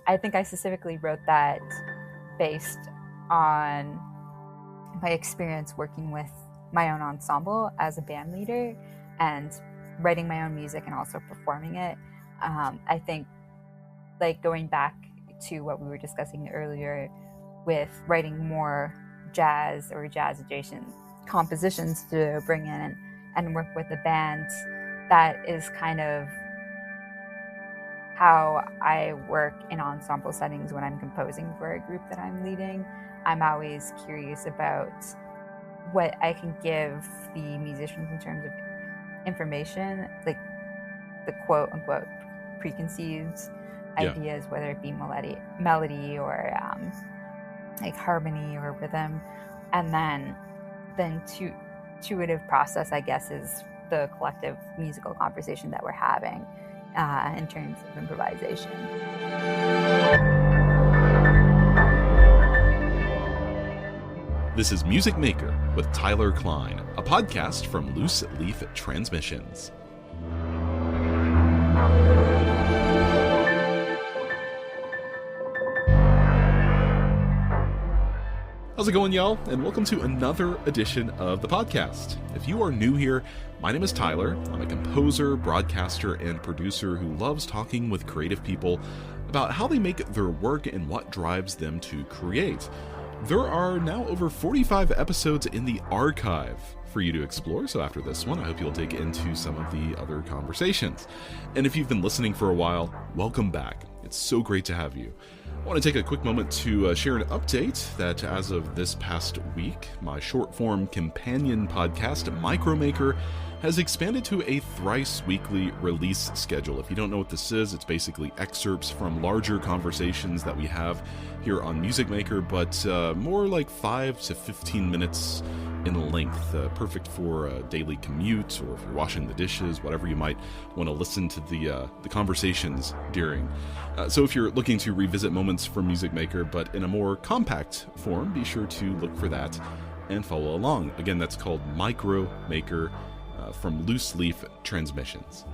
I think I specifically wrote that based on my experience working with my own ensemble as a band leader and writing my own music and also performing it. I think, like, going back to what we were discussing earlier with writing more jazz or jazz adjacent compositions to bring in and work with the band, that is kind of how I work in ensemble settings when I'm composing for a group that I'm leading. I'm always curious about what I can give the musicians in terms of information, like the quote unquote preconceived ideas, whether it be melody or like harmony or rhythm. And then the intuitive process, I guess, is the collective musical conversation that we're having in terms of improvisation. This is Music Maker with Tyler Kline, a podcast from Loose Leaf Transmissions. How's it going, y'all? And welcome to another edition of the podcast. If you are new here, my name is Tyler. I'm a composer, broadcaster, and producer who loves talking with creative people about how they make their work and what drives them to create. There are now over 45 episodes in the archive for you to explore, so after this one, I hope you'll dig into some of the other conversations. And if you've been listening for a while, welcome back. It's so great to have you. I want to take a quick moment to share an update that as of this past week, my short-form companion podcast, Micromaker, has expanded to a thrice weekly release schedule. If you don't know what this is, it's basically excerpts from larger conversations that we have here on Music Maker, but more like 5 to 15 minutes in length, perfect for a daily commute or if you're washing the dishes, whatever you might want to listen to the conversations during. So if you're looking to revisit moments from Music Maker, but in a more compact form, be sure to look for that and follow along. Again, that's called Micromaker from Loose Leaf Transmissions.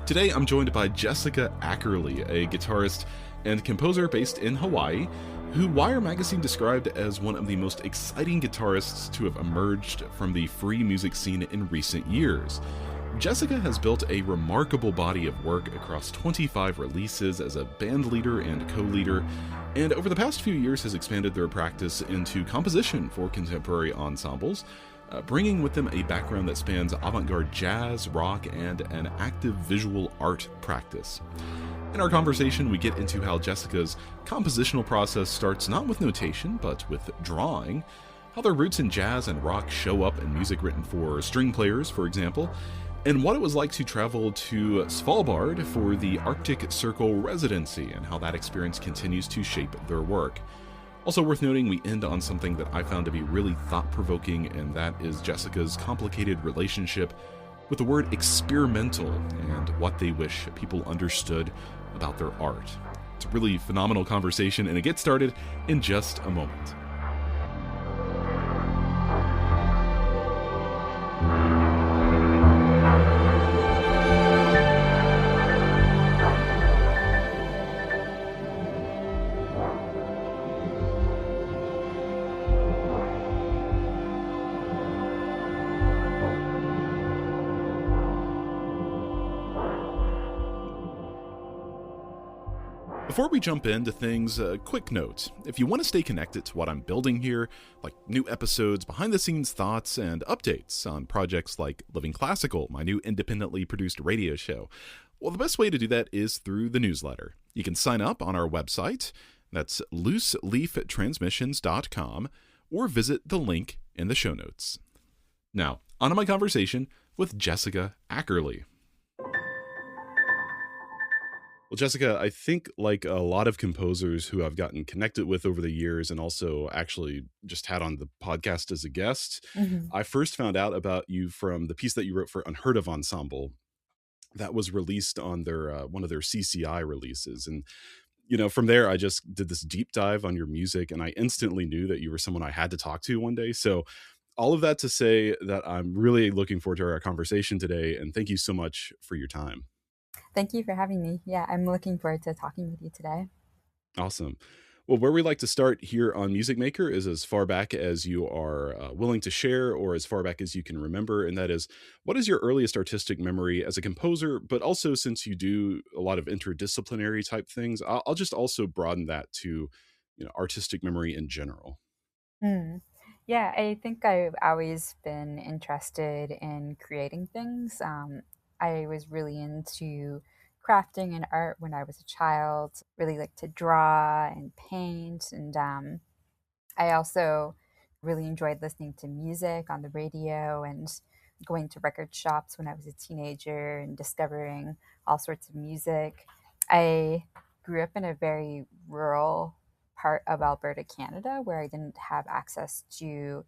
Today, I'm joined by Jessica Ackerley, a guitarist and composer based in Hawaii, who Wire magazine described as one of the most exciting guitarists to have emerged from the free music scene in recent years. Jessica has built a remarkable body of work across 25 releases as a band leader and co-leader, and over the past few years has expanded their practice into composition for contemporary ensembles, bringing with them a background that spans avant-garde jazz, rock, and an active visual art practice. In our conversation, we get into how Jessica's compositional process starts not with notation, but with drawing, how their roots in jazz and rock show up in music written for string players, for example, and what it was like to travel to Svalbard for the Arctic Circle Residency, and how that experience continues to shape their work. Also worth noting, we end on something that I found to be really thought-provoking, and that is Jessica's complicated relationship with the word experimental and what they wish people understood about their art. It's a really phenomenal conversation, and it gets started in just a moment. Before we jump into things, a quick note. If you want to stay connected to what I'm building here, like new episodes, behind-the-scenes thoughts, and updates on projects like Living Classical, my new independently produced radio show, well, the best way to do that is through the newsletter. You can sign up on our website, that's looseleaftransmissions.com, or visit the link in the show notes. Now, on to my conversation with Jessica Ackerley. Well, Jessica, I think like a lot of composers who I've gotten connected with over the years and also actually just had on the podcast as a guest, I first found out about you from the piece that you wrote for Unheard of Ensemble that was released on their one of their CCI releases. And, you know, from there, I just did this deep dive on your music, and I instantly knew that you were someone I had to talk to one day. So all of that to say that I'm really looking forward to our conversation today, and thank you so much for your time. Thank you for having me. Yeah, I'm looking forward to talking with you today. Awesome. Well, where we like to start here on Music Maker is as far back as you are willing to share, or as far back as you can remember. And that is, what is your earliest artistic memory as a composer? But also, since you do a lot of interdisciplinary type things, I'll just also broaden that to, artistic memory in general. Mm. Yeah, I think I've always been interested in creating things. I was really into crafting and art when I was a child, really like to draw and paint. And I also really enjoyed listening to music on the radio and going to record shops when I was a teenager and discovering all sorts of music. I grew up in a very rural part of Alberta, Canada, where I didn't have access to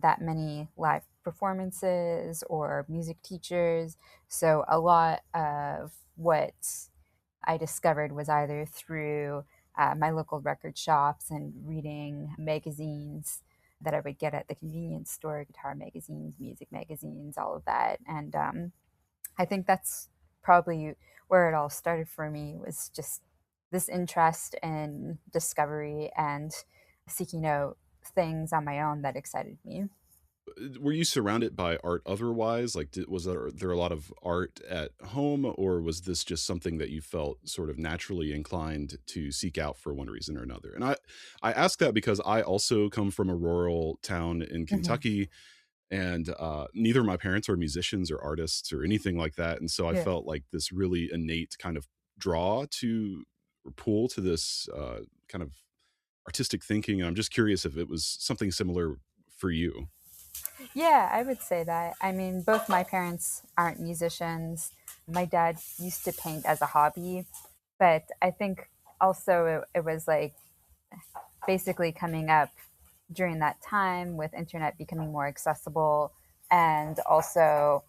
that many live performances or music teachers. So a lot of what I discovered was either through my local record shops and reading magazines that I would get at the convenience store, guitar magazines, music magazines, all of that. And I think that's probably where it all started for me, was just this interest in discovery and seeking out things on my own that excited me. Were you surrounded by art otherwise? Like, was there a lot of art at home, or was this just something that you felt sort of naturally inclined to seek out for one reason or another? And I ask that because I also come from a rural town in Hmm. Kentucky, and neither of my parents are musicians or artists or anything like that, and so I Yeah. felt like this really innate kind of draw to or pull to this kind of artistic thinking. And I'm just curious if it was something similar for you. Yeah, I would say that. I mean, both my parents aren't musicians. My dad used to paint as a hobby, but I think also it was like basically coming up during that time with internet becoming more accessible and also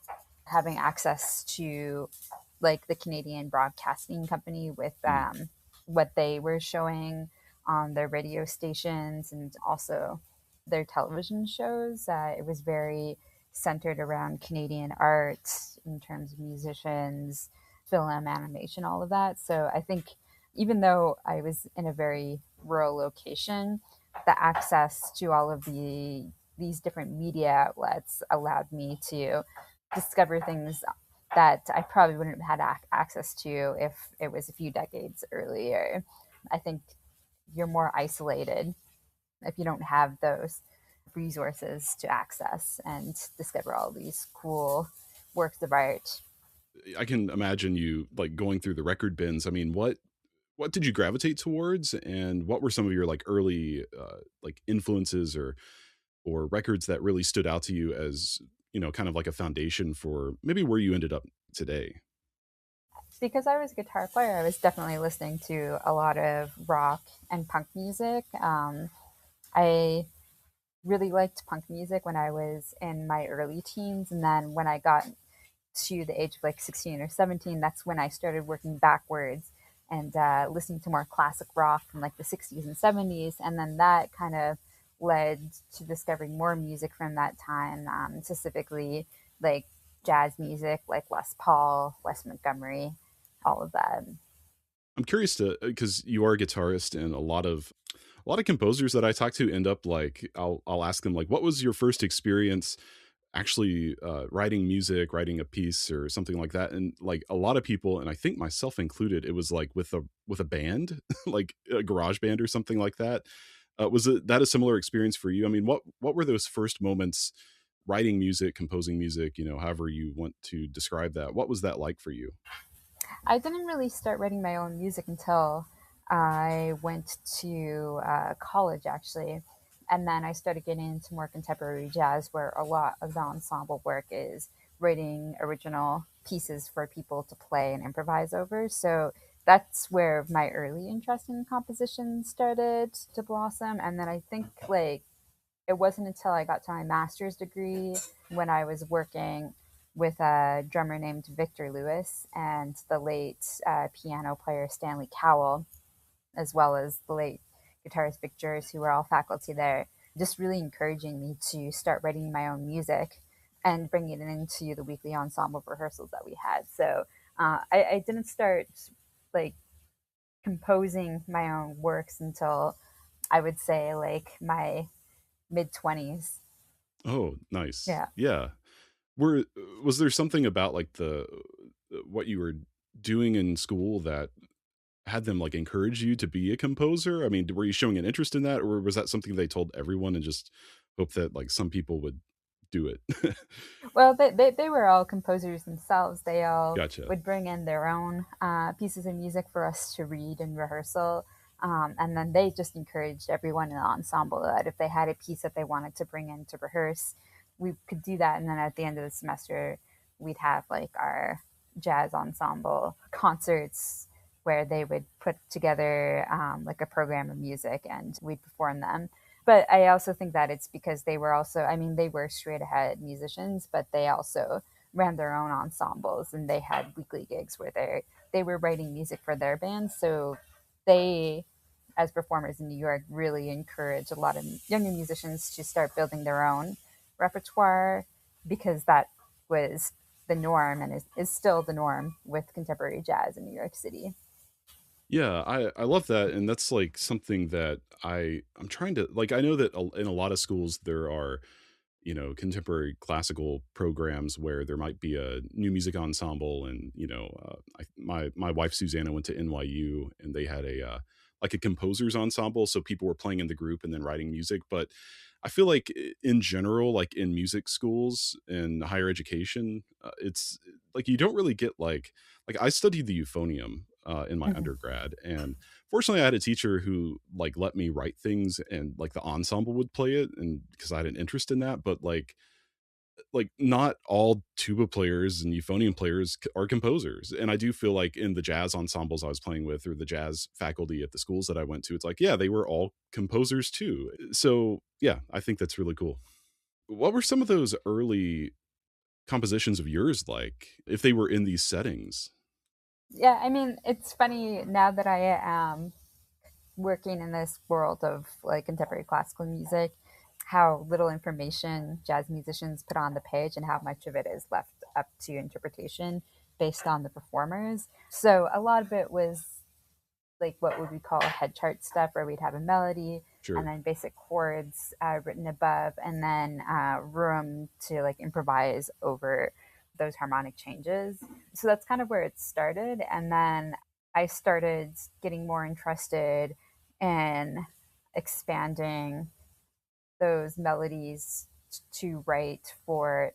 having access to like the Canadian Broadcasting Company with Mm, what they were showing on their radio stations and also their television shows. It was very centered around Canadian art in terms of musicians, film, animation, all of that. So I think even though I was in a very rural location, the access to all of these different media outlets allowed me to discover things that I probably wouldn't have had access to if it was a few decades earlier. I think you're more isolated if you don't have those resources to access and discover all these cool works of art. I can imagine you like going through the record bins. I mean, what did you gravitate towards, and what were some of your like early like influences or records that really stood out to you as, kind of like a foundation for maybe where you ended up today? Because I was a guitar player, I was definitely listening to a lot of rock and punk music. I really liked punk music when I was in my early teens. And then when I got to the age of like 16 or 17, that's when I started working backwards and listening to more classic rock from like the 60s and 70s. And then that kind of led to discovering more music from that time, specifically like jazz music, like Les Paul, Wes Montgomery, all of that. I'm curious to because you are a guitarist, and a lot of composers that I talk to end up like I'll ask them like, what was your first experience actually writing music, writing a piece or something like that? And like a lot of people, and I think myself included, it was like with a band, like a garage band or something like that. Was it that a similar experience for you? I mean, what were those first moments writing music, composing music, however you want to describe that? What was that like for you? I didn't really start writing my own music until I went to college, actually. And then I started getting into more contemporary jazz, where a lot of the ensemble work is writing original pieces for people to play and improvise over. So that's where my early interest in composition started to blossom. And then I think like it wasn't until I got to my master's degree when I was working with a drummer named Victor Lewis and the late piano player Stanley Cowell, as well as the late guitarist Vic Jers, who were all faculty there, just really encouraging me to start writing my own music and bringing it into the weekly ensemble rehearsals that we had. So I didn't start like composing my own works until I would say like my mid 20s. Oh, nice. Yeah. Yeah. Were Was there something about like the what you were doing in school that had them like encourage you to be a composer? I mean, were you showing an interest in that, or was that something they told everyone and just hope that like some people would do it? Well, they were all composers themselves. They all Gotcha. would bring in their own pieces of music for us to read in rehearsal. And then they just encouraged everyone in the ensemble that if they had a piece that they wanted to bring in to rehearse, we could do that. And then at the end of the semester, we'd have like our jazz ensemble concerts where they would put together like a program of music and we'd perform them. But I also think that it's because they were also, I mean, they were straight ahead musicians, but they also ran their own ensembles and they had weekly gigs where they were writing music for their bands. So they, as performers in New York, really encourage a lot of younger musicians to start building their own repertoire because that was the norm and is still the norm with contemporary jazz in New York City. Yeah, I love that, and that's like something that I'm trying to like. I know that in a lot of schools there are, you know, contemporary classical programs where there might be a new music ensemble, and you know, my wife Susanna went to NYU, and they had a like a composers ensemble, so people were playing in the group and then writing music. But I feel like in general, like in music schools and higher education, it's like you don't really get like I studied the euphonium in my Mm-hmm. undergrad, and fortunately I had a teacher who like let me write things and like the ensemble would play it, and because I had an interest in that. But like not all tuba players and euphonium players are composers, and I do feel like in the jazz ensembles I was playing with or the jazz faculty at the schools that I went to, it's like, yeah, they were all composers too. So yeah, I think that's really cool. What were some of those early compositions of yours like, if they were in these settings? Yeah, I mean, it's funny now that I am working in this world of like contemporary classical music, how little information jazz musicians put on the page and how much of it is left up to interpretation based on the performers. So a lot of it was like what would we call head chart stuff, where we'd have a melody and Sure. then basic chords written above, and then room to like improvise over those harmonic changes. So that's kind of where it started. And then I started getting more interested in expanding those melodies to write for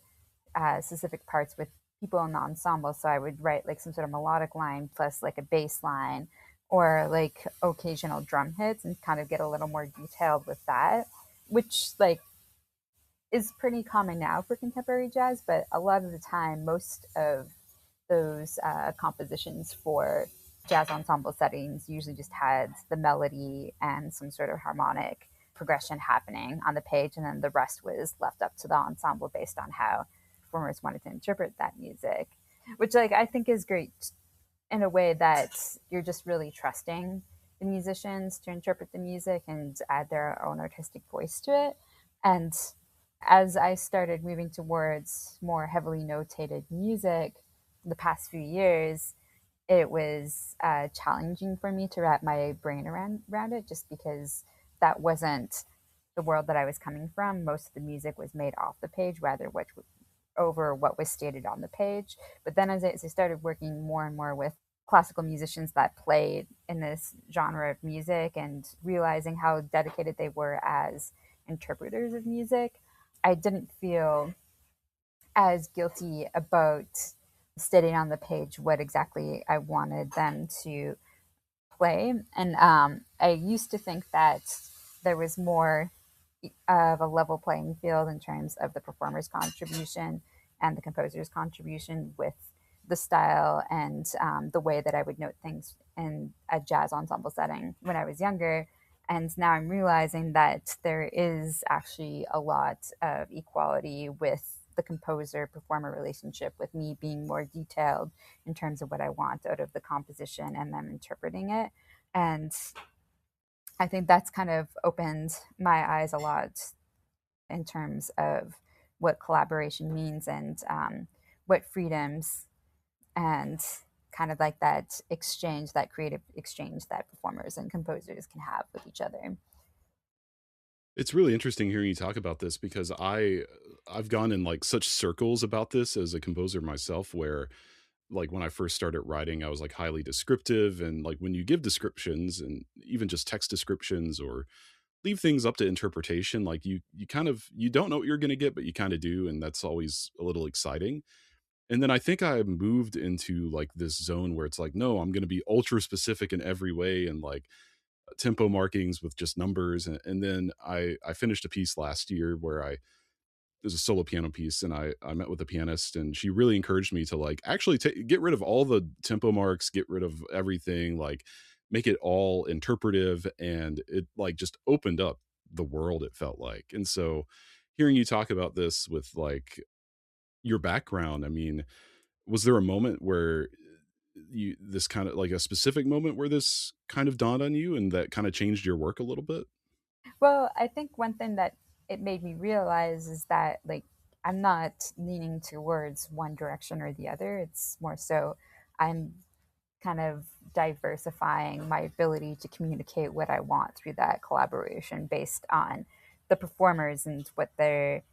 specific parts with people in the ensemble. So I would write like some sort of melodic line plus like a bass line or like occasional drum hits and kind of get a little more detailed with that, which like is pretty common now for contemporary jazz. But a lot of the time, most of those compositions for jazz ensemble settings usually just had the melody and some sort of harmonic progression happening on the page, and then the rest was left up to the ensemble based on how performers wanted to interpret that music, which like I think is great in a way that you're just really trusting the musicians to interpret the music and add their own artistic voice to it. And as I started moving towards more heavily notated music the past few years, it was challenging for me to wrap my brain around it just because that wasn't the world that I was coming from. Most of the music was made off the page rather which over what was stated on the page. But then as I started working more and more with classical musicians that played in this genre of music and realizing how dedicated they were as interpreters of music, I didn't feel as guilty about stating on the page what exactly I wanted them to play. And I used to think that there was more of a level playing field in terms of the performer's contribution and the composer's contribution with the style and the way that I would note things in a jazz ensemble setting when I was younger. And now I'm realizing that there is actually a lot of equality with the composer performer relationship, with me being more detailed in terms of what I want out of the composition and them interpreting it. And I think that's kind of opened my eyes a lot in terms of what collaboration means and what freedoms and kind of like that exchange, that creative exchange that performers and composers can have with each other. It's really interesting hearing you talk about this because I've gone in like such circles about this as a composer myself where like when I first started writing I was like highly descriptive, and like when you give descriptions and even just text descriptions or leave things up to interpretation, like you kind of you don't know what you're going to get but you kind of do, and that's always a little exciting. And then I think I moved into like this zone where it's like, no, I'm going to be ultra specific in every way, and like tempo markings with just numbers. And then I finished a piece last year where I there's a solo piano piece, and I met with a pianist and she really encouraged me to like actually get rid of all the tempo marks, get rid of everything, like make it all interpretive, and it like just opened up the world, it felt like. And so hearing you talk about this with like your background, I mean, was there a moment where you this kind of like a specific moment where this kind of dawned on you and that kind of changed your work a little bit? Well, I think one thing that it made me realize is that like I'm not leaning towards one direction or the other. It's more so I'm kind of diversifying my ability to communicate what I want through that collaboration based on the performers and what they're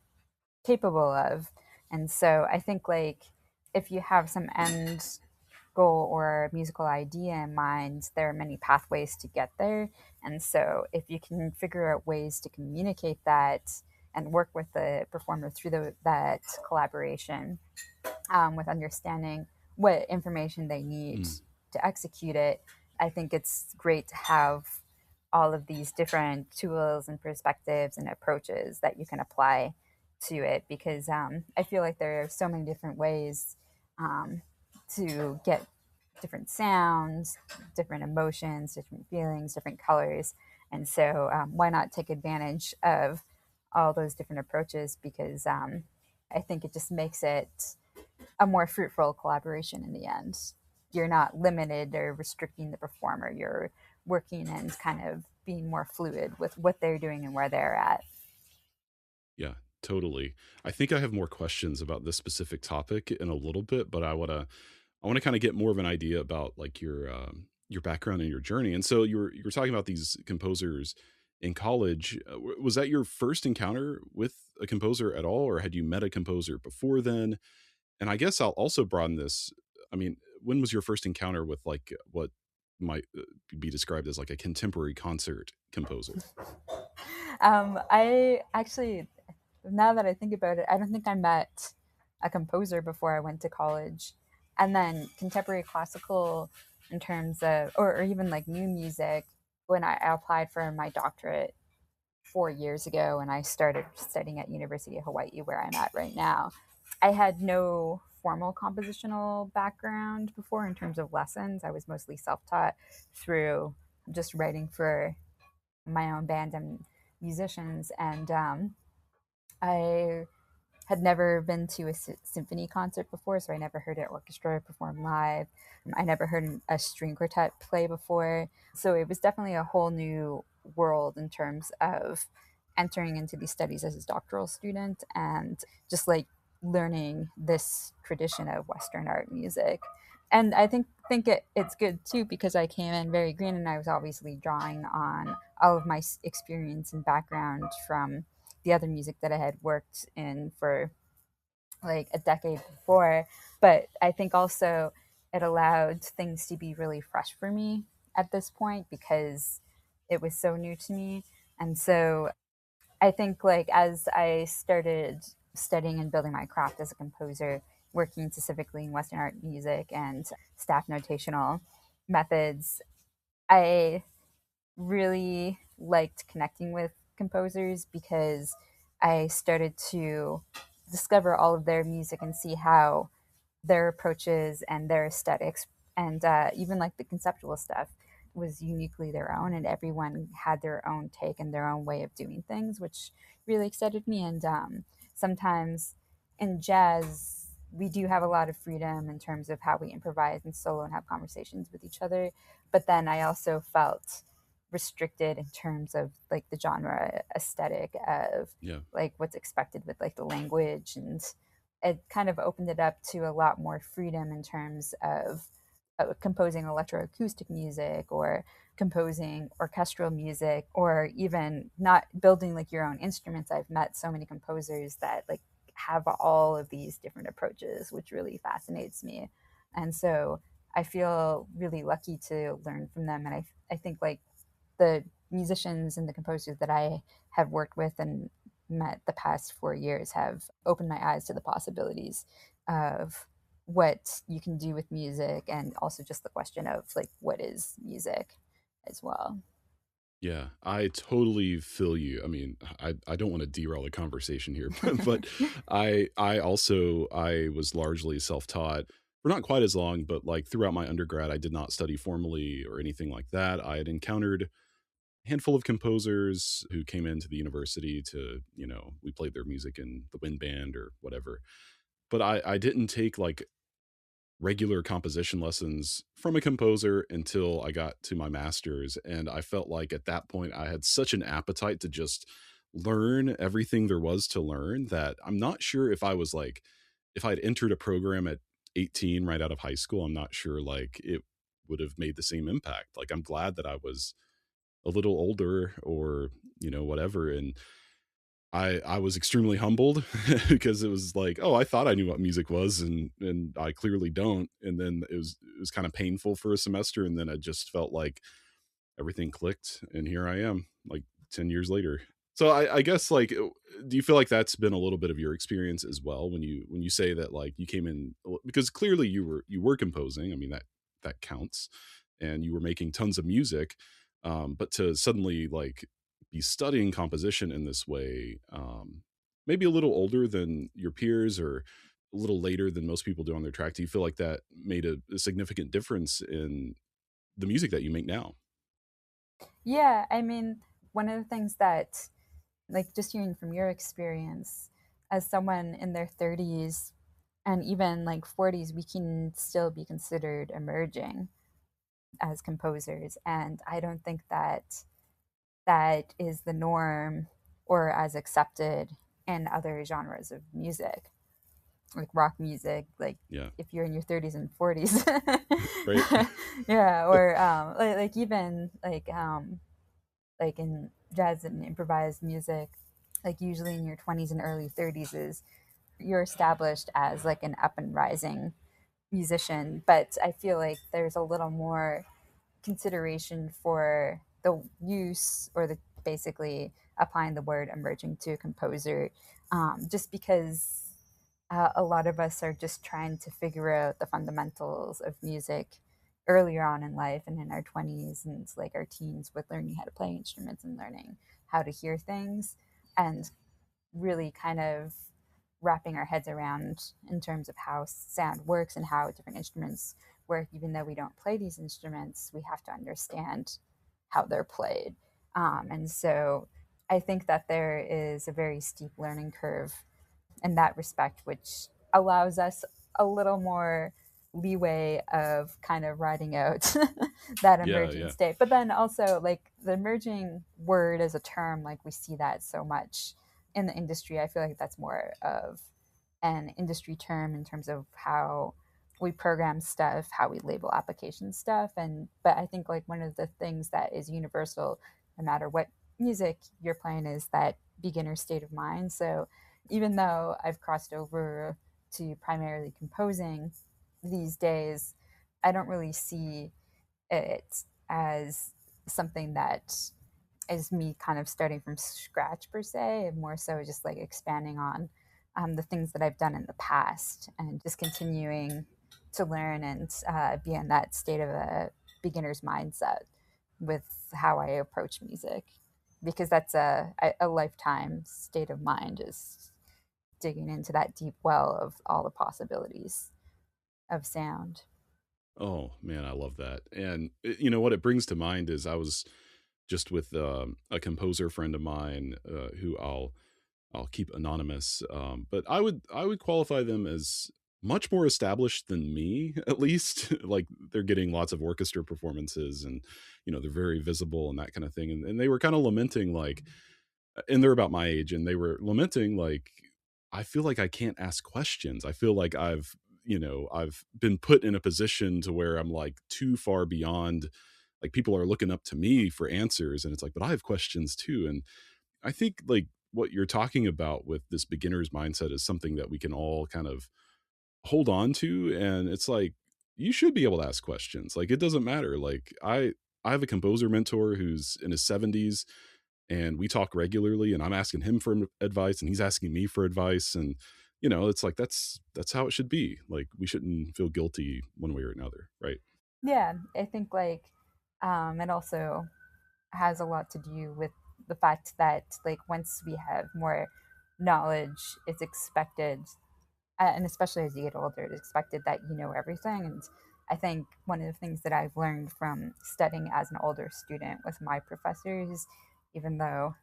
capable of. And so I think like if you have some end goal or musical idea in mind, there are many pathways to get there. And so if you can figure out ways to communicate that and work with the performer through that collaboration, with understanding what information they need Mm, to execute it, I think it's great to have all of these different tools and perspectives and approaches that you can apply to it because I feel like there are so many different ways um, to get different sounds, different emotions, different feelings, different colors. And so, why not take advantage of all those different approaches? Because I think it just makes it a more fruitful collaboration in the end. You're not limited or restricting the performer. You're working and kind of being more fluid with what they're doing and where they're at. yeah, totally. I think I have more questions about this specific topic in a little bit, but I want to kind of get more of an idea about like your background and your journey. And so you were talking about these composers in college. Was that your first encounter with a composer at all, or had you met a composer before then? And I guess I'll also broaden this. I mean, when was your first encounter with like what might be described as like a contemporary concert composer? I actually, now that I think about it, I don't think I met a composer before I went to college. And then contemporary classical, in terms of, or even like new music, when I applied for my doctorate 4 years ago and I started studying at University of Hawaii, where I'm at right now, I had no formal compositional background before in terms of lessons. I was mostly self-taught through just writing for my own band and musicians. And I had never been to a symphony concert before, so I never heard an orchestra perform live. I never heard a string quartet play before. So it was definitely a whole new world in terms of entering into these studies as a doctoral student and just like learning this tradition of Western art music. And I think it's good too because I came in very green and I was obviously drawing on all of my experience and background from the other music that I had worked in for like a decade before. But I think also it allowed things to be really fresh for me at this point because it was so new to me. And so I think like as I started studying and building my craft as a composer, working specifically in Western art music and staff notational methods, I really liked connecting with composers because I started to discover all of their music and see how their approaches and their aesthetics and even like the conceptual stuff was uniquely their own, and everyone had their own take and their own way of doing things, which really excited me. And sometimes in jazz we do have a lot of freedom in terms of how we improvise and solo and have conversations with each other, but then I also felt restricted in terms of like the genre aesthetic of Yeah. like what's expected with like the language, and it kind of opened it up to a lot more freedom in terms of composing electroacoustic music or composing orchestral music or even not building like your own instruments. I've met so many composers that like have all of these different approaches, which really fascinates me. And so I feel really lucky to learn from them. And I think like the musicians and the composers that I have worked with and met the past 4 years have opened my eyes to the possibilities of what you can do with music, and also just the question of like what is music as well. Yeah, I totally feel you. I mean, I don't want to derail the conversation here, but I was largely self-taught for not quite as long, but like throughout my undergrad, I did not study formally or anything like that. I had encountered a handful of composers who came into the university to, we played their music in the wind band or whatever. But I didn't take like regular composition lessons from a composer until I got to my master's. And I felt like at that point, I had such an appetite to just learn everything there was to learn that I'm not sure if I was like, if I'd entered a program at 18 right out of high school, I'm not sure like it would have made the same impact. Like, I'm glad that I was a little older or, whatever. And I was extremely humbled because it was like, oh, I thought I knew what music was, and I clearly don't. And then it was kind of painful for a semester, and then I just felt like everything clicked, and here I am, like 10 years later. So I guess like, do you feel like that's been a little bit of your experience as well when you say that like you came in, because clearly you were composing. I mean that counts, and you were making tons of music, but to suddenly like be studying composition in this way, maybe a little older than your peers or a little later than most people do on their track, do you feel like that made a significant difference in the music that you make now? Yeah, I mean, one of the things that, like, just hearing from your experience as someone in their 30s and even like 40s, we can still be considered emerging as composers. And I don't think that that is the norm or as accepted in other genres of music, like rock music. Like Yeah. if you're in your 30s and 40s, Right. yeah, or like even like in jazz and improvised music, like usually in your 20s and early 30s is you're established as like an up and rising musician. But I feel like there's a little more consideration for the use or the basically applying the word emerging to a composer, just because a lot of us are just trying to figure out the fundamentals of music earlier on in life and in our 20s and it's like our teens with learning how to play instruments and learning how to hear things and really kind of wrapping our heads around in terms of how sound works and how different instruments work. Even though we don't play these instruments, we have to understand how they're played. And so I think that there is a very steep learning curve in that respect, which allows us a little more leeway of kind of riding out that Yeah, emerging yeah. state. But then also, like the emerging word as a term, like we see that so much in the industry. I feel like that's more of an industry term in terms of how we program stuff, how we label application stuff. And but I think like one of the things that is universal, no matter what music you're playing, is that beginner state of mind. So even though I've crossed over to primarily composing these days, I don't really see it as something that is me kind of starting from scratch per se, and more so just like expanding on the things that I've done in the past and just continuing to learn and be in that state of a beginner's mindset with how I approach music, because that's a lifetime state of mind, is digging into that deep well of all the possibilities of sound. Oh man, I love that. And what it brings to mind is I was just with a composer friend of mine, who I'll keep anonymous, but I would qualify them as much more established than me, at least. Like they're getting lots of orchestra performances, and they're very visible and that kind of thing. And they were kind of lamenting like, and they're about my age, and they were lamenting like, I feel like I can't ask questions. I feel like I've I've been put in a position to where I'm like too far beyond, like people are looking up to me for answers, and it's like, but I have questions too. And I think like what you're talking about with this beginner's mindset is something that we can all kind of hold on to. And it's like, you should be able to ask questions. Like, it doesn't matter. Like I have a composer mentor who's in his 70s, and we talk regularly, and I'm asking him for advice and he's asking me for advice. And it's like, that's how it should be. Like, we shouldn't feel guilty one way or another, right? Yeah, I think like it also has a lot to do with the fact that like once we have more knowledge, it's expected, and especially as you get older, it's expected that you know everything. And I think one of the things that I've learned from studying as an older student with my professors, even though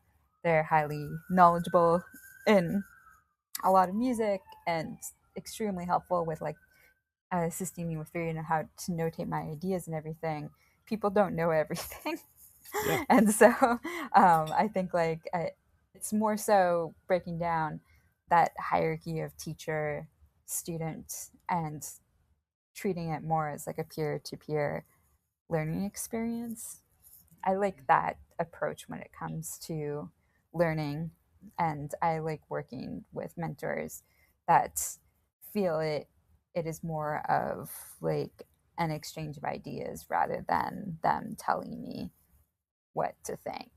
they're highly knowledgeable in a lot of music and extremely helpful with like assisting me with figuring out how to notate my ideas and everything, people don't know everything. Yeah. And so I think like it's more so breaking down that hierarchy of teacher student and treating it more as like a peer-to-peer learning experience. I like that approach when it comes to learning, and I like working with mentors that feel it is more of like an exchange of ideas rather than them telling me what to think,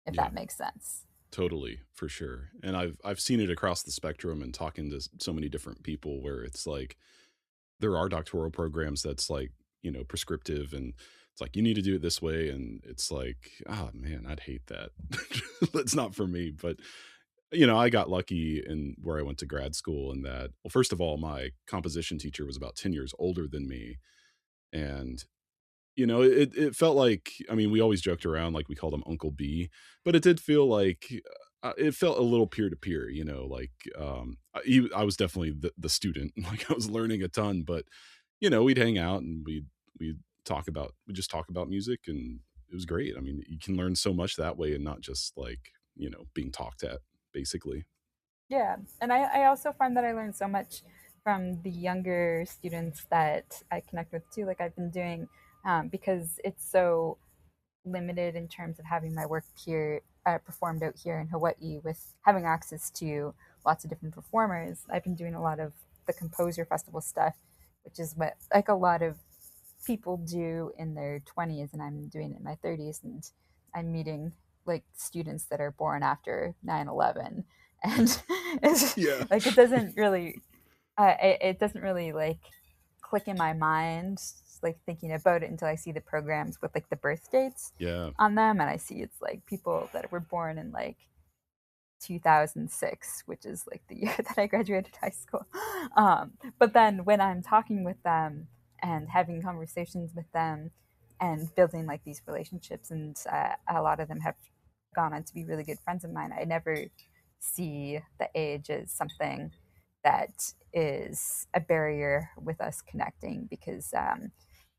if Yeah. that makes sense. Totally, for sure. And I've seen it across the spectrum and talking to so many different people where it's like there are doctoral programs that's like, prescriptive, and it's like, you need to do it this way, and it's like, oh man, I'd hate that. That's not for me. But I got lucky in where I went to grad school, in that, well, first of all, my composition teacher was about 10 years older than me. And it felt like, I mean, we always joked around, like we called him Uncle B, but it did feel like it felt a little peer to peer, like I was definitely the student, like I was learning a ton, but we'd hang out and we'd we just talk about music, and it was great. I mean, you can learn so much that way, and not just like, being talked at, basically. Yeah, and I also find that I learn so much from the younger students that I connect with too. Like I've been doing, because it's so limited in terms of having my work here performed out here in Hawaii, with having access to lots of different performers. I've been doing a lot of the composer festival stuff, which is what like a lot of people do in their 20s, and I'm doing it in my 30s, and I'm meeting like students that are born after 9/11, and it's Yeah. like it doesn't really like click in my mind like thinking about it until I see the programs with like the birth dates Yeah. on them, and I see it's like people that were born in like 2006, which is like the year that I graduated high school. But then when I'm talking with them and having conversations with them and building like these relationships, and a lot of them have gone on to be really good friends of mine, I never see the age as something that is a barrier with us connecting, because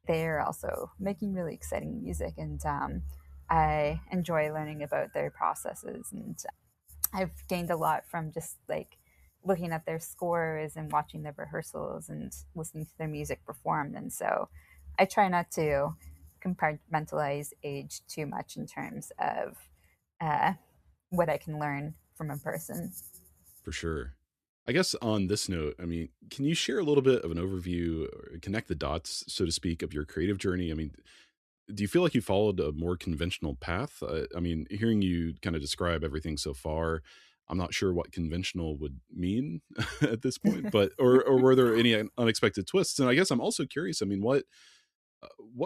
they're also making really exciting music, and I enjoy learning about their processes, and I've gained a lot from just like looking at their scores and watching their rehearsals and listening to their music performed. And so I try not to compartmentalize age too much in terms of uh, what I can learn from a person. For sure. I guess on this note, I mean, can you share a little bit of an overview, or connect the dots, so to speak, of your creative journey? I mean, do you feel like you followed a more conventional path? I mean, hearing you kind of describe everything so far, I'm not sure what conventional would mean at this point, but or were there any unexpected twists? And I guess I'm also curious. I mean, what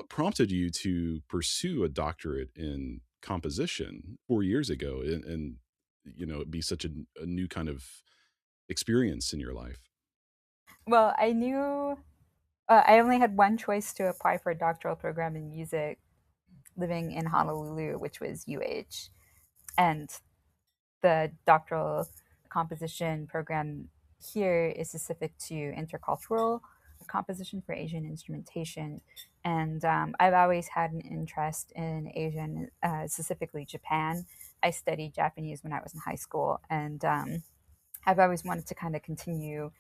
prompted you to pursue a doctorate in composition 4 years ago, and it'd be such a new kind of experience in your life? Well, I knew I only had one choice to apply for a doctoral program in music living in Honolulu, which was UH. And the doctoral composition program here is specific to intercultural composition for Asian instrumentation. And I've always had an interest in Asian, specifically Japan. I studied Japanese when I was in high school, and I've always wanted to kind of continue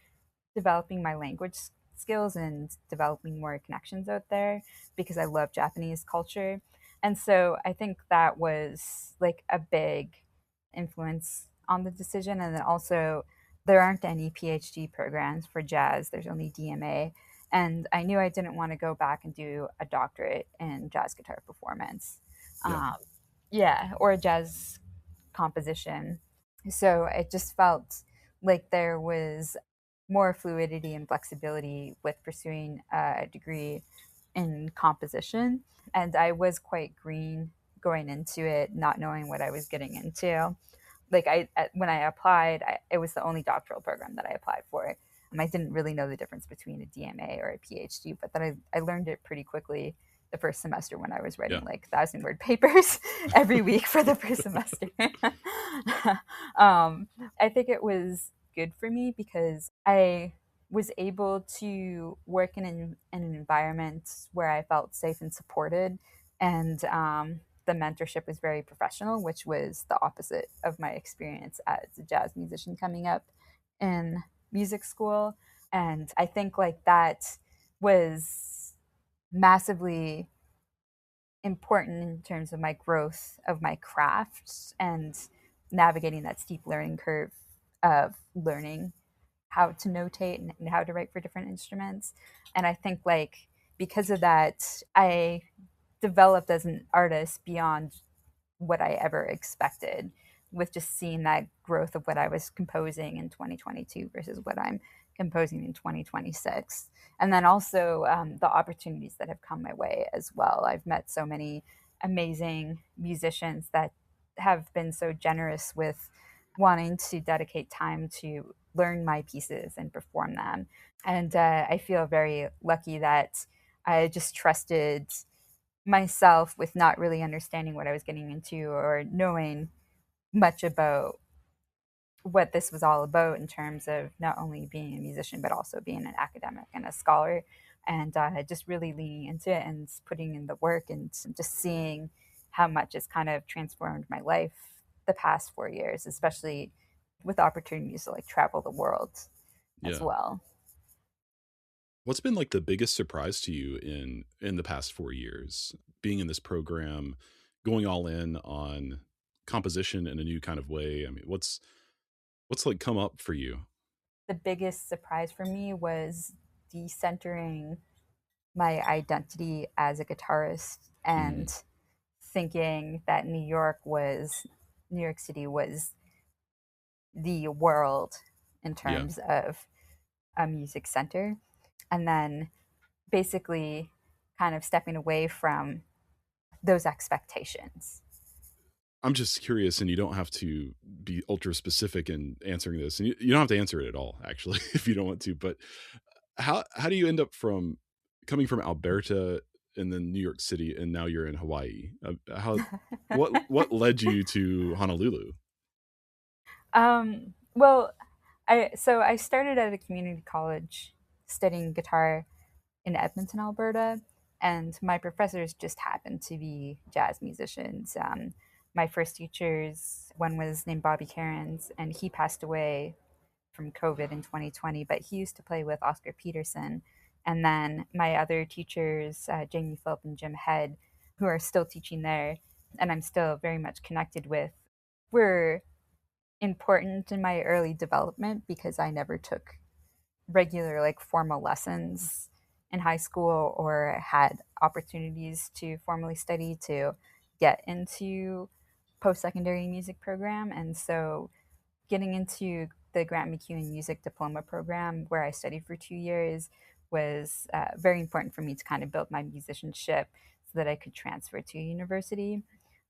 developing my language skills and developing more connections out there because I love Japanese culture. And so I think that was like a big influence on the decision. And then also, there aren't any PhD programs for jazz, there's only DMA. And I knew I didn't want to go back and do a doctorate in jazz guitar performance. Yeah. Yeah, or jazz composition. So it just felt like there was more fluidity and flexibility with pursuing a degree in composition. And I was quite green going into it, not knowing what I was getting into. Like when I applied, it was the only doctoral program that I applied for. I didn't really know the difference between a DMA or a PhD, but then I learned it pretty quickly the first semester when I was writing Yeah. like 1,000-word papers every week for the first semester. I think it was good for me because I was able to work in an environment where I felt safe and supported. And the mentorship was very professional, which was the opposite of my experience as a jazz musician coming up in music school. And I think like that was massively important in terms of my growth of my craft and navigating that steep learning curve of learning how to notate and how to write for different instruments. And I think like because of that, I developed as an artist beyond what I ever expected, with just seeing that growth of what I was composing in 2022 versus what I'm composing in 2026. And then also the opportunities that have come my way as well. I've met so many amazing musicians that have been so generous with wanting to dedicate time to learn my pieces and perform them. And I feel very lucky that I just trusted myself with not really understanding what I was getting into or knowing much about what this was all about in terms of not only being a musician but also being an academic and a scholar, and just really leaning into it and putting in the work and just seeing how much it's kind of transformed my life the past 4 years, especially with opportunities to like travel the world as Yeah. well. What's been like the biggest surprise to you in the past 4 years, being in this program, going all in on composition in a new kind of way? I mean, what's like come up for you? The biggest surprise for me was decentering my identity as a guitarist Mm, and thinking that New York City was the world in yeah. terms of a music center. And then basically kind of stepping away from those expectations. I'm just curious, and you don't have to be ultra specific in answering this, and you don't have to answer it at all, actually, if you don't want to. But how do you end up from coming from Alberta and then New York City, and now you're in Hawaii? How what led you to Honolulu? Well, I started at a community college studying guitar in Edmonton, Alberta, and my professors just happened to be jazz musicians. My first teachers, one was named Bobby Cairns, and he passed away from COVID in 2020, but he used to play with Oscar Peterson. And then my other teachers, Jamie Phillip and Jim Head, who are still teaching there, and I'm still very much connected with, were important in my early development because I never took regular like formal lessons in high school or had opportunities to formally study to get into post-secondary music program. And so getting into the Grant McEwen Music Diploma program, where I studied for 2 years, was very important for me to kind of build my musicianship so that I could transfer to university.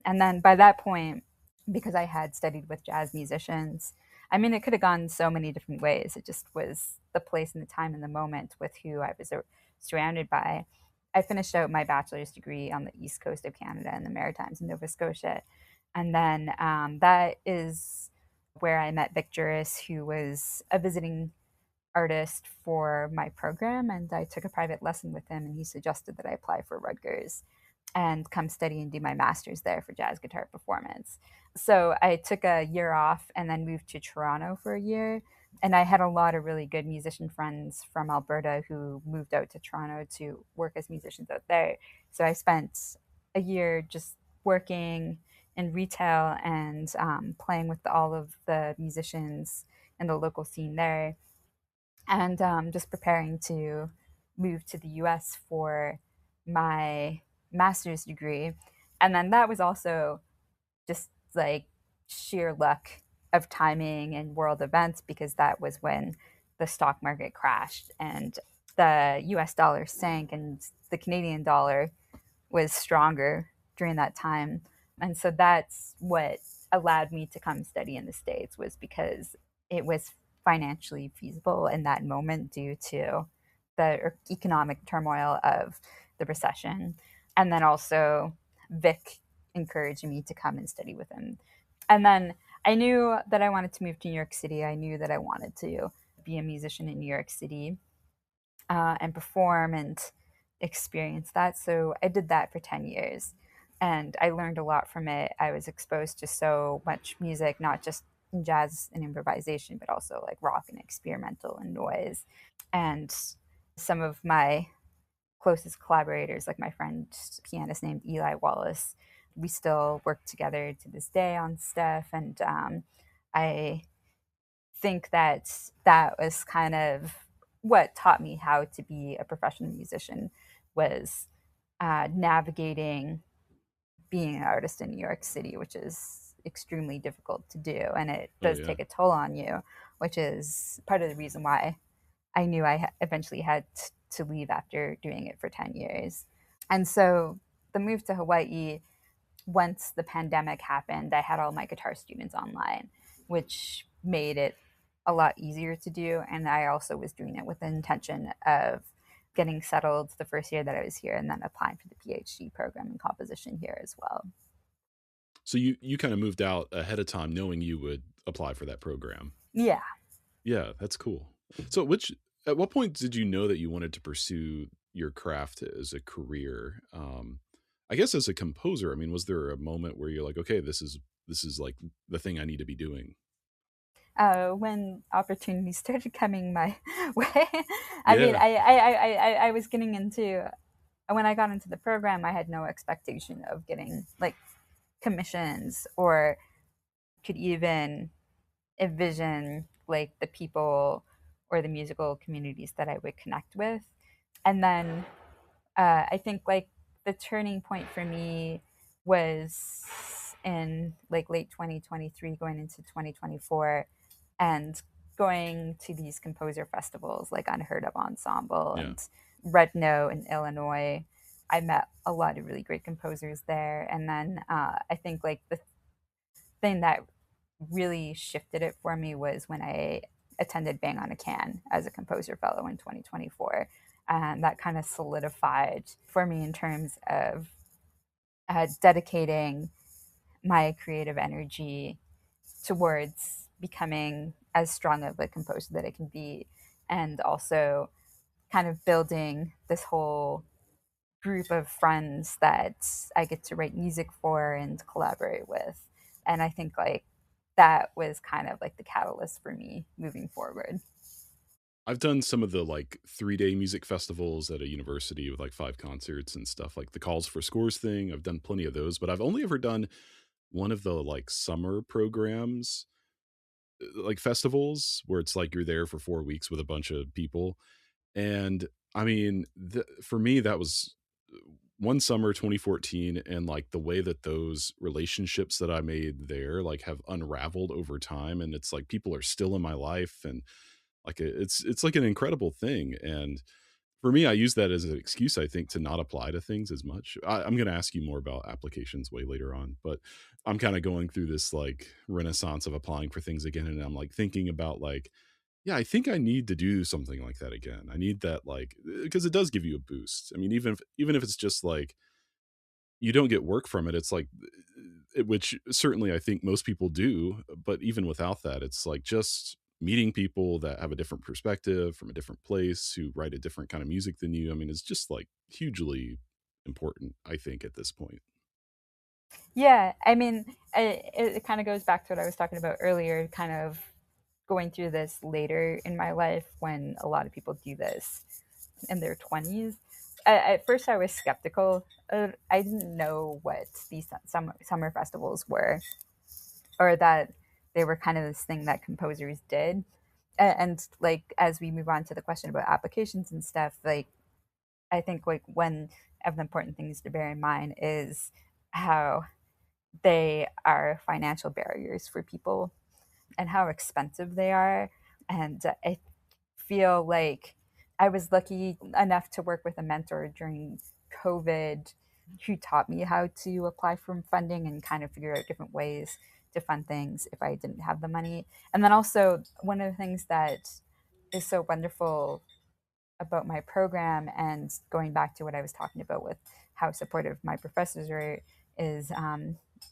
And then by that point, because I had studied with jazz musicians, I mean, it could have gone so many different ways. It just was the place and the time and the moment with who I was surrounded by. I finished out my bachelor's degree on the east coast of Canada in the Maritimes in Nova Scotia. And then that is where I met Vic Juris, who was a visiting artist for my program. And I took a private lesson with him, and he suggested that I apply for Rutgers and come study and do my master's there for jazz guitar performance. So I took a year off and then moved to Toronto for a year And I had a lot of really good musician friends from Alberta who moved out to Toronto to work as musicians out there. So I spent a year just working in retail and playing with all of the musicians in the local scene there, and just preparing to move to the US for my master's degree. And then that was also just like sheer luck of timing and world events, because that was when the stock market crashed and the US dollar sank and the Canadian dollar was stronger during that time. And so that's what allowed me to come study in the States, was because it was financially feasible in that moment due to the economic turmoil of the recession. And then also Vic encouraging me to come and study with him. And then I knew that I wanted to move to New York City. I knew that I wanted to be a musician in New York City and perform and experience that. So I did that for 10 years and I learned a lot from it. I was exposed to so much music, not just in jazz and improvisation, but also like rock and experimental and noise. And some of my closest collaborators, like my friend pianist named Eli Wallace, we still work together to this day on stuff. And I think that that was kind of what taught me how to be a professional musician, was navigating being an artist in New York City, which is extremely difficult to do, and it Oh does yeah. take a toll on you, which is part of the reason why I knew I eventually had to leave after doing it for 10 years. And so the move to Hawaii, once the pandemic happened, I had all my guitar students online, which made it a lot easier to do. And I also was doing it with the intention of getting settled the first year that I was here and then applying for the PhD program in composition here as well. So you kind of moved out ahead of time knowing you would apply for that program. Yeah. Yeah, that's cool. So at what point did you know that you wanted to pursue your craft as a career? I guess as a composer, I mean, was there a moment where you're like, okay, this is like the thing I need to be doing? When opportunities started coming my way, I mean, Yeah. I was getting into, when I got into the program, I had no expectation of getting like commissions or could even envision like the people or the musical communities that I would connect with. And then I think like the turning point for me was in like late 2023 going into 2024 and going to these composer festivals like Unheard of Ensemble Yeah. and Red Note in Illinois. I met a lot of really great composers there. And then I think like the thing that really shifted it for me was when I attended Bang on a Can as a composer fellow in 2024. And that kind of solidified for me in terms of dedicating my creative energy towards becoming as strong of a composer that I can be, and also kind of building this whole group of friends that I get to write music for and collaborate with. And I think like that was kind of like the catalyst for me moving forward. I've done some of the like 3-day music festivals at a university with like 5 concerts and stuff, like the Calls for Scores thing. I've done plenty of those, but I've only ever done one of the like summer programs, like festivals where it's like you're there for 4 weeks with a bunch of people. And I mean, for me, that was one summer 2014, and like the way that those relationships that I made there like have unraveled over time, and it's like people are still in my life, and like it's like an incredible thing. And for me, I use that as an excuse, I think, to not apply to things as much. I'm going to ask you more about applications way later on, but I'm kind of going through this like renaissance of applying for things again, and I'm like thinking about like, yeah, I think I need to do something like that again. I need that, like, because it does give you a boost. I mean, even if it's just like you don't get work from it, it's like, which certainly I think most people do, but even without that, it's like just meeting people that have a different perspective from a different place who write a different kind of music than you. I mean, it's just like hugely important, I think, at this point. Yeah, I mean, it kind of goes back to what I was talking about earlier, kind of going through this later in my life when a lot of people do this in their 20s. At first, I was skeptical. I didn't know what these summer festivals were, or that they were kind of this thing that composers did. And like, as we move on to the question about applications and stuff, like, I think like one of the important things to bear in mind is how they are financial barriers for people and how expensive they are. And I feel like I was lucky enough to work with a mentor during COVID who taught me how to apply for funding and kind of figure out different ways to fund things if I didn't have the money. And then also, one of the things that is so wonderful about my program, and going back to what I was talking about with how supportive my professors are, is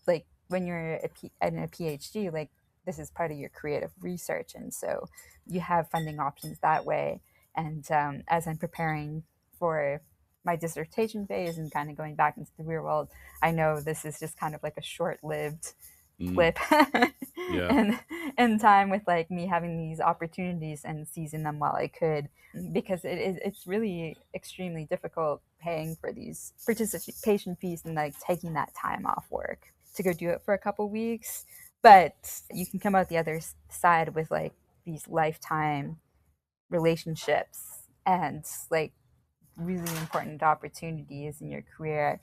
like when you're in a PhD, like this is part of your creative research, and so you have funding options that way. And as I'm preparing for my dissertation phase and kind of going back into the real world, I know this is just kind of like a short-lived blip Yeah. and in time, with like me having these opportunities and seizing them while I could, because it's really extremely difficult paying for these participation fees and like taking that time off work to go do it for a couple weeks. But you can come out the other side with like these lifetime relationships and like really important opportunities in your career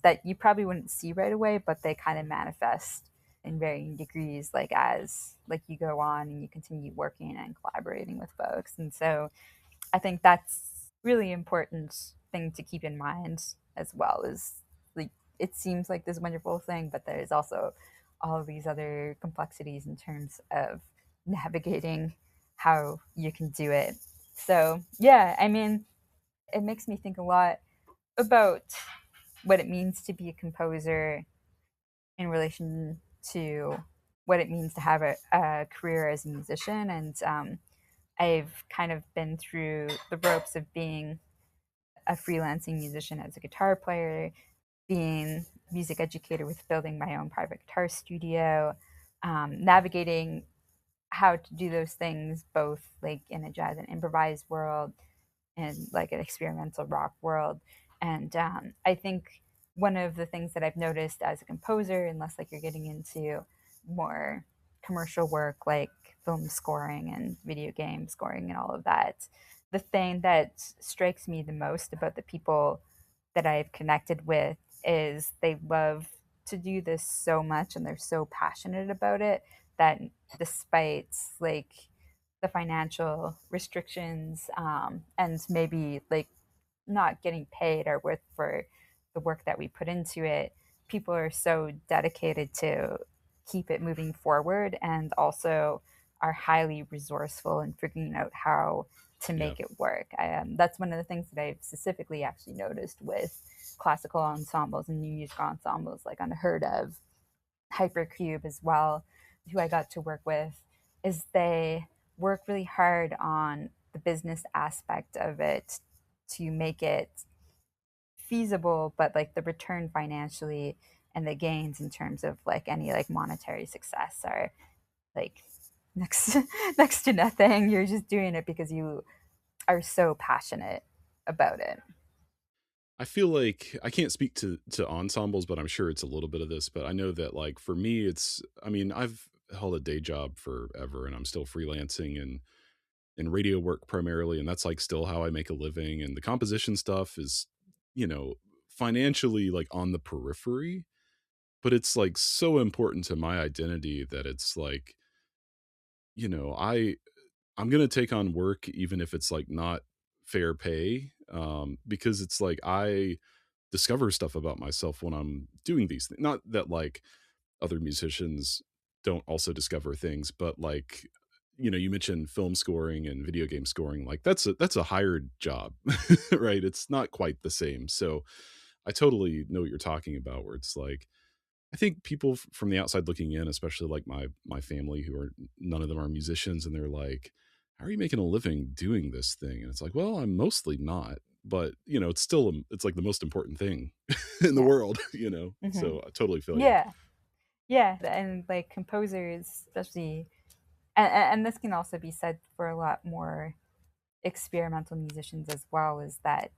that you probably wouldn't see right away, but they kind of manifest in varying degrees, like as like you go on and you continue working and collaborating with folks. And so I think that's really important thing to keep in mind, as well as like it seems like this wonderful thing, but there's also all of these other complexities in terms of navigating how you can do it. So yeah, I mean, it makes me think a lot about what it means to be a composer in relation to what it means to have a career as a musician. And I've kind of been through the ropes of being a freelancing musician as a guitar player, being music educator with building my own private guitar studio, navigating how to do those things both like in a jazz and improvised world and like an experimental rock world. And I think one of the things that I've noticed as a composer, unless like you're getting into more commercial work like film scoring and video game scoring and all of that, the thing that strikes me the most about the people that I've connected with is they love to do this so much and they're so passionate about it that despite like the financial restrictions and maybe like not getting paid or worth for the work that we put into it, people are so dedicated to keep it moving forward and also are highly resourceful in figuring out how to Yeah. make it work. That's one of the things that I've specifically actually noticed with classical ensembles and new musical ensembles like Unheard Of, Hypercube as well, who I got to work with, is they work really hard on the business aspect of it to make it feasible, but like the return financially and the gains in terms of like any like monetary success are like next next to nothing. You're just doing it because you are so passionate about it. I feel like I can't speak to ensembles, but I'm sure it's a little bit of this. But I know that like for me, it's I mean, I've held a day job forever and I'm still freelancing and in radio work primarily, and that's like still how I make a living. And the composition stuff is, you know, financially like on the periphery, but it's like so important to my identity that it's like, you know, I'm gonna take on work even if it's like not fair pay, because it's like I discover stuff about myself when I'm doing these things. Not that like other musicians don't also discover things, but like, you know, you mentioned film scoring and video game scoring, like that's a hired job, right? It's not quite the same. So I totally know what you're talking about, where it's like I think people from the outside looking in, especially like my family, who are none of them are musicians, and they're like, "How are you making a living doing this thing?" And it's like, "Well, I'm mostly not, but you know, it's still it's like the most important thing in the Yeah. world, you know." Mm-hmm. So I totally feel you. Yeah. Yeah. And like composers, especially, and this can also be said for a lot more experimental musicians as well, is that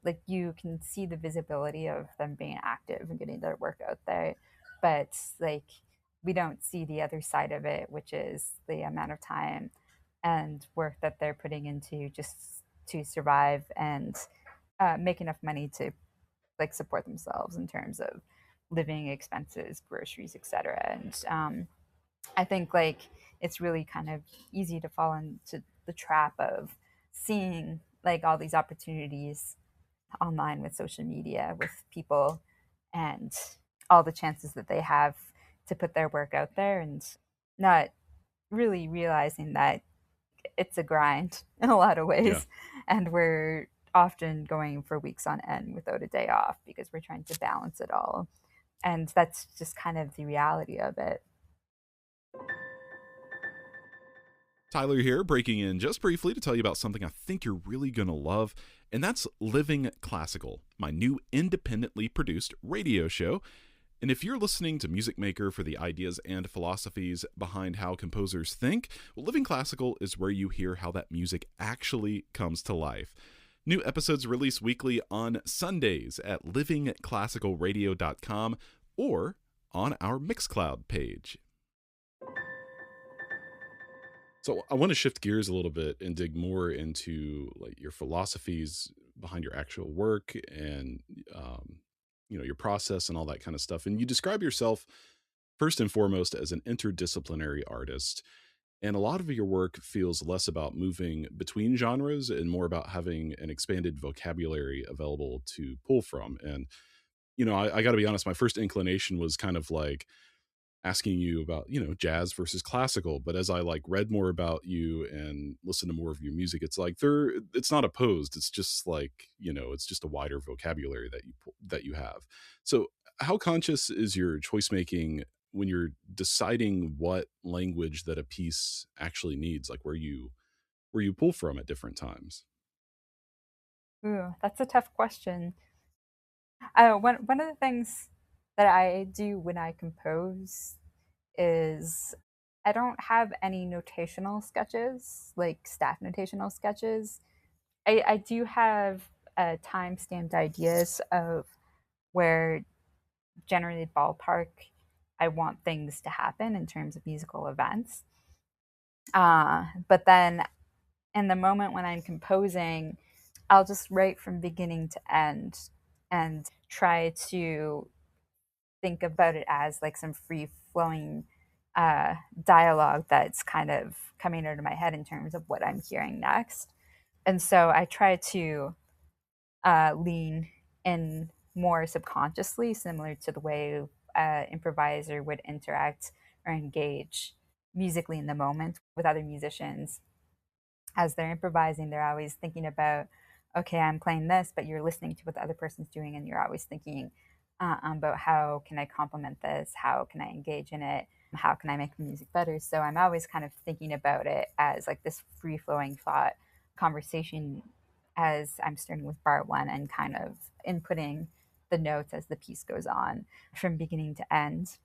like you can see the visibility of them being active and getting their work out there, but like we don't see the other side of it, which is the amount of time and work that they're putting into just to survive and make enough money to like support themselves in terms of living expenses, groceries, etc. And I think like it's really kind of easy to fall into the trap of seeing like all these opportunities online with social media with people and all the chances that they have to put their work out there and not really realizing that it's a grind in a lot of Yeah. ways, and we're often going for weeks on end without a day off because we're trying to balance it all, and that's just kind of the reality of it. Tyler here, breaking in just briefly to tell you about something I think you're really going to love, and that's Living Classical, my new independently produced radio show. And if you're listening to Music Maker for the ideas and philosophies behind how composers think, well, Living Classical is where you hear how that music actually comes to life. New episodes release weekly on Sundays at livingclassicalradio.com or on our Mixcloud page. So I want to shift gears a little bit and dig more into like your philosophies behind your actual work and your process and all that kind of stuff. And you describe yourself first and foremost as an interdisciplinary artist. And a lot of your work feels less about moving between genres and more about having an expanded vocabulary available to pull from. And I got to be honest, my first inclination was kind of like asking you about jazz versus classical, but as I like read more about you and listened to more of your music, it's like it's not opposed, it's just like it's just a wider vocabulary that you have. So how conscious is your choice making when you're deciding what language that a piece actually needs, like where you pull from at different times? Ooh, that's a tough question. One of the things that I do when I compose is I don't have any notational sketches, like staff notational sketches. I do have time stamped ideas of where generally ballpark I want things to happen in terms of musical events. But then in the moment when I'm composing, I'll just write from beginning to end and try to think about it as like some free flowing dialogue that's kind of coming out of my head in terms of what I'm hearing next. And so I try to lean in more subconsciously, similar to the way improviser would interact or engage musically in the moment with other musicians. As they're improvising, they're always thinking about, okay, I'm playing this, but you're listening to what the other person's doing, and you're always thinking about how can I complement this? How can I engage in it? How can I make the music better? So I'm always kind of thinking about it as like this free flowing thought conversation as I'm starting with bar one and kind of inputting the notes as the piece goes on from beginning to end.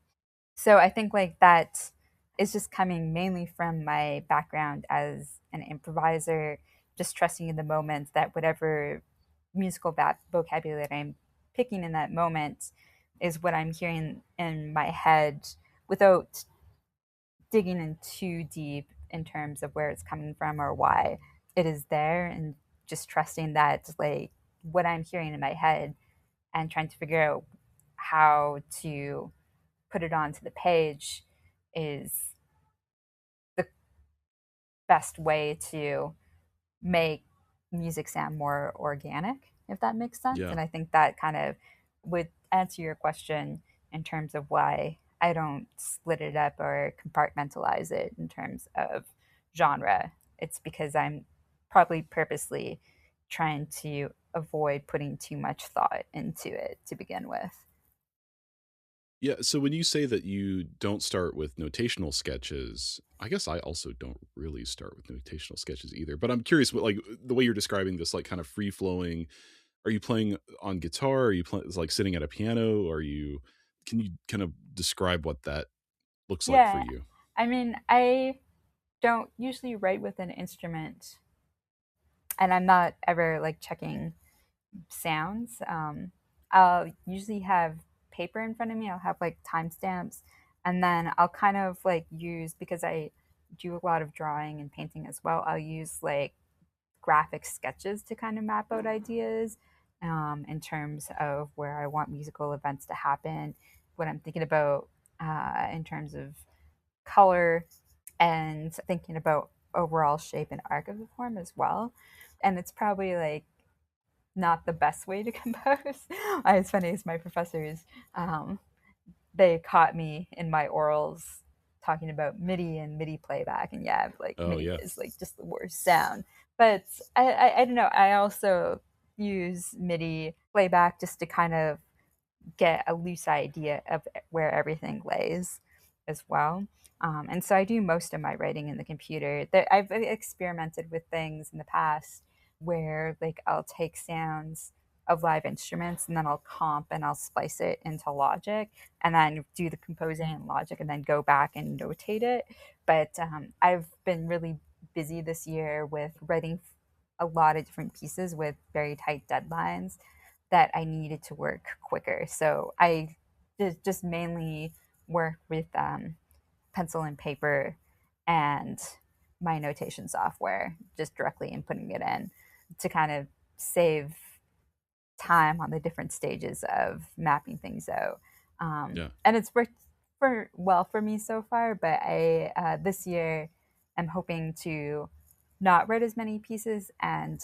So I think like that is just coming mainly from my background as an improviser, just trusting in the moment that whatever musical vocabulary that I'm picking in that moment is what I'm hearing in my head without digging in too deep in terms of where it's coming from or why it is there, and just trusting that like what I'm hearing in my head and trying to figure out how to put it onto the page is the best way to make music sound more organic, if that makes sense. Yeah. And I think that kind of would answer your question in terms of why I don't split it up or compartmentalize it in terms of genre. It's because I'm probably purposely trying to avoid putting too much thought into it to begin with. Yeah, so when you say that you don't start with notational sketches, I guess I also don't really start with notational sketches either. But I'm curious, what like the way you're describing this, like kind of free flowing. Are you playing on guitar? Are you like sitting at a piano? Are you? Can you kind of describe what that looks like for Yeah. you? I mean, I don't usually write with an instrument, and I'm not ever like checking sounds. I'll usually have paper in front of me. I'll have like timestamps, and then I'll kind of like use, because I do a lot of drawing and painting as well. I'll use like graphic sketches to kind of map out ideas in terms of where I want musical events to happen, what I'm thinking about in terms of color, and thinking about overall shape and arc of the form as well. And it's probably like not the best way to compose. It's funny as my professors, um, they caught me in my orals talking about MIDI and MIDI playback, and yeah, like Oh MIDI yeah. is like just the worst sound. But I don't know. I also use MIDI playback just to kind of get a loose idea of where everything lays as well. And so I do most of my writing in the computer. I've experimented with things in the past where like I'll take sounds of live instruments and then I'll comp and I'll splice it into Logic and then do the composing in Logic and then go back and notate it. But I've been really busy this year with writing a lot of different pieces with very tight deadlines that I needed to work quicker. So I just mainly work with pencil and paper and my notation software, just directly inputting it in to kind of save time on the different stages of mapping things out. Yeah. And it's worked for me so far, but I this year I'm hoping to not write as many pieces and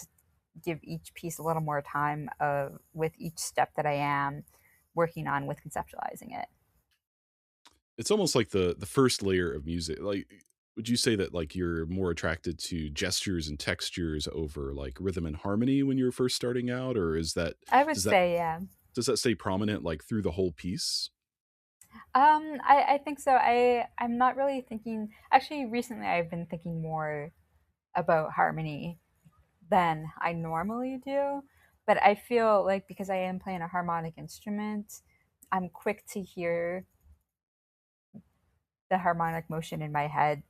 give each piece a little more time with each step that I am working on with conceptualizing it. It's almost like the first layer of music. Like, would you say that like you're more attracted to gestures and textures over like rhythm and harmony when you're first starting out, or is that I would does that say, yeah. does that stay prominent like through the whole piece? I think so. I'm not really thinking. Actually, recently I've been thinking more about harmony than I normally do. But I feel like because I am playing a harmonic instrument, I'm quick to hear the harmonic motion in my head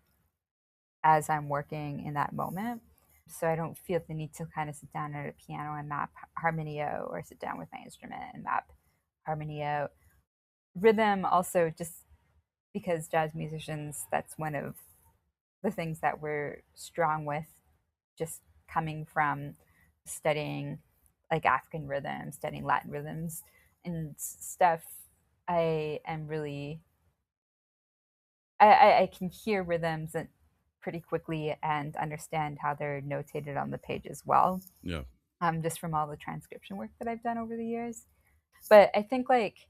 as I'm working in that moment. So I don't feel the need to kind of sit down at a piano and map harmony out, or sit down with my instrument and map harmony out. Rhythm also, just because jazz musicians, that's one of the things that we're strong with, just coming from studying like African rhythms, studying Latin rhythms and stuff. I am really I can hear rhythms pretty quickly and understand how they're notated on the page as well. Yeah. Just from all the transcription work that I've done over the years. But I think like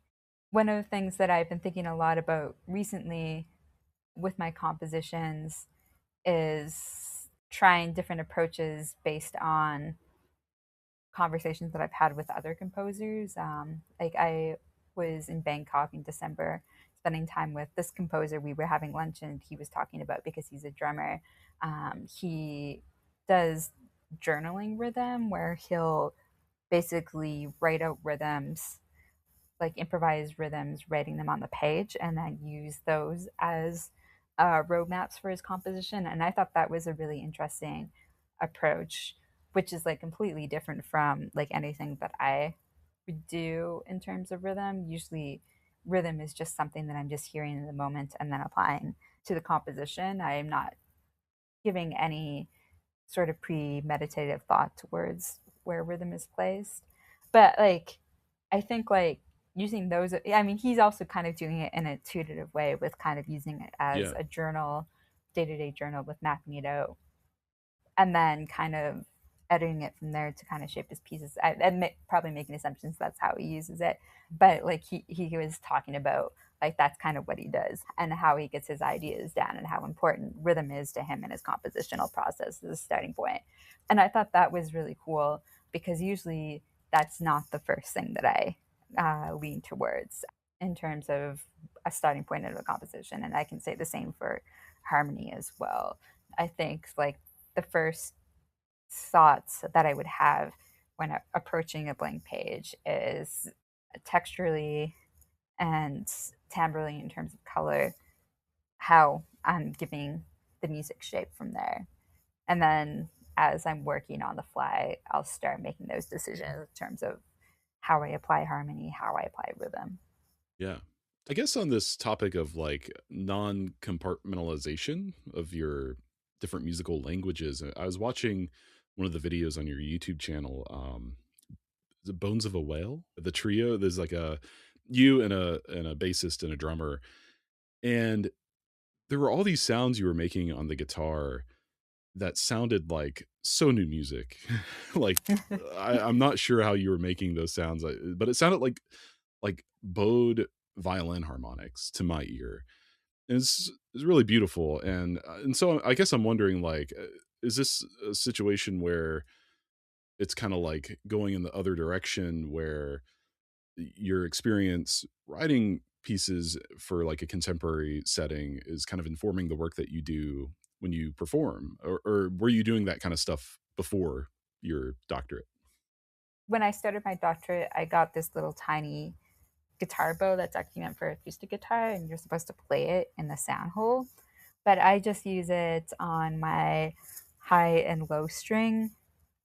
one of the things that I've been thinking a lot about recently with my compositions is trying different approaches based on conversations that I've had with other composers. Like I was in Bangkok in December spending time with this composer. We were having lunch and he was talking about, because he's a drummer, he does journaling rhythm where he'll basically write out rhythms, like improvised rhythms, writing them on the page, and then use those as roadmaps for his composition. And I thought that was a really interesting approach, which is like completely different from like anything that I would do in terms of rhythm. Usually, rhythm is just something that I'm just hearing in the moment and then applying to the composition. I am not giving any sort of premeditative thought towards where rhythm is placed. But like, I think like using those, I mean, he's also kind of doing it in a intuitive way with kind of using it as Yeah. a journal, day to day journal, with mapping it out and then kind of editing it from there to kind of shape his pieces. I admit, probably making assumptions that's how he uses it, but like he was talking about like that's kind of what he does and how he gets his ideas down and how important rhythm is to him in his compositional process as a starting point. And I thought that was really cool because usually that's not the first thing that I lean towards in terms of a starting point of a composition. And I can say the same for harmony as well. I think like the first thoughts that I would have when approaching a blank page is texturally and timbrally, in terms of color, how I'm giving the music shape from there. And then as I'm working on the fly, I'll start making those decisions in terms of how I apply harmony, how I apply rhythm. Yeah. I guess on this topic of like non-compartmentalization of your different musical languages, I was watching one of the videos on your YouTube channel, the Bones of a Whale, the trio. There's like a you and a bassist and a drummer, and there were all these sounds you were making on the guitar that sounded like so new music. Like I'm not sure how you were making those sounds, but it sounded like bowed violin harmonics to my ear. And it's really beautiful. And so I guess I'm wondering, like, is this a situation where it's kind of like going in the other direction, where your experience writing pieces for like a contemporary setting is kind of informing the work that you do when you perform, or were you doing that kind of stuff before your doctorate? When I started my doctorate, I got this little tiny guitar bow that's actually meant for acoustic guitar, and you're supposed to play it in the sound hole. But I just use it on my high and low string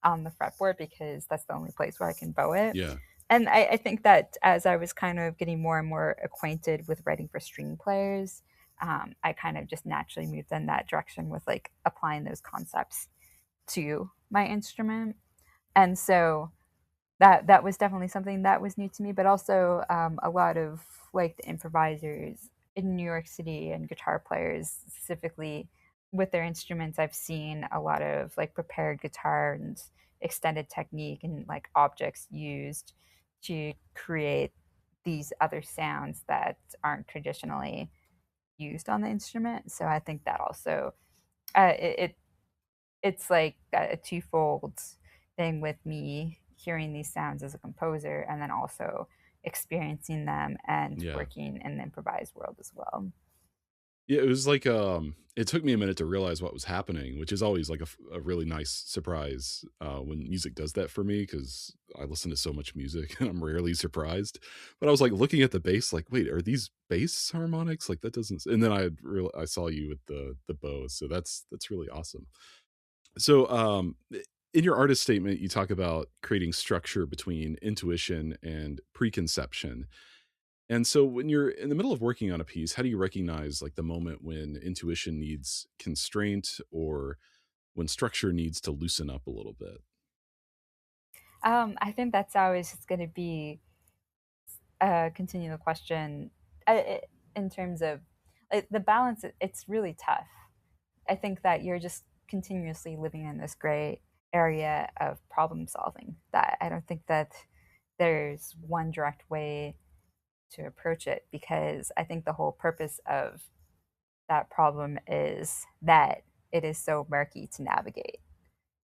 on the fretboard because that's the only place where I can bow it. Yeah. And I think that as I was kind of getting more and more acquainted with writing for string players, I kind of just naturally moved in that direction with like applying those concepts to my instrument. And so that was definitely something that was new to me, but also a lot of like the improvisers in New York City and guitar players specifically with their instruments. I've seen a lot of like prepared guitar and extended technique and like objects used to create these other sounds that aren't traditionally used on the instrument. So I think that also it's like a twofold thing with me hearing these sounds as a composer and then also experiencing them and Yeah. working in the improvised world as well. Yeah, it was like, it took me a minute to realize what was happening, which is always like a really nice surprise, when music does that for me, because I listen to so much music and I'm rarely surprised. But I was like looking at the bass, like, wait, are these bass harmonics? Like that doesn't, and then I saw you with the bow. So that's really awesome. So, in your artist statement, you talk about creating structure between intuition and preconception. And so when you're in the middle of working on a piece, how do you recognize like the moment when intuition needs constraint or when structure needs to loosen up a little bit? I think that's always just going to be a continual question in terms of like, the balance. It's really tough. I think that you're just continuously living in this gray area of problem solving that I don't think that there's one direct way to approach it because I think the whole purpose of that problem is that it is so murky to navigate.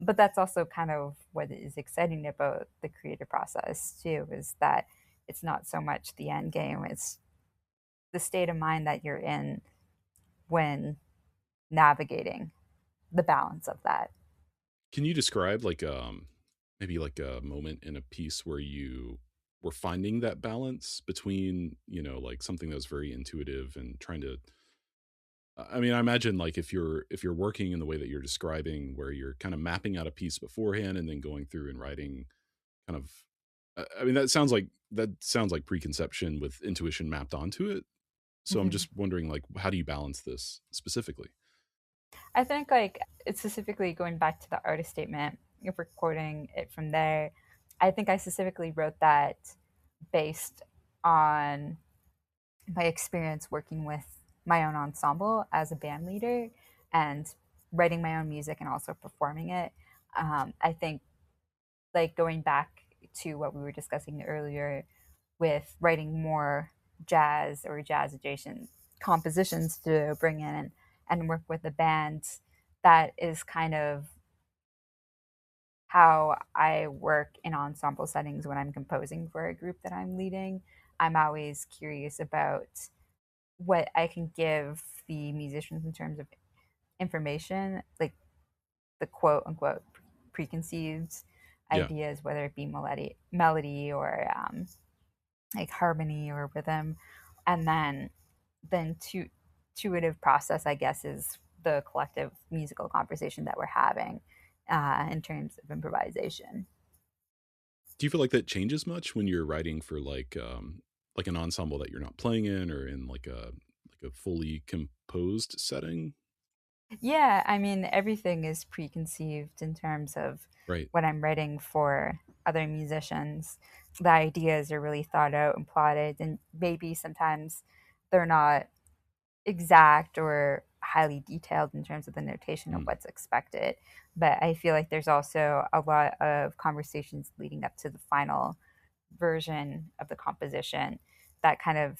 But that's also kind of what is exciting about the creative process too, is that it's not so much the end game, it's the state of mind that you're in when navigating the balance of that. Can you describe like maybe like a moment in a piece where you were finding that balance between, like something that was very intuitive and trying to, I mean, I imagine like if you're working in the way that you're describing, where you're kind of mapping out a piece beforehand and then going through and writing kind of, I mean, that sounds like preconception with intuition mapped onto it. So I'm Mhm. just wondering, like, how do you balance this specifically? I think like it's specifically going back to the artist statement, if we're quoting it from there, I think I specifically wrote that based on my experience working with my own ensemble as a band leader and writing my own music and also performing it. I think like going back to what we were discussing earlier with writing more jazz or jazz adjacent compositions to bring in and work with the band, that is kind of how I work in ensemble settings when I'm composing for a group that I'm leading. I'm always curious about what I can give the musicians in terms of information, like the quote unquote preconceived Yeah. ideas, whether it be melody or like harmony or rhythm, and then the intuitive process, I guess, is the collective musical conversation that we're having in terms of improvisation. Do you feel like that changes much when you're writing for like an ensemble that you're not playing in, or in like a fully composed setting? Yeah, I mean, everything is preconceived in terms of Right. when I'm writing for other musicians. The ideas are really thought out and plotted, and maybe sometimes they're not exact or highly detailed in terms of the notation of Mm. what's expected. But I feel like there's also a lot of conversations leading up to the final version of the composition that kind of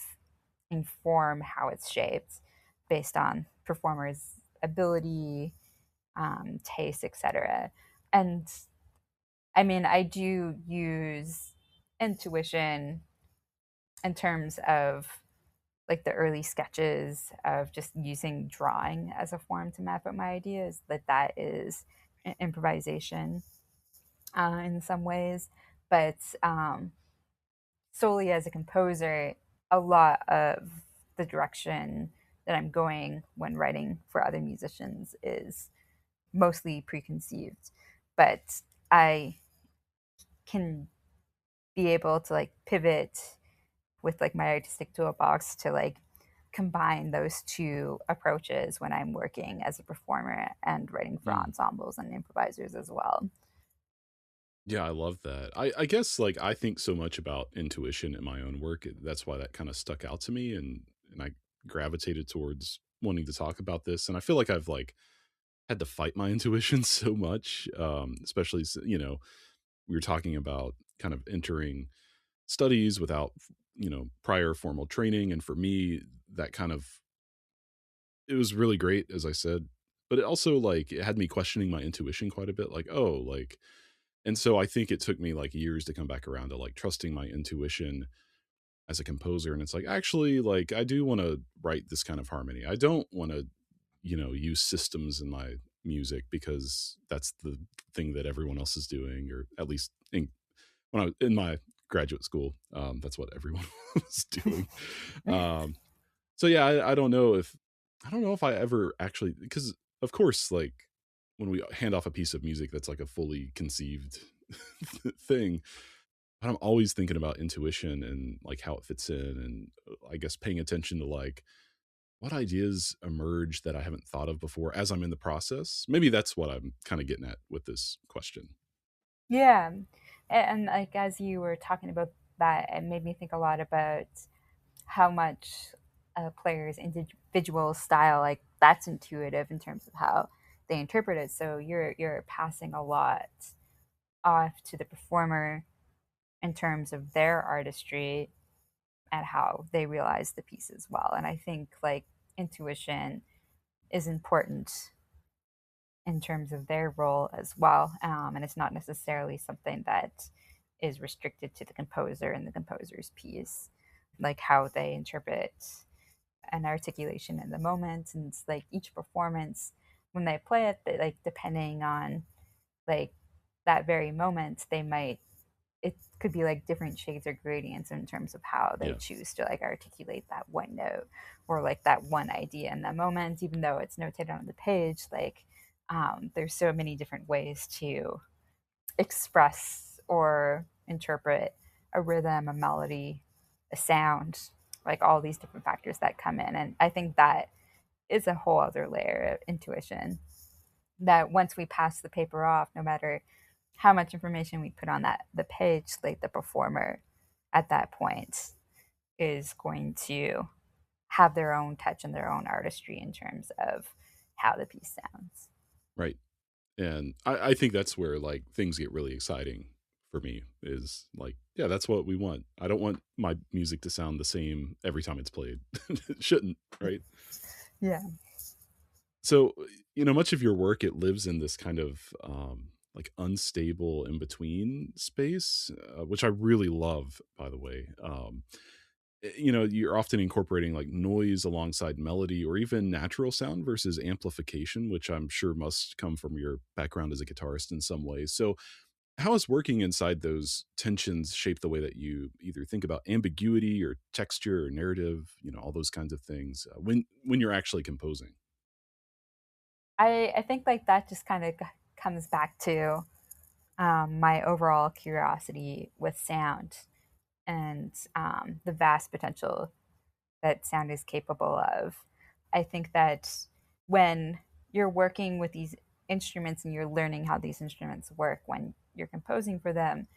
inform how it's shaped based on performers' ability, taste, etc. And I mean, I do use intuition in terms of like the early sketches of just using drawing as a form to map out my ideas, that is improvisation in some ways. But solely as a composer, a lot of the direction that I'm going when writing for other musicians is mostly preconceived. But I can be able to like pivot with like my artistic toolbox to like combine those two approaches when I'm working as a performer and writing for Mm. ensembles and improvisers as well. Yeah, I love that. I guess like I think so much about intuition in my own work. That's why that kind of stuck out to me, and I gravitated towards wanting to talk about this. And I feel like I've like had to fight my intuition so much, especially we were talking about kind of entering studies without prior formal training, and for me that kind of, it was really great, as I said, but it also like it had me questioning my intuition quite a bit, like, oh, like, and so I think it took me like years to come back around to like trusting my intuition as a composer. And it's like, actually, like, I do want to write this kind of harmony. I don't want to, use systems in my music because that's the thing that everyone else is doing, or at least when I was in my graduate school, that's what everyone was doing. Um, so yeah, I don't know if I ever actually, because of course, like when we hand off a piece of music that's like a fully conceived thing, but I'm always thinking about intuition and like how it fits in, and I guess paying attention to like what ideas emerge that I haven't thought of before as I'm in the process. Maybe that's what I'm kind of getting at with this question. Yeah. And like as you were talking about that, it made me think a lot about how much a player's individual style, like that's intuitive in terms of how they interpret it. So you're passing a lot off to the performer in terms of their artistry and how they realize the piece as well. And I think like intuition is important in terms of their role as well. And it's not necessarily something that is restricted to the composer and the composer's piece, like how they interpret an articulation in the moment. And it's like each performance, when they play it, they, like depending on like that very moment, they might, it could be like different shades or gradients in terms of how they Yeah. choose to like articulate that one note or like that one idea in that moment, even though it's notated on the page. Like there's so many different ways to express or interpret a rhythm, a melody, a sound, like all these different factors that come in. And I think that is a whole other layer of intuition that once we pass the paper off, no matter how much information we put on that the page, like the performer at that point is going to have their own touch and their own artistry in terms of how the piece sounds. Right. And I think that's where like things get really exciting for me, is like, yeah, that's what we want. I don't want my music to sound the same every time it's played. It shouldn't, right? Yeah. So, much of your work, it lives in this kind of like unstable in between space, which I really love, by the way. You're often incorporating like noise alongside melody or even natural sound versus amplification, which I'm sure must come from your background as a guitarist in some ways. So, how has working inside those tensions shaped the way that you either think about ambiguity or texture or narrative, all those kinds of things when you're actually composing? I think like that just kind of comes back to my overall curiosity with sound and the vast potential that sound is capable of. I think that when you're working with these instruments and you're learning how these instruments work when you're composing for them,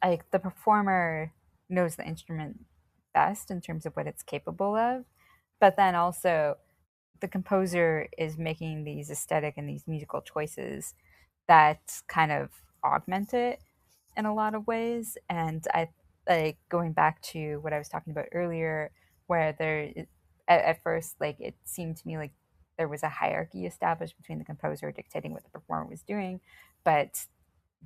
like the performer knows the instrument best in terms of what it's capable of, but then also the composer is making these aesthetic and these musical choices that kind of augment it in a lot of ways. And I like going back to what I was talking about earlier, where at first, like it seemed to me like there was a hierarchy established between the composer dictating what the performer was doing, but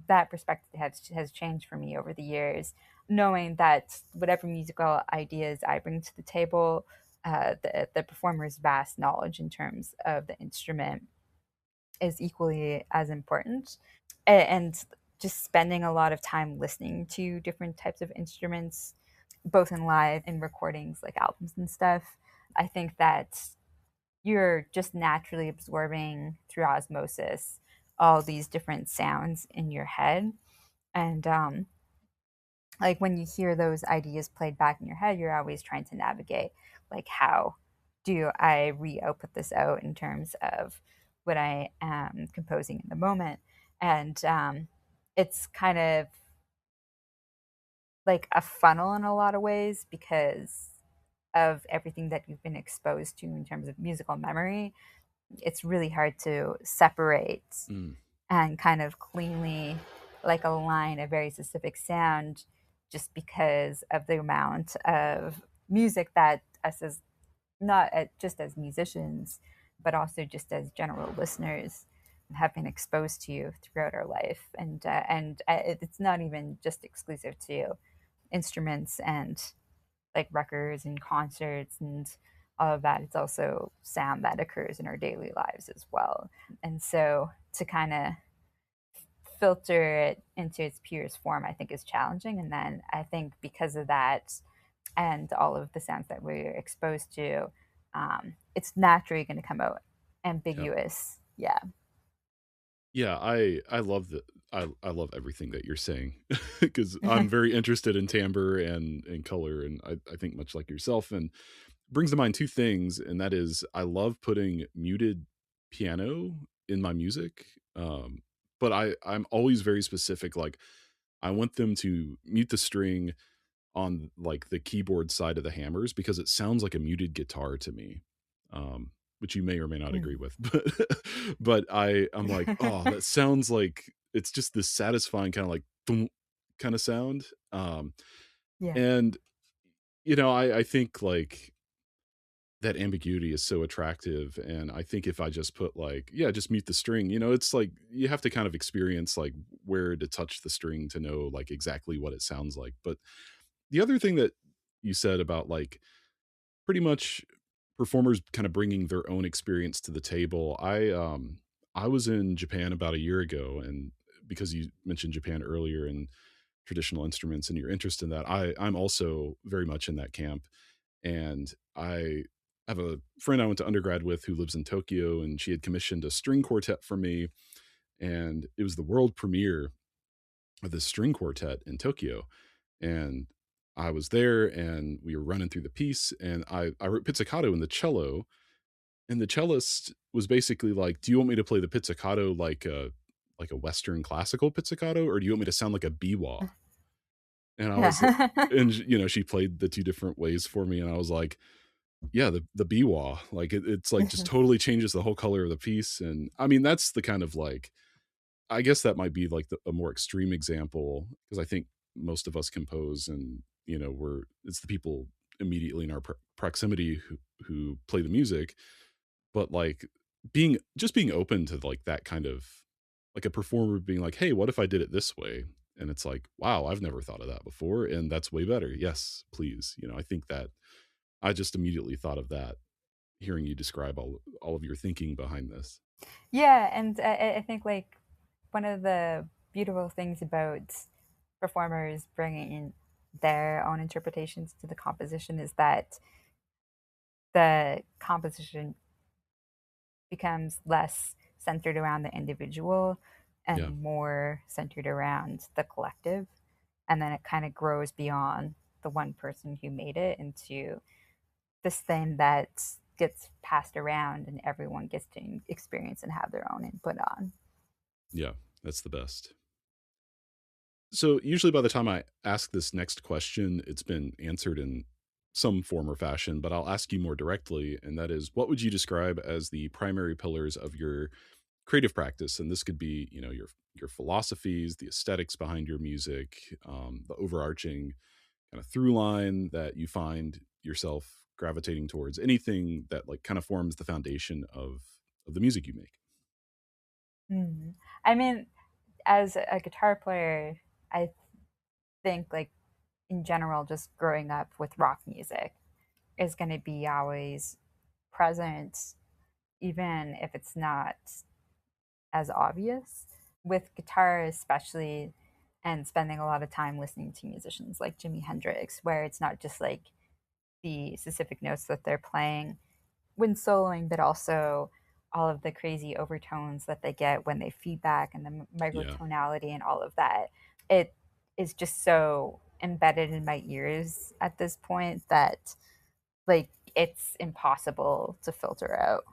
that perspective has changed for me over the years, knowing that whatever musical ideas I bring to the table, the performer's vast knowledge in terms of the instrument is equally as important. And just spending a lot of time listening to different types of instruments, both in live and recordings like albums and stuff, I think that you're just naturally absorbing through osmosis all these different sounds in your head. And like when you hear those ideas played back in your head, you're always trying to navigate like how do I re-output this out in terms of what I am composing in the moment. And it's kind of like a funnel in a lot of ways because of everything that you've been exposed to in terms of musical memory. It's really hard to separate Mm. and kind of cleanly like align a very specific sound just because of the amount of music that us as not just as musicians but also just as general listeners have been exposed to throughout our life. And it's not even just exclusive to instruments and like records and concerts and all of that. It's also sound that occurs in our daily lives as well. And so to kind of filter it into its purest form, I think is challenging. And then I think because of that and all of the sounds that we're exposed to, it's naturally going to come out Yeah. ambiguous. Yeah. Yeah, I love the I love everything that you're saying because I'm very interested in timbre and color, and I think much like yourself, and brings to mind two things, and that is I love putting muted piano in my music, but I'm always very specific. Like I want them to mute the string on like the keyboard side of the hammers because it sounds like a muted guitar to me. Which you may or may not Mm. agree with, but I'm like, oh, that sounds like it's just this satisfying kind of like thump kind of sound. Yeah. And I think like that ambiguity is so attractive. And I think if I just put like, yeah, just mute the string, it's like you have to kind of experience like where to touch the string to know like exactly what it sounds like. But the other thing that you said about like pretty much performers kind of bringing their own experience to the table. I was in Japan about a year ago, and because you mentioned Japan earlier and traditional instruments and your interest in that, I'm also very much in that camp. And I have a friend I went to undergrad with who lives in Tokyo, and she had commissioned a string quartet for me, and it was the world premiere of this string quartet in Tokyo. And I was there and we were running through the piece, and I wrote pizzicato in the cello, and the cellist was basically like, "Do you want me to play the pizzicato like a Western classical pizzicato, or do you want me to sound like a biwa?" And I was Yeah. and she played the two different ways for me, and I was like, "Yeah, the biwa." Like it's like just totally changes the whole color of the piece. And I mean, that's the kind of like I guess that might be like a more extreme example because I think most of us compose, and it's the people immediately in our proximity who play the music. But like being open to like that kind of like a performer being like, hey, what if I did it this way? And it's like, wow, I've never thought of that before, and that's way better. Yes, please. I think that I just immediately thought of that hearing you describe all of your thinking behind this. Yeah, and I think like one of the beautiful things about performers bringing in their own interpretations to the composition is that the composition becomes less centered around the individual and Yeah. more centered around the collective. And then it kind of grows beyond the one person who made it into this thing that gets passed around and everyone gets to experience and have their own input on. Yeah, that's the best. So usually by the time I ask this next question, it's been answered in some form or fashion, but I'll ask you more directly. And that is, what would you describe as the primary pillars of your creative practice? And this could be, your philosophies, the aesthetics behind your music, the overarching kind of through line that you find yourself gravitating towards, anything that like kind of forms the foundation of the music you make. Mm. I mean, as a guitar player, I think like in general, just growing up with rock music is going to be always present, even if it's not as obvious. With guitar, especially, and spending a lot of time listening to musicians like Jimi Hendrix, where it's not just like the specific notes that they're playing when soloing, but also all of the crazy overtones that they get when they feedback and the Yeah. microtonality and all of that. It is just so embedded in my ears at this point that like it's impossible to filter out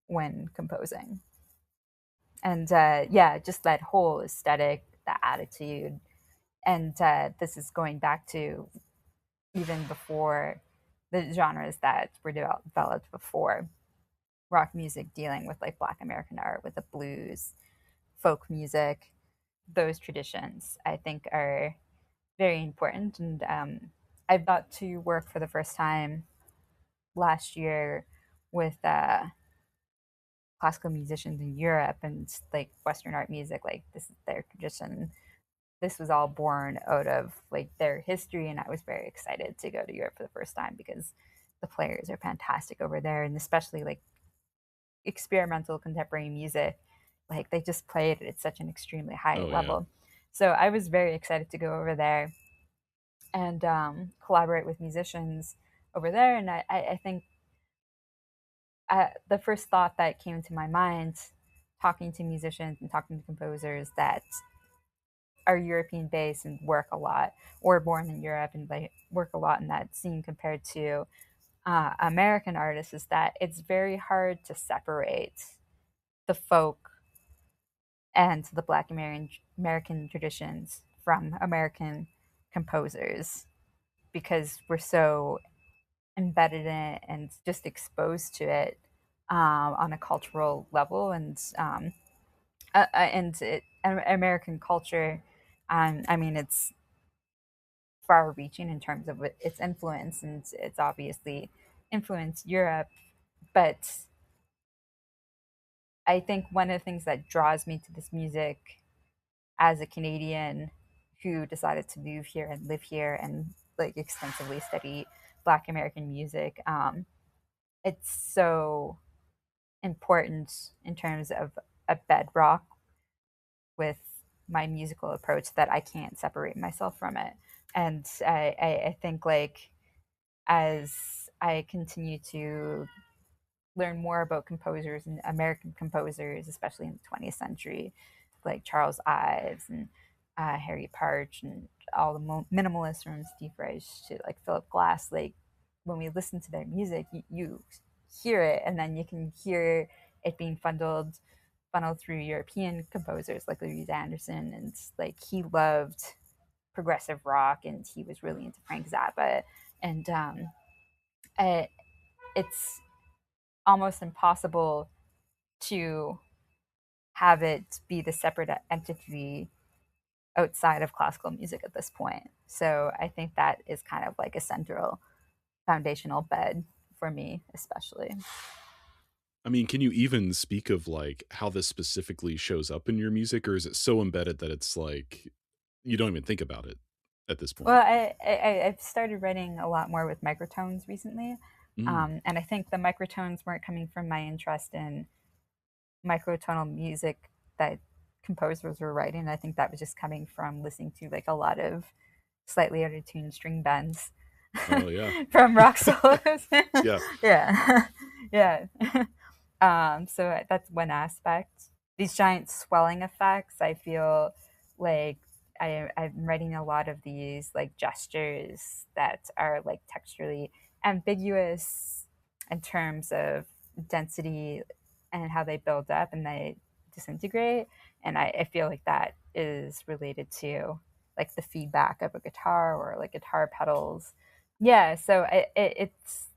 when composing. And yeah, just that whole aesthetic, the attitude, and this is going back to even before the genres that were developed before rock music, dealing with like Black American art, with the blues, folk music. Those traditions I think are very important. And I've got to work for the first time last year with classical musicians in Europe, and like Western art music, like this is their tradition. This was all born out of like their history, and I was very excited to go to Europe for the first time because the players are fantastic over there, and especially like experimental contemporary music, like they just play it at such an extremely high Oh yeah. level. So I was very excited to go over there and collaborate with musicians over there. And I think the first thought that came to my mind, talking to musicians and talking to composers that are European based and work a lot, or born in Europe and they work a lot in that scene compared to American artists, is that it's very hard to separate the folk and the Black American traditions from American composers because we're so embedded in it and just exposed to it on a cultural level. American culture, I mean, it's far reaching in terms of its influence, and it's obviously influenced Europe. But I think one of the things that draws me to this music as a Canadian who decided to move here and live here and like extensively study Black American music, it's so important in terms of a bedrock with my musical approach that I can't separate myself from it. And I think like as I continue to learn more about composers and American composers, especially in the 20th century, like Charles Ives and Harry Partch and all the minimalists from Steve Reich to like Philip Glass. Like when we listen to their music, you hear it, and then you can hear it being funneled through European composers like Louise Anderson, and like he loved progressive rock, and he was really into Frank Zappa, and it's almost impossible to have it be the separate entity outside of classical music at this point. So I think that is kind of like a central foundational bed for me, especially. I mean, can you even speak of like how this specifically shows up in your music, or is it so embedded that it's like you don't even think about it at this point? Well, I've started writing a lot more with microtones recently, Mm, and I think the microtones weren't coming from my interest in microtonal music that composers were writing. I think that was just coming from listening to like a lot of slightly out of tune string bends oh yeah. from rock solos. Yeah. Yeah, yeah. So that's one aspect. These giant swelling effects, I feel like I'm writing a lot of these like gestures that are like texturally ambiguous in terms of density and how they build up and they disintegrate. And I feel like that is related to like the feedback of a guitar or like guitar pedals. Yeah, so it's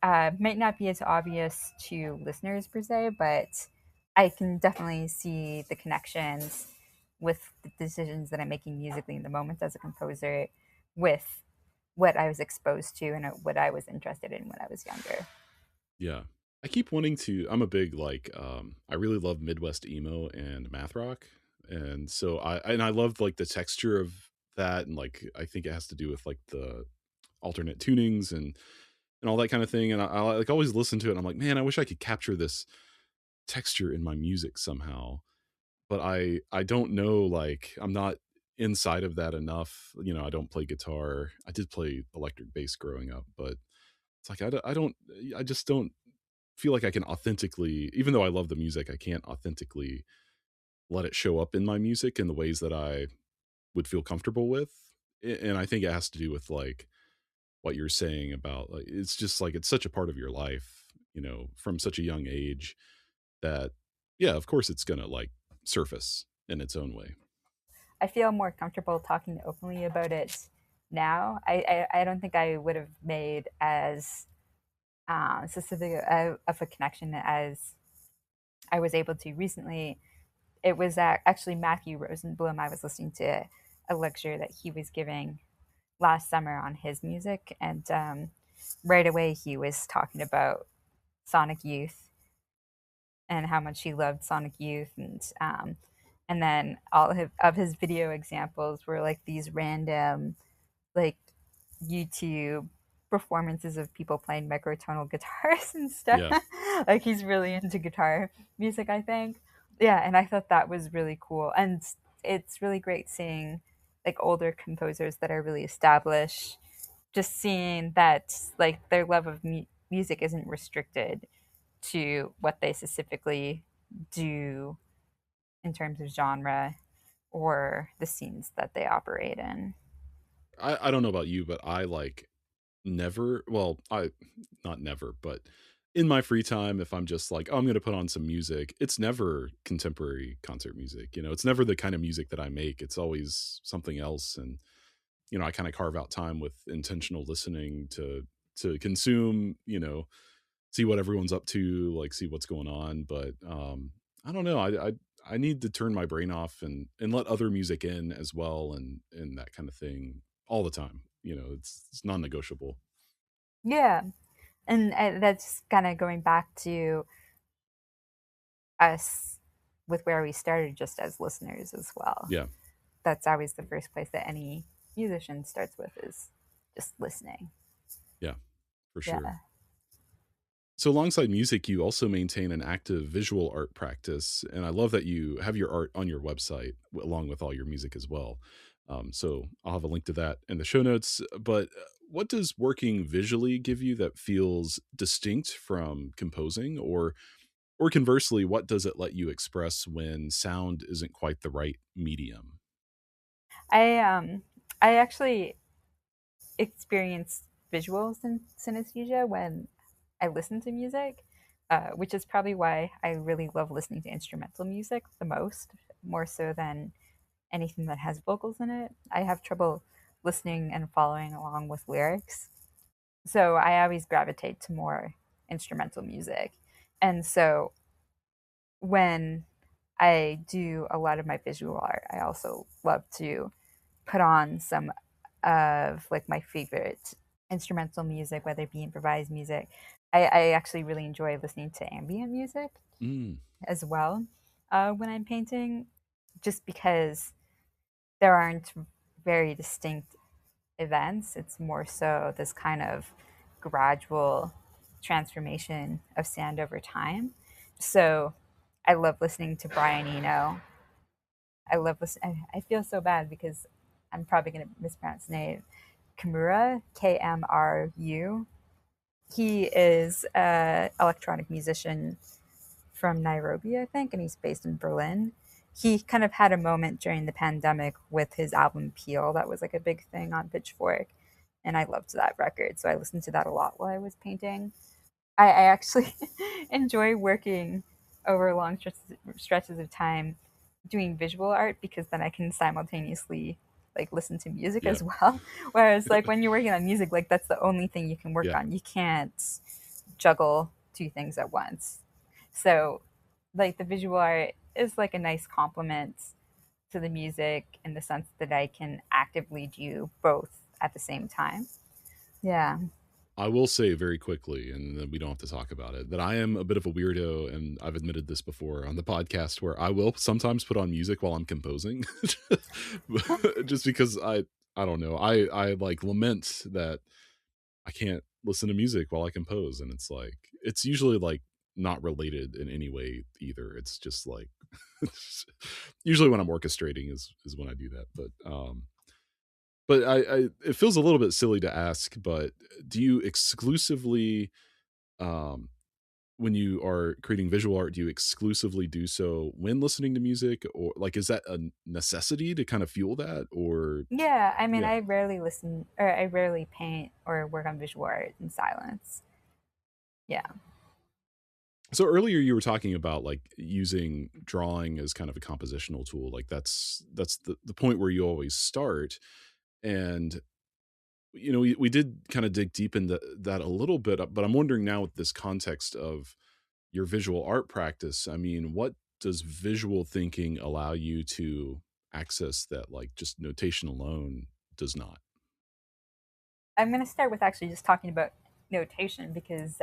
might not be as obvious to listeners per se, but I can definitely see the connections with the decisions that I'm making musically in the moment as a composer with what I was exposed to and what I was interested in when I was younger. Yeah. I keep wanting to I'm a big I really love Midwest emo and math rock. And so I love like the texture of that, and like I think it has to do with like the alternate tunings and all that kind of thing. And I like always listen to it and I'm like, man, I wish I could capture this texture in my music somehow. But I don't know, like I'm not inside of that enough. I don't play guitar. I did play electric bass growing up, but it's like I just don't feel like I can authentically, even though I love the music, I can't authentically let it show up in my music in the ways that I would feel comfortable with. And I think it has to do with like what you're saying about like it's just like it's such a part of your life, from such a young age that yeah, of course it's gonna like surface in its own way. I feel more comfortable talking openly about it now. I don't think I would have made as specific of a connection as I was able to recently. It was actually Matthew Rosenblum. I was listening to a lecture that he was giving last summer on his music, and right away he was talking about Sonic Youth and how much he loved Sonic Youth, and then all of his video examples were like these random like YouTube performances of people playing microtonal guitars and stuff. Yeah. Like he's really into guitar music, I think. Yeah, and I thought that was really cool. And it's really great seeing like older composers that are really established, just seeing that like their love of music isn't restricted to what they specifically do in terms of genre or the scenes that they operate in. I don't know about you, but I like never, well, I not never, but in my free time, if I'm just like, oh, I'm going to put on some music, it's never contemporary concert music. It's never the kind of music that I make. It's always something else. And, I kind of carve out time with intentional listening to consume, see what everyone's up to, like see what's going on. But I don't know. I need to turn my brain off and let other music in as well, and that kind of thing all the time. It's non-negotiable. Yeah, and that's kind of going back to us with where we started just as listeners as well. Yeah. That's always the first place that any musician starts with is just listening. Yeah, for sure. Yeah. So alongside music, you also maintain an active visual art practice, and I love that you have your art on your website along with all your music as well. So I'll have a link to that in the show notes. But what does working visually give you that feels distinct from composing, or conversely, what does it let you express when sound isn't quite the right medium? I actually experience visual synesthesia when I listen to music, which is probably why I really love listening to instrumental music the most, more so than anything that has vocals in it. I have trouble listening and following along with lyrics. So I always gravitate to more instrumental music. And so when I do a lot of my visual art, I also love to put on some of like my favorite instrumental music, whether it be improvised music. I actually really enjoy listening to ambient music Mm, as well when I'm painting, just because there aren't very distinct events. It's more so this kind of gradual transformation of sound over time. So I love listening to Brian Eno. I love listening. I feel so bad because I'm probably going to mispronounce his name. Kimura, Kmru. He is an electronic musician from Nairobi, I think, and he's based in Berlin. He kind of had a moment during the pandemic with his album Peel that was like a big thing on Pitchfork, and I loved that record, so I listened to that a lot while I was painting. I actually enjoy working over long stretches of time doing visual art because then I can simultaneously like listen to music Yeah. as well. Whereas like when you're working on music, like that's the only thing you can work Yeah. on. You can't juggle two things at once. So like the visual art is like a nice complement to the music in the sense that I can actively do both at the same time. Yeah. I will say very quickly, and then we don't have to talk about it, that I am a bit of a weirdo, and I've admitted this before on the podcast, where I will sometimes put on music while I'm composing, just because I don't know, I like lament that I can't listen to music while I compose, and it's like it's usually like not related in any way either. It's just like usually when I'm orchestrating is when I do that, but I it feels a little bit silly to ask, but do you exclusively um when you are creating visual art, do you exclusively do so when listening to music, or like is that a necessity to kind of fuel that, or Yeah, I mean, yeah. I rarely listen or I rarely paint or work on visual art in silence. Yeah. So earlier you were talking about like using drawing as kind of a compositional tool, like that's the point where you always start. And you know, we did kind of dig deep into that a little bit, but I'm wondering now with this context of your visual art practice, I mean, what does visual thinking allow you to access that like just notation alone does not? I'm going to start with actually just talking about notation because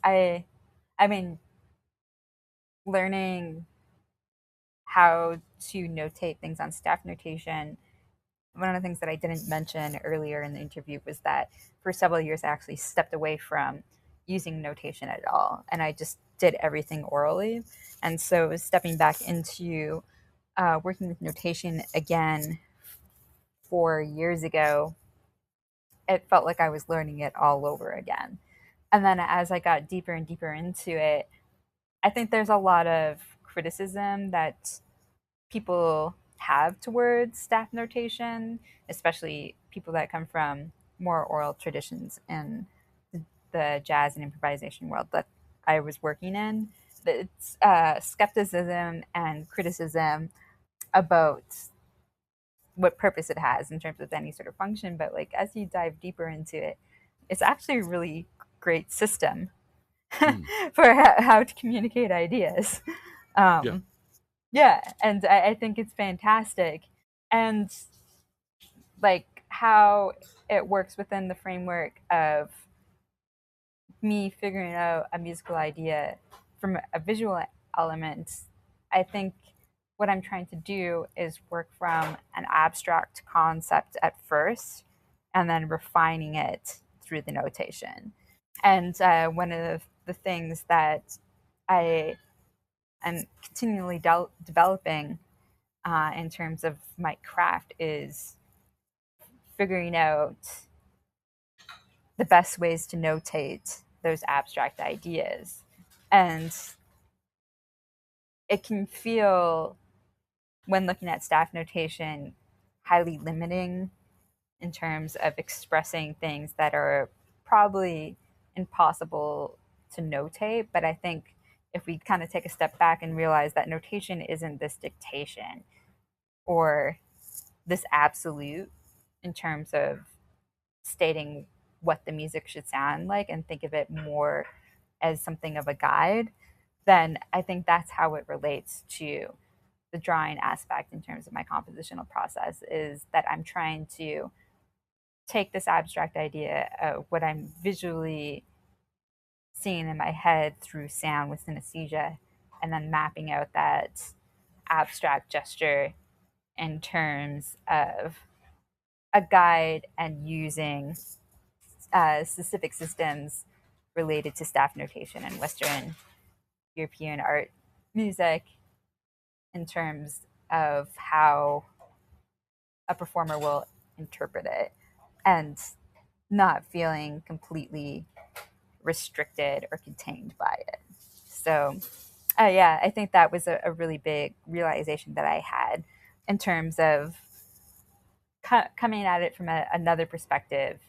I I mean, learning how to notate things on staff notation, one of the things that I didn't mention earlier in the interview was that for several years I actually stepped away from using notation at all, and I just did everything orally. And so stepping back into working with notation again 4 years ago, it felt like I was learning it all over again. And then as I got deeper and deeper into it, I think there's a lot of criticism that people have towards staff notation, especially people that come from more oral traditions in the jazz and improvisation world that I was working in. It's skepticism and criticism about what purpose it has in terms of any sort of function. But like as you dive deeper into it, it's actually a really great system Mm, for how to communicate ideas. yeah. Um, yeah, and I think it's fantastic. And like how it works within the framework of me figuring out a musical idea from a visual element, I think what I'm trying to do is work from an abstract concept at first and then refining it through the notation. And one of the things that I am continually developing in terms of my craft is figuring out the best ways to notate those abstract ideas. And it can feel, when looking at staff notation, highly limiting in terms of expressing things that are probably impossible to notate. But I think if we kind of take a step back and realize that notation isn't this dictation or this absolute in terms of stating what the music should sound like and think of it more as something of a guide, then I think that's how it relates to the drawing aspect in terms of my compositional process is that I'm trying to take this abstract idea of what I'm visually seeing in my head through sound with synesthesia and then mapping out that abstract gesture in terms of a guide and using specific systems related to staff notation and Western European art music in terms of how a performer will interpret it. And not feeling completely restricted or contained by it. So, yeah, I think that was a really big realization that I had in terms of coming at it from another perspective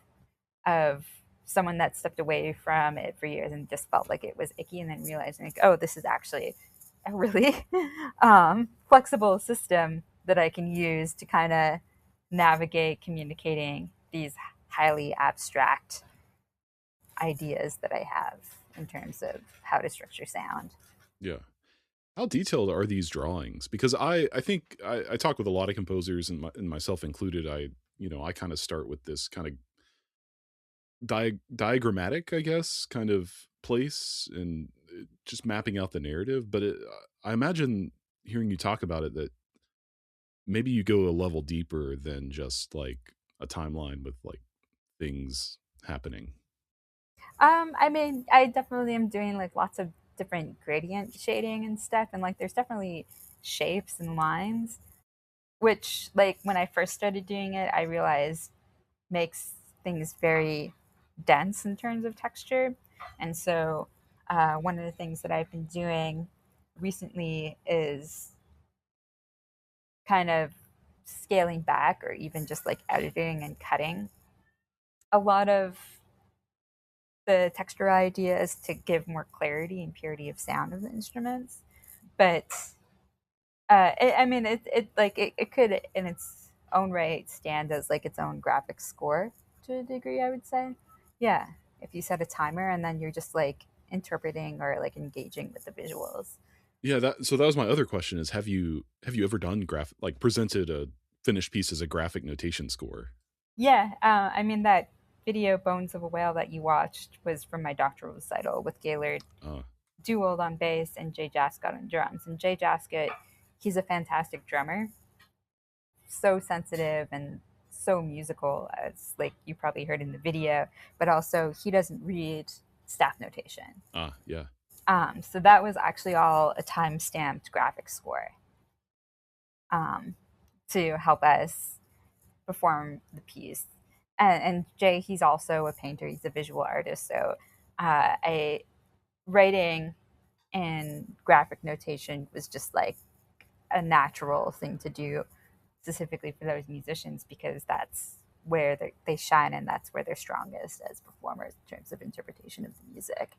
of someone that stepped away from it for years and just felt like it was icky, and then realizing, like, oh, this is actually a really flexible system that I can use to kind of navigate communicating these highly abstract ideas that I have in terms of how to structure sound. Yeah. How detailed are these drawings? Because I think I talk with a lot of composers, and myself included. I kind of start with this kind of diagrammatic, I guess, kind of place, and just mapping out the narrative. But I imagine, hearing you talk about it, that maybe you go a level deeper than just like a timeline with like things happening. I mean, I definitely am doing like lots of different gradient shading and stuff, and like there's definitely shapes and lines, which like when I first started doing it, I realized makes things very dense in terms of texture. And so, one of the things that I've been doing recently is kind of scaling back or even just like editing and cutting a lot of the texture ideas to give more clarity and purity of sound of the instruments. But I mean, it could in its own right stand as like its own graphic score to a degree, I would say. Yeah, if you set a timer and then you're just like interpreting or like engaging with the visuals. Yeah, that was my other question: is have you ever done like presented a finished piece as a graphic notation score? Yeah, I mean that video "Bones of a Whale" that you watched was from my doctoral recital with Gaylord Uh, Duold on bass and Jay Jaskot on drums. And Jay Jaskot, he's a fantastic drummer, so sensitive and so musical, as like you probably heard in the video, but also he doesn't read staff notation. yeah. So that was actually all a time stamped graphic score um, to help us perform the piece. And Jay, he's also a painter, he's a visual artist. So I writing and graphic notation was just like a natural thing to do specifically for those musicians because that's where they shine and that's where they're strongest as performers in terms of interpretation of the music.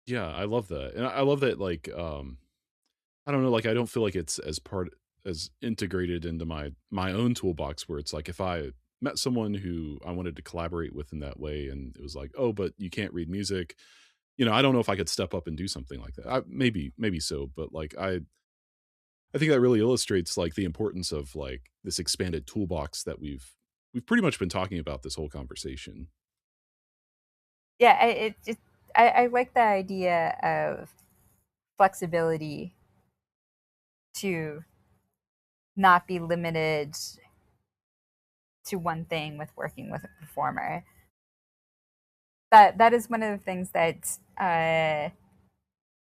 Yeah, I love that. And I love that, like, I don't know, like, I don't feel like it's as integrated into my own toolbox, where it's like, if I met someone who I wanted to collaborate with in that way, and it was like, "Oh, but you can't read music," I don't know if I could step up and do something like that. Maybe so, but, like, I think that really illustrates, like, the importance of, like, this expanded toolbox that we've pretty much been talking about this whole conversation. Yeah, I like the idea of flexibility to not be limited to one thing with working with a performer. That is one of the things that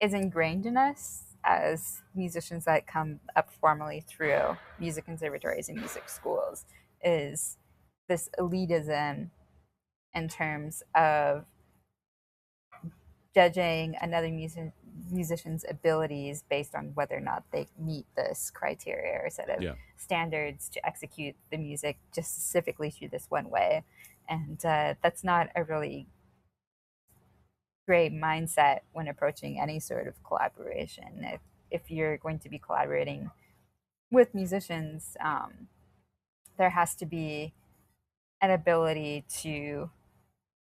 is ingrained in us as musicians that come up formally through music conservatories and music schools is this elitism in terms of judging another musician's abilities based on whether or not they meet this criteria or set of Yeah. standards to execute the music just specifically through this one way. And that's not a really great mindset when approaching any sort of collaboration. If you're going to be collaborating with musicians, there has to be an ability to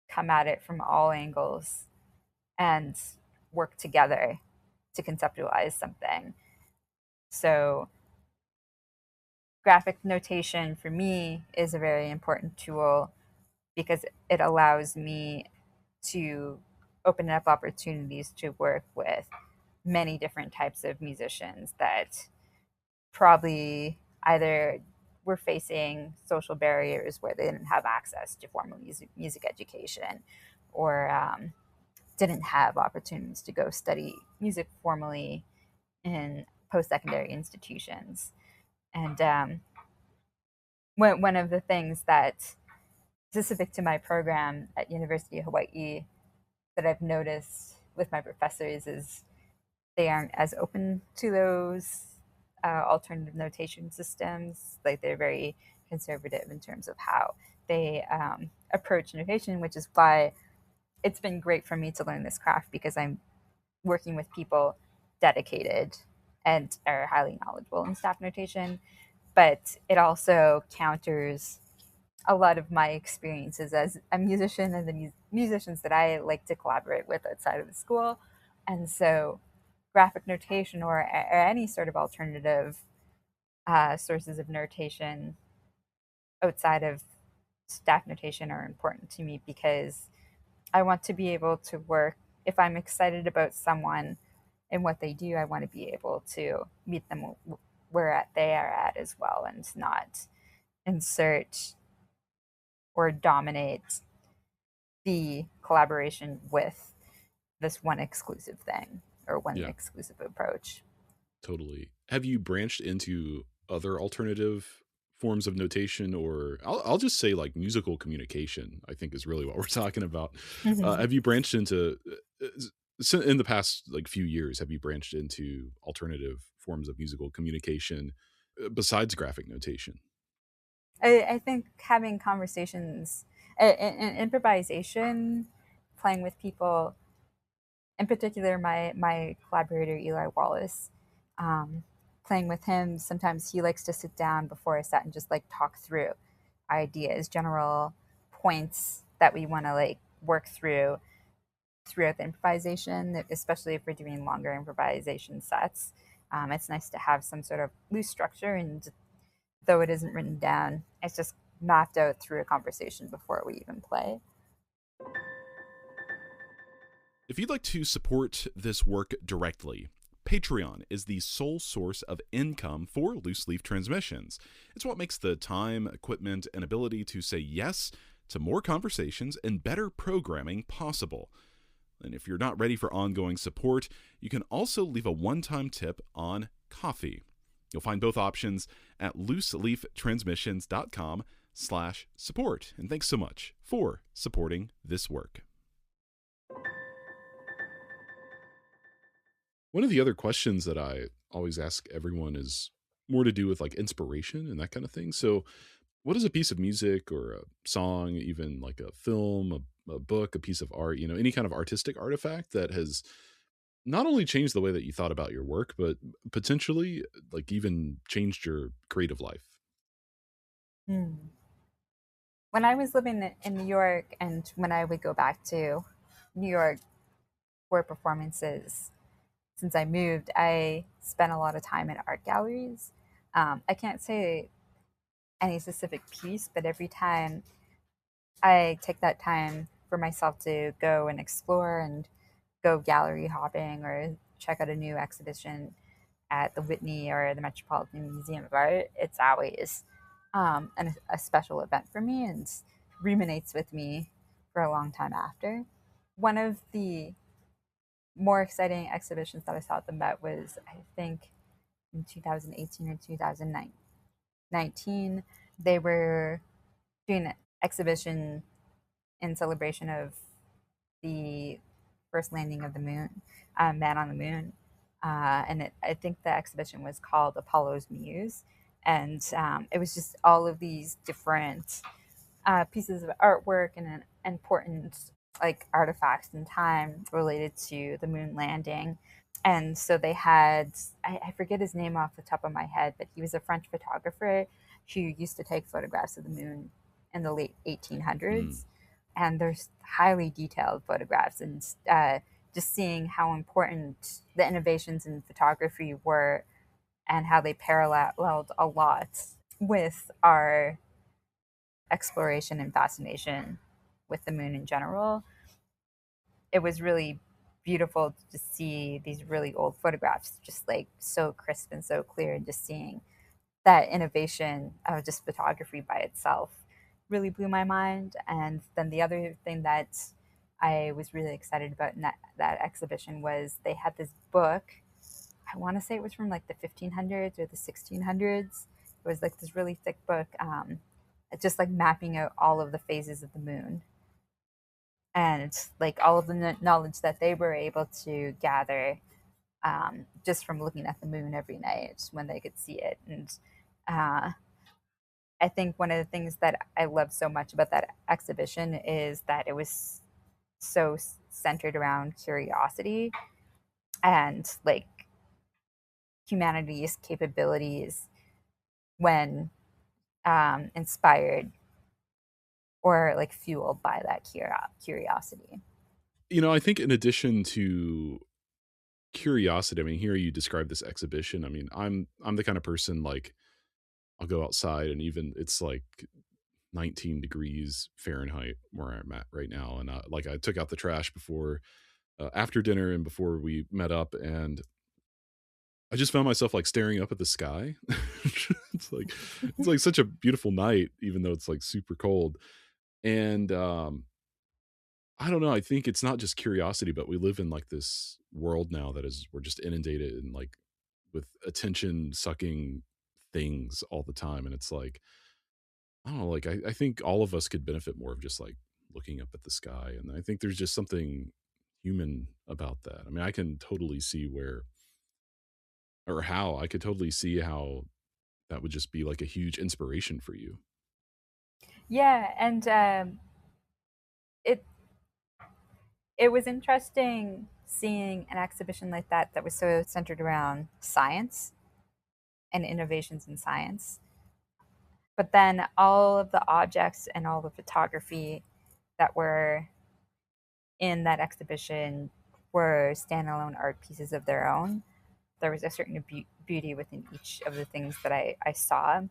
come at it from all angles and work together to conceptualize something. So, graphic notation for me is a very important tool because it allows me to open up opportunities to work with many different types of musicians that probably either were facing social barriers where they didn't have access to formal music education or didn't have opportunities to go study music formally in post-secondary institutions. And one of the things that specific to my program at University of Hawaii that I've noticed with my professors is they aren't as open to those alternative notation systems. Like they're very conservative in terms of how they approach notation, which is why it's been great for me to learn this craft, because I'm working with people dedicated and are highly knowledgeable in staff notation. But it also counters a lot of my experiences as a musician and the musicians that I like to collaborate with outside of the school. And so graphic notation or any sort of alternative sources of notation outside of staff notation are important to me, because I want to be able to work. If I'm excited about someone and what they do, I want to be able to meet them where they are at as well, and not insert or dominate the collaboration with this one exclusive thing or one Yeah, exclusive approach. totally. Have you branched into other alternative forms of notation, or I'll just say like musical communication, I think is really what we're talking about. Have you branched into in the past like few years, have you branched into alternative forms of musical communication besides graphic notation? I think having conversations and improvisation, playing with people, in particular my collaborator Eli Wallace, um, playing with him, sometimes he likes to sit down before I set and just like talk through ideas, general points that we want to like work throughout the improvisation, especially if we're doing longer improvisation sets. It's nice to have some sort of loose structure, and though it isn't written down, it's just mapped out through a conversation before we even play. If you'd like to support this work directly, Patreon is the sole source of income for Loose Leaf Transmissions. It's what makes the time, equipment, and ability to say yes to more conversations and better programming possible. And if you're not ready for ongoing support, you can also leave a one-time tip on coffee. You'll find both options at looseleaftransmissions.com/support. And thanks so much for supporting this work. One of the other questions that I always ask everyone is more to do with like inspiration and that kind of thing. So, what is a piece of music or a song, even like a film, a book, a piece of art, any kind of artistic artifact that has not only changed the way that you thought about your work, but potentially like even changed your creative life? Hmm. When I was living in New York, and when I would go back to New York for performances, since I moved, I spent a lot of time in art galleries. I can't say any specific piece, but every time I take that time for myself to go and explore and go gallery hopping or check out a new exhibition at the Whitney or the Metropolitan Museum of Art, it's always a special event for me and ruminates with me for a long time after. One of the more exciting exhibitions that I saw them at was, I think, in 2018 or 2019. They were doing an exhibition in celebration of the first landing of the moon, man on the moon. I think the exhibition was called Apollo's Muse. And it was just all of these different pieces of artwork and important like artifacts in time related to the moon landing. And so they had, I forget his name off the top of my head, but he was a French photographer who used to take photographs of the moon in the late Mm. 1800s. And there's highly detailed photographs, and just seeing how important the innovations in photography were and how they paralleled a lot with our exploration and fascination with the moon in general. It was really beautiful to see these really old photographs, just like so crisp and so clear, and just seeing that innovation of just photography by itself really blew my mind. And then the other thing that I was really excited about in that exhibition was they had this book. I want to say it was from like the 1500s or the 1600s. It was like this really thick book just like mapping out all of the phases of the moon, and like all of the knowledge that they were able to gather just from looking at the moon every night when they could see it. And uh, I think one of the things that I love so much about that exhibition is that it was so centered around curiosity and like humanity's capabilities when inspired or like fueled by that curiosity. I think in addition to curiosity, I mean, here you describe this exhibition. I mean, I'm the kind of person, like, I'll go outside and even it's like 19 degrees Fahrenheit where I'm at right now, and like I took out the trash before after dinner and before we met up, and I just found myself like staring up at the sky. It's like such a beautiful night, even though it's like super cold. And I don't know. I think it's not just curiosity, but we live in like this world now that is we're just inundated and like with attention sucking things all the time, and it's like I don't know. Like I think all of us could benefit more of just like looking up at the sky, and I think there's just something human about that. I mean, I can totally see where or how I could totally see how that would just be like a huge inspiration for you. Yeah, and it it was interesting seeing an exhibition like that that was so centered around science and innovations in science. But then all of the objects and all the photography that were in that exhibition were standalone art pieces of their own. There was a certain beauty within each of the things that I saw.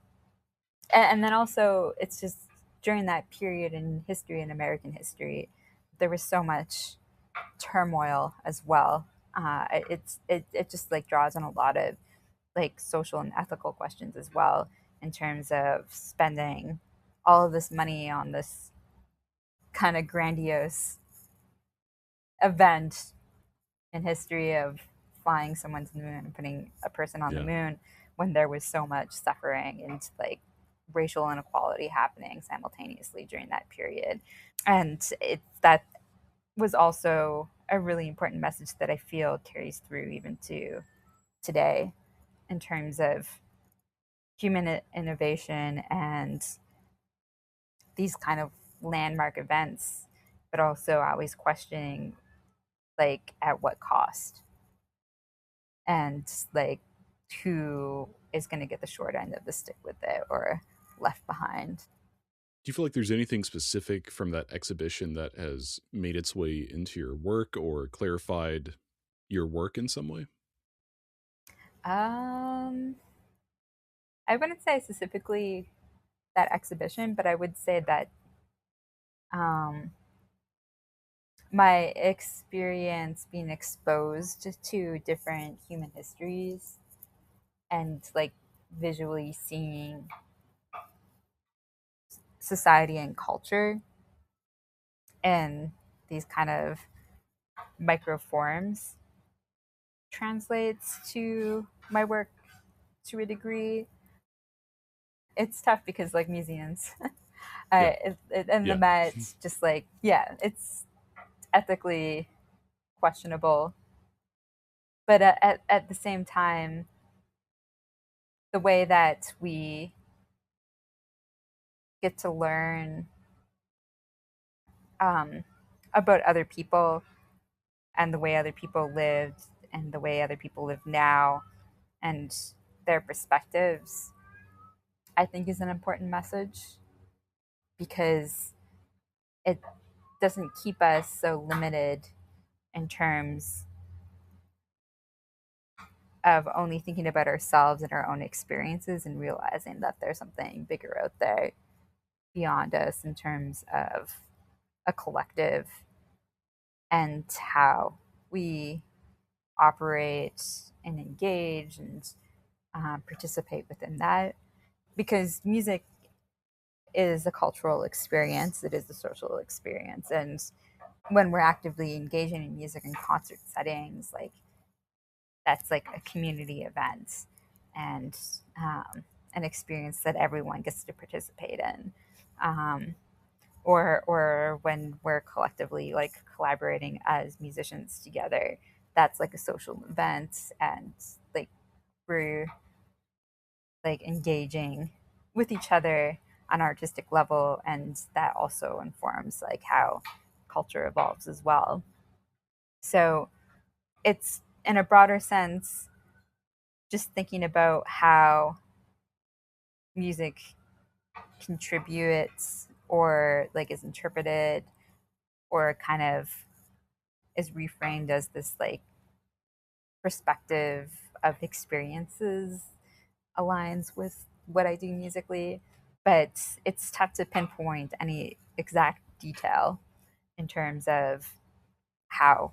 And then also, it's just during that period in history, in American history, there was so much turmoil as well. It just like draws on a lot of like social and ethical questions as well, in terms of spending all of this money on this kind of grandiose event in history of flying someone to the moon and putting a person on the Yeah. moon when there was so much suffering and like racial inequality happening simultaneously during that period. And that was also a really important message that I feel carries through even to today, in terms of human innovation and these kind of landmark events, but also always questioning like at what cost, and like who is going to get the short end of the stick with it or left behind. Do you feel like there's anything specific from that exhibition that has made its way into your work or clarified your work in some way? um I wouldn't say specifically that exhibition, but I would say that um my experience being exposed to different human histories and like visually seeing society and culture in these kind of micro forms translates to my work to a degree. It's tough because like museums Yeah. and the Yeah. Met, just like, yeah, it's ethically questionable, but at the same time, the way that we get to learn um, about other people and the way other people lived and the way other people live now and their perspectives, I think is an important message, because it doesn't keep us so limited in terms of only thinking about ourselves and our own experiences, and realizing that there's something bigger out there beyond us in terms of a collective and how we operate and engage and participate within that. Because music is a cultural experience, it is a social experience. And when we're actively engaging in music in concert settings, like that's like a community event and an experience that everyone gets to participate in. or when we're collectively like collaborating as musicians together, that's like a social event, and like we're like engaging with each other on an artistic level, and that also informs like how culture evolves as well. So it's, in a broader sense, just thinking about how music contributes or like is interpreted or kind of is reframed as this like perspective of experiences aligns with what I do musically. But it's tough to pinpoint any exact detail in terms of how,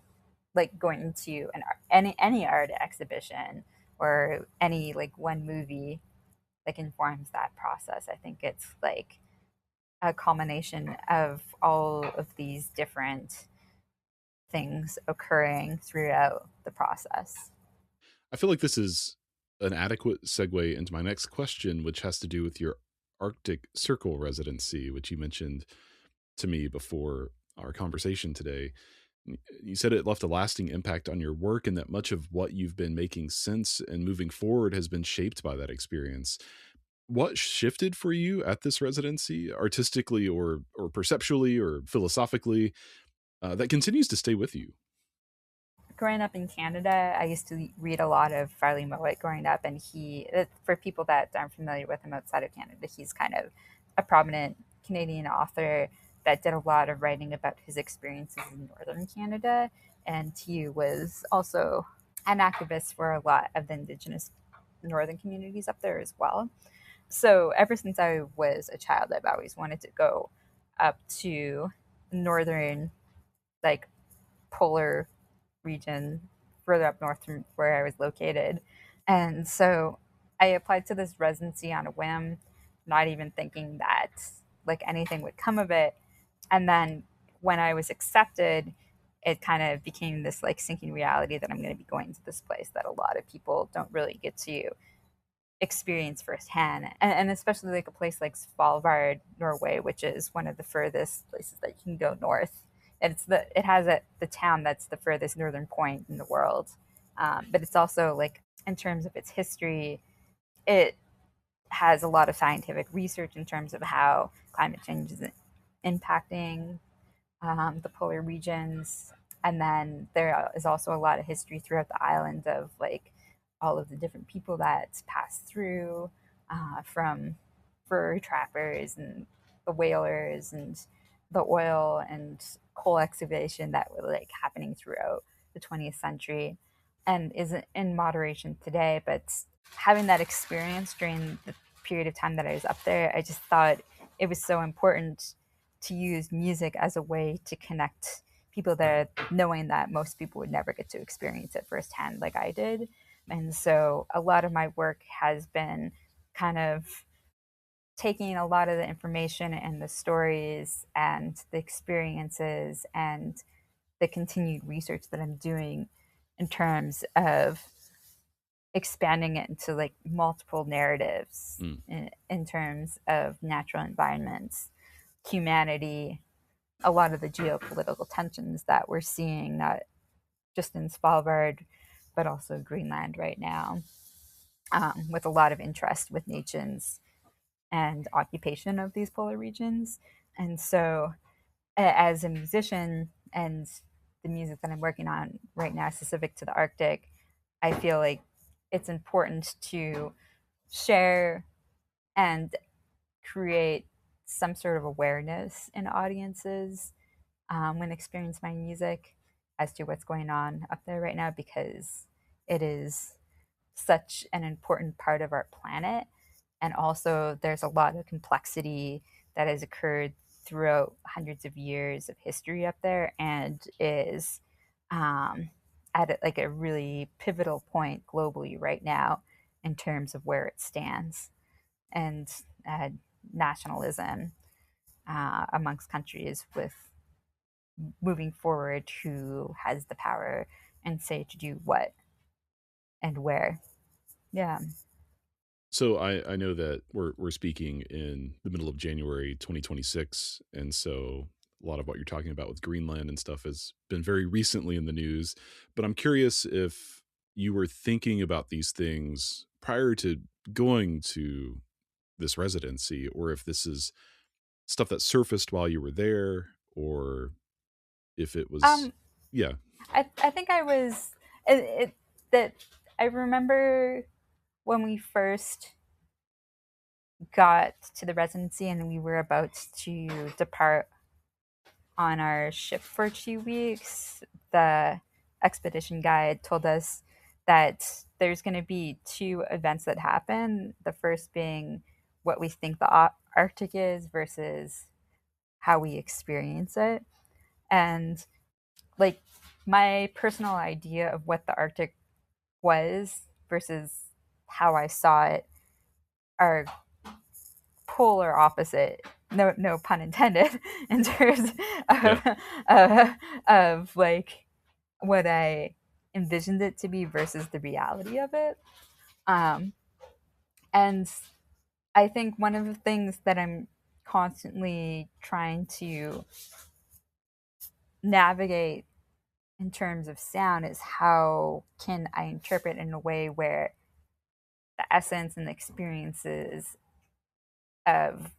like going to any art exhibition or any like one movie like informs that process. I think it's like a culmination of all of these different things occurring throughout the process. I feel like this is an adequate segue into my next question, which has to do with your Arctic Circle residency, which you mentioned to me before our conversation today. You said it left a lasting impact on your work and that much of what you've been making since and moving forward has been shaped by that experience. What shifted for you at this residency, artistically or perceptually or philosophically, that continues to stay with you? Growing up in Canada, I used to read a lot of Farley Mowat growing up, and for people that aren't familiar with him outside of Canada, he's kind of a prominent Canadian author that did a lot of writing about his experiences in northern Canada, and he was also an activist for a lot of the Indigenous northern communities up there as well. So ever since I was a child, I've always wanted to go up to northern, like polar region further up north from where I was located. And so I applied to this residency on a whim, not even thinking that like anything would come of it. And then when I was accepted, it kind of became this like sinking reality that I'm going to be going to this place that a lot of people don't really get to experience firsthand, and especially like a place like Svalbard, Norway, which is one of the furthest places that you can go north. It has the town that's the furthest northern point in the world, but it's also like in terms of its history, it has a lot of scientific research in terms of how climate change is impacting the polar regions. And then there is also a lot of history throughout the island of like all of the different people that's passed through, from fur trappers and the whalers and the oil and coal excavation that were like happening throughout the 20th century and is in moderation today. But having that experience during the period of time that I was up there, I just thought it was so important to use music as a way to connect people there, knowing that most people would never get to experience it firsthand like I did. And so a lot of my work has been kind of taking a lot of the information and the stories and the experiences and the continued research that I'm doing in terms of expanding it into like multiple narratives in terms of natural environments, humanity, a lot of the geopolitical tensions that we're seeing, not just in Svalbard, but also Greenland right now, with a lot of interest with nations and occupation of these polar regions. And so, as a musician and the music that I'm working on right now, specific to the Arctic, I feel like it's important to share and create some sort of awareness in audiences when experience my music as to what's going on up there right now, because it is such an important part of our planet. And also, there's a lot of complexity that has occurred throughout hundreds of years of history up there and is at like a really pivotal point globally right now in terms of where it stands. And nationalism amongst countries with moving forward, who has the power and say to do what and where. Yeah. So I know that we're speaking in the middle of January 2026, and so a lot of what you're talking about with Greenland and stuff has been very recently in the news. But I'm curious if you were thinking about these things prior to going to this residency, or if this is stuff that surfaced while you were there, or if it was, Um, yeah, I think I was that I remember when we first got to the residency and we were about to depart on our ship for 2 weeks. The expedition guide told us that there's going to be two events that happen. The first being what we think the Arctic is versus how we experience it. And like my personal idea of what the Arctic was versus how I saw it are polar opposite. No, no pun intended. In terms yeah, of uh, of like what I envisioned it to be versus the reality of it. Um, and I think one of the things that I'm constantly trying to navigate in terms of sound is how can I interpret in a way where the essence and the experiences of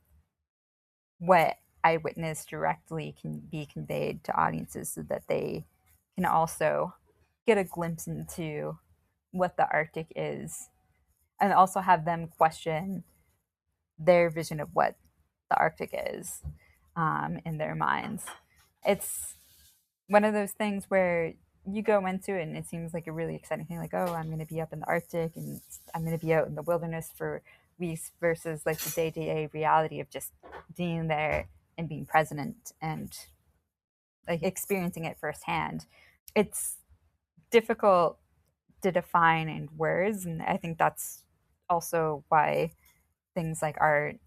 what I witnessed directly can be conveyed to audiences so that they can also get a glimpse into what the Arctic is and also have them question their vision of what the Arctic is in their minds. It's one of those things where you go into it and it seems like a really exciting thing, like, oh, I'm going to be up in the Arctic and I'm going to be out in the wilderness for weeks versus like the day to day reality of just being there and being present and like experiencing it firsthand. It's difficult to define in words. And I think that's also why things like art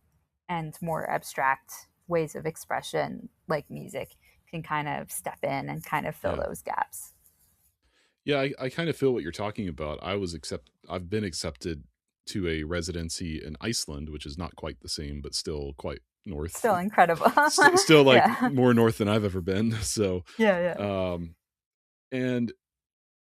and more abstract ways of expression like music can kind of step in and kind of fill yeah. those gaps. Yeah, I kind of feel what you're talking about. I've been accepted to a residency in Iceland, which is not quite the same, but still quite north. Still incredible. Still like Yeah. more north than I've ever been. So, Yeah, yeah. um, and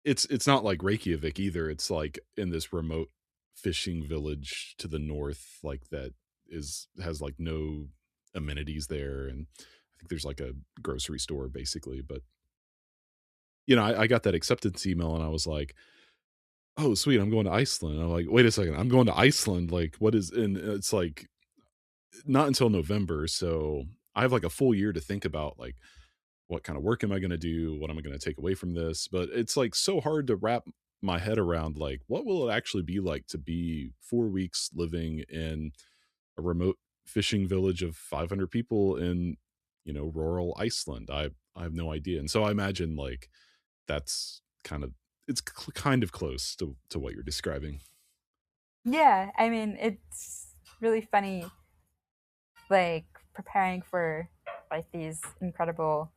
it's not like Reykjavik either. It's like in this remote fishing village to the north, like that has like no amenities there, and I think there's like a grocery store basically. But I got that acceptance email, and I was like, "Oh, sweet, I'm going to Iceland." I'm like, "Wait a second, I'm going to Iceland? Like, what is?" And it's like not until November, so I have like a full year to think about like what kind of work am I going to do? What am I going to take away from this? But it's like so hard to wrap my head around like what will it actually be like to be 4 weeks living in a remote fishing village of 500 people in, rural Iceland. I have no idea. And so I imagine like that's kind of close to what you're describing. Yeah, I mean, it's really funny, like preparing for like these incredible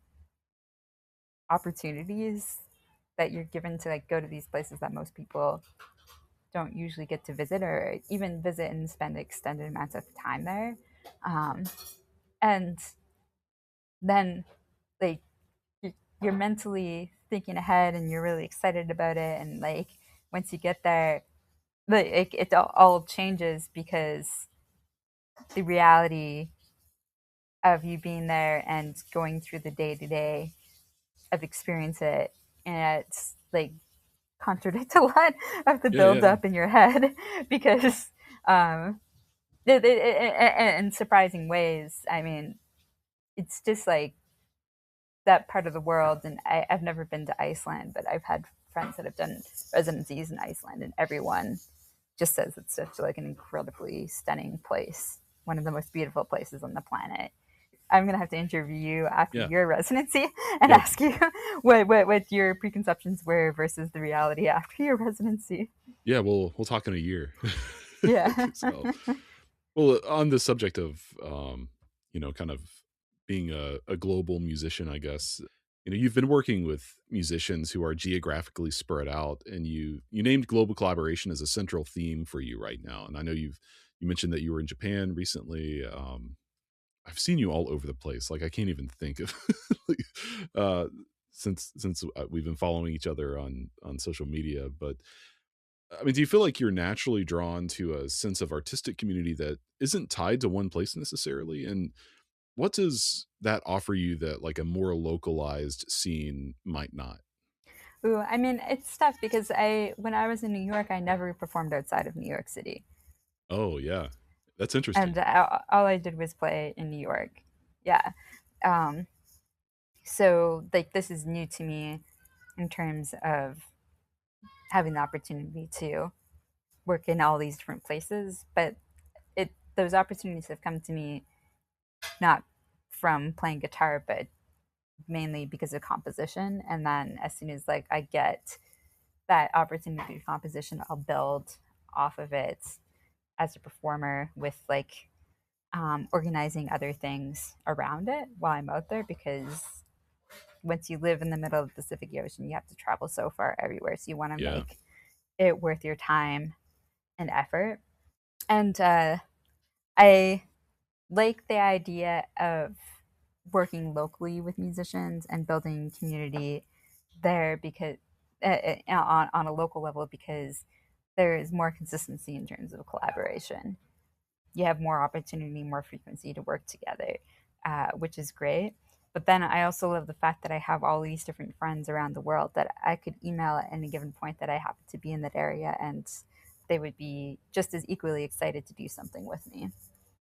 opportunities that you're given to like go to these places that most people don't usually get to visit or even visit and spend extended amounts of time there. Um, and then like you're mentally thinking ahead and you're really excited about it. And like once you get there, like it all changes because the reality of you being there and going through the day to day of experience it, and it's like contradicts a lot of the Yeah, build yeah. up in your head because um in surprising ways. I mean, it's just like that part of the world, and I've never been to Iceland, but I've had friends that have done residencies in Iceland, and everyone just says it's such like an incredibly stunning place, one of the most beautiful places on the planet. I'm gonna have to interview you after Yeah. your residency and Yeah. ask you what your preconceptions were versus the reality after your residency. Yeah, we'll talk in a year. Yeah. So, well, on the subject of kind of being a global musician, I guess you've been working with musicians who are geographically spread out, and you named global collaboration as a central theme for you right now. And I know you mentioned that you were in Japan recently. I've seen you all over the place. Like I can't even think of like, uh, since we've been following each other on social media. But I mean, do you feel like you're naturally drawn to a sense of artistic community that isn't tied to one place necessarily? And what does that offer you that like a more localized scene might not? Ooh, I mean, it's tough because when I was in New York, I never performed outside of New York City, Oh yeah, that's and interesting. all I did was play in New York. Yeah. Um, so like this is new to me in terms of having the opportunity to work in all these different places, but it those opportunities have come to me not from playing guitar, but mainly because of composition. And then as soon as like I get that opportunity to composition, I'll build off of it as a performer with like organizing other things around it while I'm out there, because once you live in the middle of the Pacific Ocean, you have to travel so far everywhere. So you want to Yeah, make it worth your time and effort. And I like the idea of working locally with musicians and building community there, because on a local level, because there is more consistency in terms of collaboration. You have more opportunity, more frequency to work together, which is great. But then I also love the fact that I have all these different friends around the world that I could email at any given point that I happen to be in that area, and they would be just as equally excited to do something with me.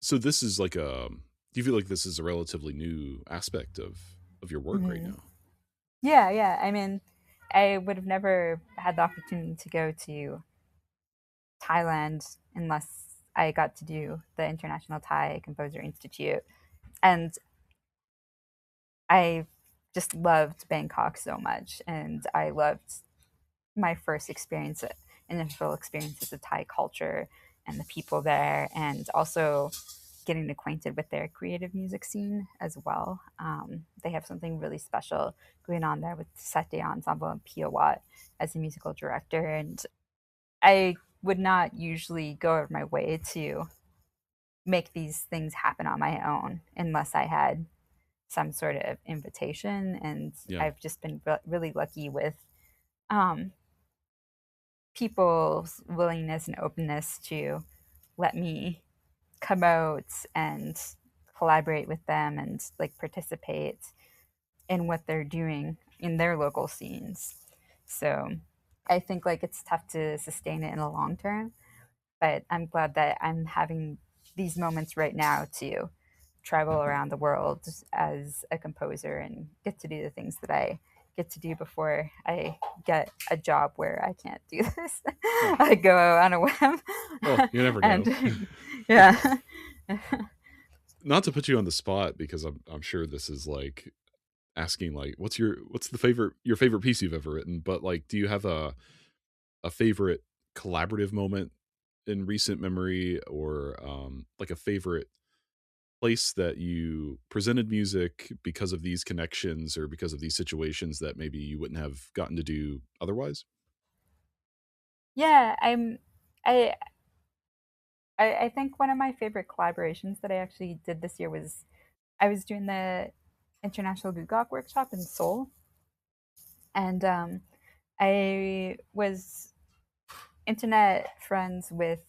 so this is like a, do you feel like this is a relatively new aspect of your work right Mm-hmm. now? Yeah, yeah. I mean, I would have never had the opportunity to go to Thailand unless I got to do the International Thai Composer Institute. And I just loved Bangkok so much. And I loved my first experience, initial experiences of Thai culture and the people there, and also getting acquainted with their creative music scene as well. They have something really special going on there with Sete Ensemble and Pia Watt as a musical director. And I would not usually go out of my way to make these things happen on my own unless I had some sort of invitation. And Yeah. I've just been really lucky with um, people's willingness and openness to let me come out and collaborate with them and like participate in what they're doing in their local scenes. So I think like it's tough to sustain it in the long term, but I'm glad that I'm having these moments right now to travel around the world as a composer and get to do the things that I get to do before I get a job where I can't do this. Oh, I go on a whim. well, you never know. And yeah. Not to put you on the spot, because I'm sure this is like asking like what's your favorite piece you've ever written, but like do you have a favorite collaborative moment in recent memory, or like a favorite place that you presented music because of these connections or because of these situations that maybe you wouldn't have gotten to do otherwise? Yeah, I I think one of my favorite collaborations that I actually did this year was I was doing the International Gugak Workshop in Seoul, and I was internet friends with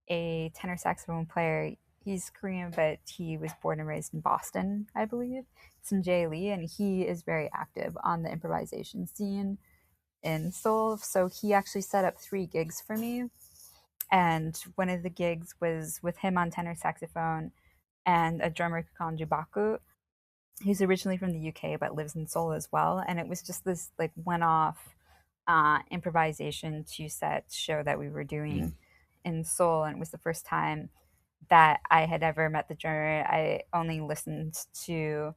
a tenor saxophone player. He's Korean, but he was born and raised in Boston, I believe. Sunjae Lee, and he is very active on the improvisation scene in Seoul. So he actually set up 3 gigs for me. And one of the gigs was with him on tenor saxophone and a drummer, Kanju Baku, who's originally from the UK but lives in Seoul as well. And it was just this like one-off improvisation 2 set show that we were Mm, doing in Seoul, and it was the first time that I had ever met the drummer. I only listened to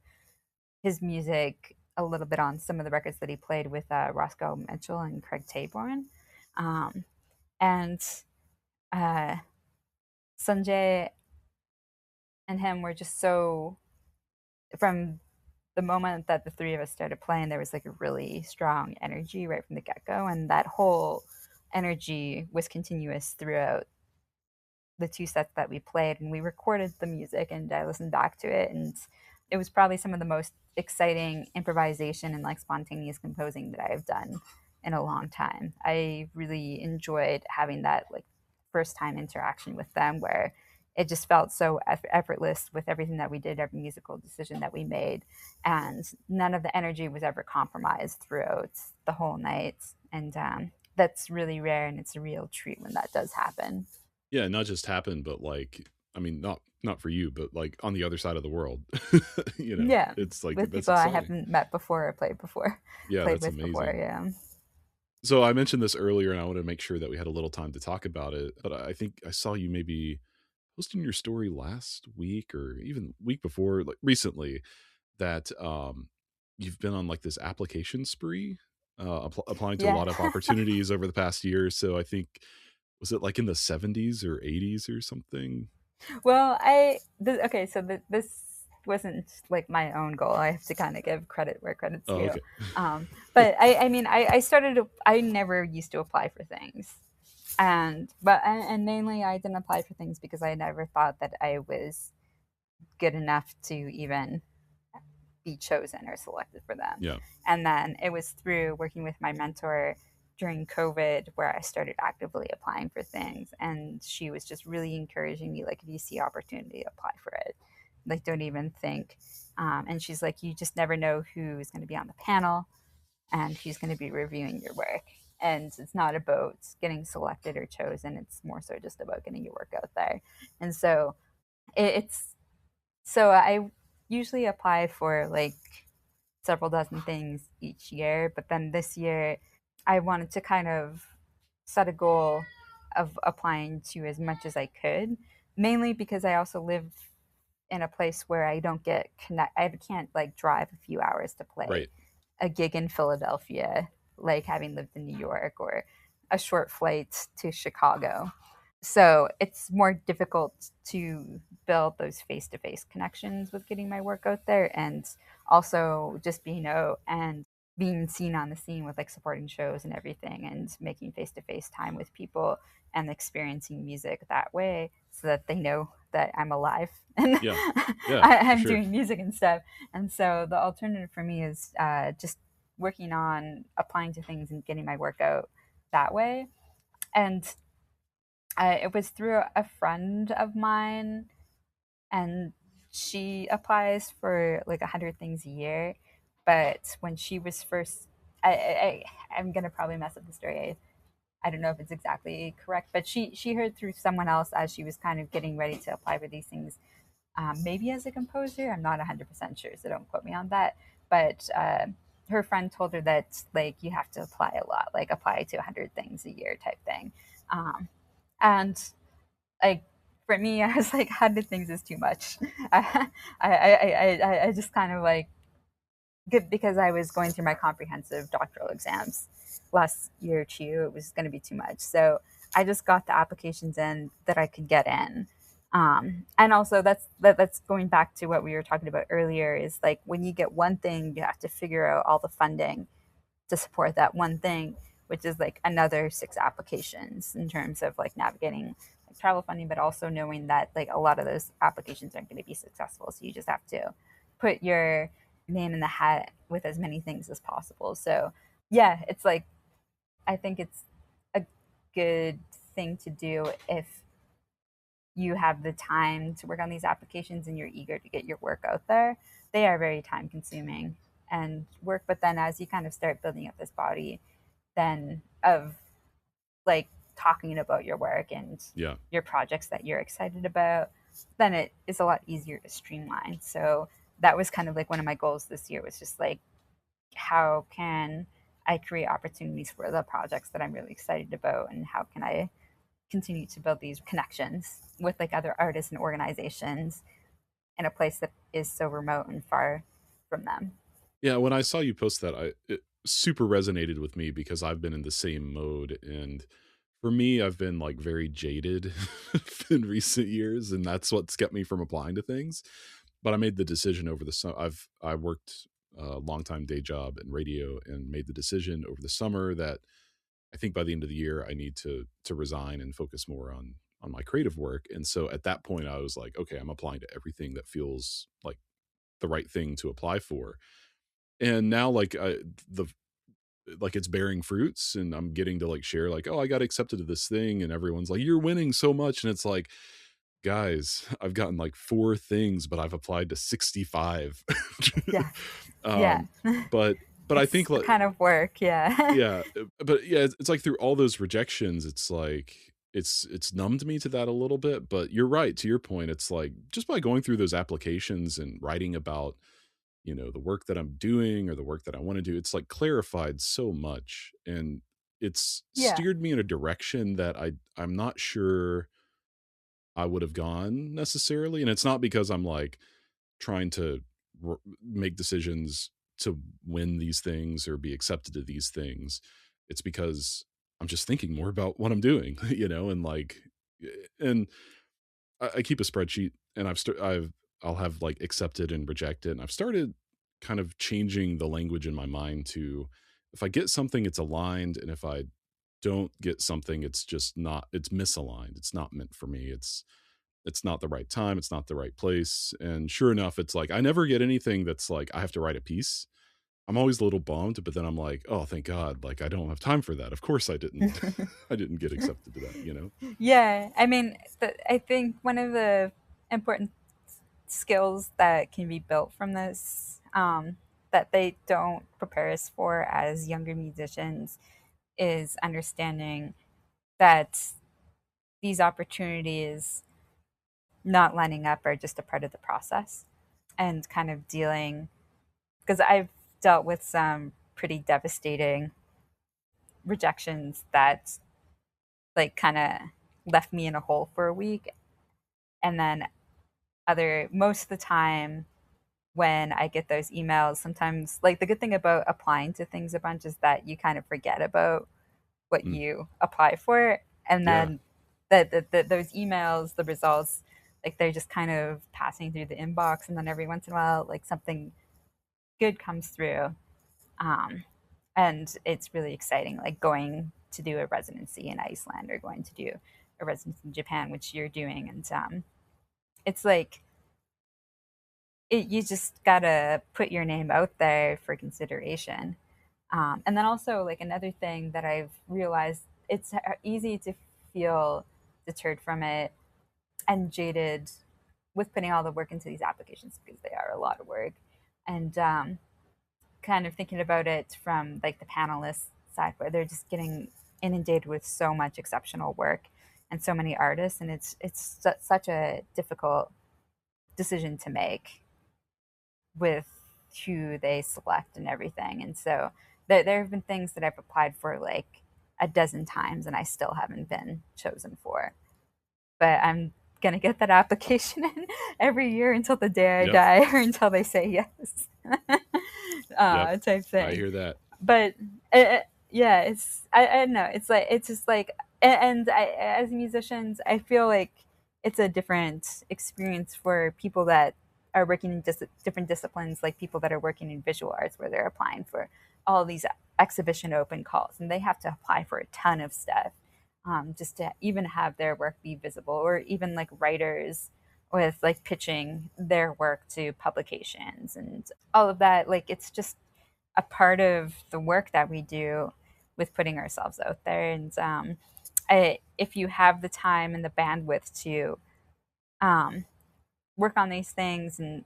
his music a little bit on some of the records that he played with Roscoe Mitchell and Craig Taborn, um, and uh, Sanjay and him were just so from the moment that the three of us started playing, there was like a really strong energy right from the get-go, and that whole energy was continuous throughout the two sets that we played. And we recorded the music, and I listened back to it, and it was probably some of the most exciting improvisation and like spontaneous composing that I've done in a long time. I really enjoyed having that like first time interaction with them, where it just felt so effortless with everything that we did, every musical decision that we made, and none of the energy was ever compromised throughout the whole night. And that's really rare, and it's a real treat when that does happen. Yeah, not just happen, but like, I mean, not for you, but like on the other side of the world. Yeah, It's like, with that's people I exciting. haven't met before or played before, Yeah, played that's with before. amazing. Yeah. So I mentioned this earlier, and I wanted to make sure that we had a little time to talk about it. But I think I saw you maybe posting your story last week or even week before, like recently, that you've been on like this application spree, applying to a Yeah. lot of opportunities over the past year. So I think, was it like in the 70s or 80s or something? Well, okay, so this wasn't like my own goal. I have to kind of give credit where credit's Oh, due. okay. But I mean, I never used to apply for things. And mainly I didn't apply for things because I never thought that I was good enough to even be chosen or selected for them. Yeah. And then it was through working with my mentor during COVID where I started actively applying for things. And she was just really encouraging me, like, if you see opportunity, apply for it. Like, don't even think. And she's like, you just never know who's going to be on the panel and who's going to be reviewing your work. And it's not about getting selected or chosen. It's more so just about getting your work out there. And so it's so I usually apply for like several dozen things each year, but then this year I wanted to kind of set a goal of applying to as much as I could, mainly because I also live in a place where I don't get connect. I can't like drive a few hours to play Right. a gig in Philadelphia, like having lived in New York, or a short flight to Chicago. So it's more difficult to build those face-to-face connections with getting my work out there, and also just being out and being seen on the scene with like supporting shows and everything, and making face-to-face time with people and experiencing music that way so that they know that I'm alive and Yeah. Yeah, for I'm sure. doing music and stuff. And so the alternative for me is just working on applying to things and getting my work out that way. And it was through a friend of mine, and she applies for like 100 things a year. But when she was first, I'm gonna probably mess up the story. I don't know if it's exactly correct, but she heard through someone else as she was kind of getting ready to apply for these things. Maybe as a composer, I'm not 100% sure, so don't quote me on that. But her friend told her that like you have to apply a lot, like apply to 100 things a year type thing. And like for me, I was like, 100 things is too much. I just kind of like good because I was going through my comprehensive doctoral exams last year too. It was going to be too much, so I just got the applications in that I could get in. And also that's going back to what we were talking about earlier. Is like when you get one thing, you have to figure out all the funding to support that one thing, which is like another 6 applications in terms of like navigating like travel funding, but also knowing that like a lot of those applications aren't going to be successful. So you just have to put your name in the hat with as many things as possible. So yeah, it's like I think it's a good thing to do if you have the time to work on these applications and you're eager to get your work out there. They are very time consuming and work, but then as you kind of start building up this body then of like talking about your work and Yeah. your projects that you're excited about, then it is a lot easier to streamline. So that was kind of like one of my goals this year, was just like how can I create opportunities for the projects that I'm really excited about, and how can I continue to build these connections with like other artists and organizations in a place that is so remote and far from them. Yeah, when I saw you post that, it super resonated with me because I've been in the same mode. And for me, I've been like very jaded in recent years, and that's what's kept me from applying to things. but I made the decision over the summer. I worked a long time day job in radio and made the decision over the summer that I think by the end of the year I need to resign and focus more on my creative work. And so at that point I was like, okay, I'm applying to everything that feels like the right thing to apply for. And now the like it's bearing fruits, and I'm getting to like share like, oh, I got accepted to this thing, and everyone's like, you're winning so much. And it's like, guys, I've gotten like 4 things, but I've applied to 65. Yeah. Yeah. um but I It's think the like, kind of work. Yeah. yeah, but yeah, it's like through all those rejections, it's like it's numbed me to that a little bit. But you're right, to your point, it's like just by going through those applications and writing about, the work that I'm doing or the work that I want to do, it's like clarified so much, and it's Yeah. steered me in a direction that I'm not sure I would have gone necessarily. And it's not because I'm like trying to make decisions to win these things or be accepted to these things. It's because I'm just thinking more about what I'm doing, and like, and I keep a spreadsheet, and I'll have like accepted and rejected. And I've started kind of changing the language in my mind to, if I get something, it's aligned. And if I don't get something, it's just not, it's misaligned. It's not meant for me. It's not the right time. It's not the right place. And sure enough, it's like, I never get anything that's like, I have to write a piece. I'm always a little bummed, but then I'm like, oh, thank God. Like, I don't have time for that. Of course I didn't, I didn't get accepted to that. Yeah. I mean, I think one of the important skills that can be built from this, that they don't prepare us for as younger musicians, is understanding that these opportunities not lining up are just a part of the process, and kind of dealing, because I've dealt with some pretty devastating rejections that like kind of left me in a hole for a week. And then most of the time when I get those emails, sometimes like the good thing about applying to things a bunch is that you kind of forget about what Mm, you apply for. And yeah. then those emails, the results, like they're just kind of passing through the inbox. And then every once in a while, like something good comes through. Um, and it's really exciting, like going to do a residency in Iceland or going to do a residency in Japan, which you're doing. And it's like, you just gotta put your name out there for consideration. And then also, like another thing that I've realized, it's easy to feel deterred from it and jaded with putting all the work into these applications, because they are a lot of work. And kind of thinking about it from like the panelist side, where they're just getting inundated with so much exceptional work and so many artists, and it's such a difficult decision to make with who they select and everything. And so there have been things that I've applied for like a dozen times and I still haven't been chosen for. But I'm going to get that application in every year until the day I Yep. die, or until they say yes. Yep. Type I thing. hear that. But yeah, I don't know. It's just like, and as musicians, I feel like it's a different experience for people that are working in different disciplines, like people that are working in visual arts, where they're applying for all these exhibition open calls, and they have to apply for a ton of stuff, just to even have their work be visible, or even like writers with like pitching their work to publications and all of that. Like it's just a part of the work that we do with putting ourselves out there. And if you have the time and the bandwidth to um, work on these things and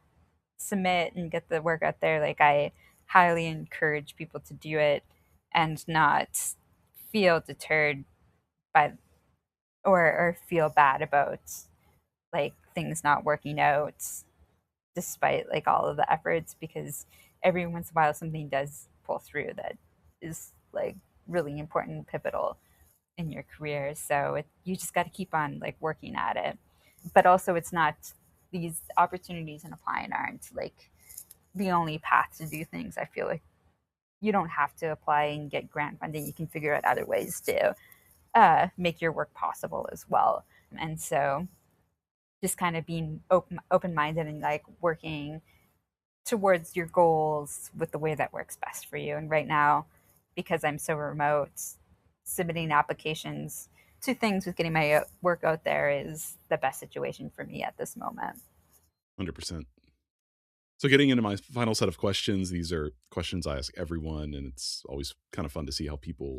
submit and get the work out there, like I highly encourage people to do it and not feel deterred by, or feel bad about like things not working out despite like all of the efforts, because every once in a while something does pull through that is like really important and pivotal in your career. So you just got to keep on like working at it. But also, it's not, these opportunities and applying aren't like the only path to do things. I feel like you don't have to apply and get grant funding. You can figure out other ways to make your work possible as well. And so just kind of being open-minded and like working towards your goals with the way that works best for you. And right now, because I'm so remote, submitting applications to things with getting my work out there is the best situation for me at this moment. 100%. So getting into my final set of questions, these are questions I ask everyone, and it's always kind of fun to see how people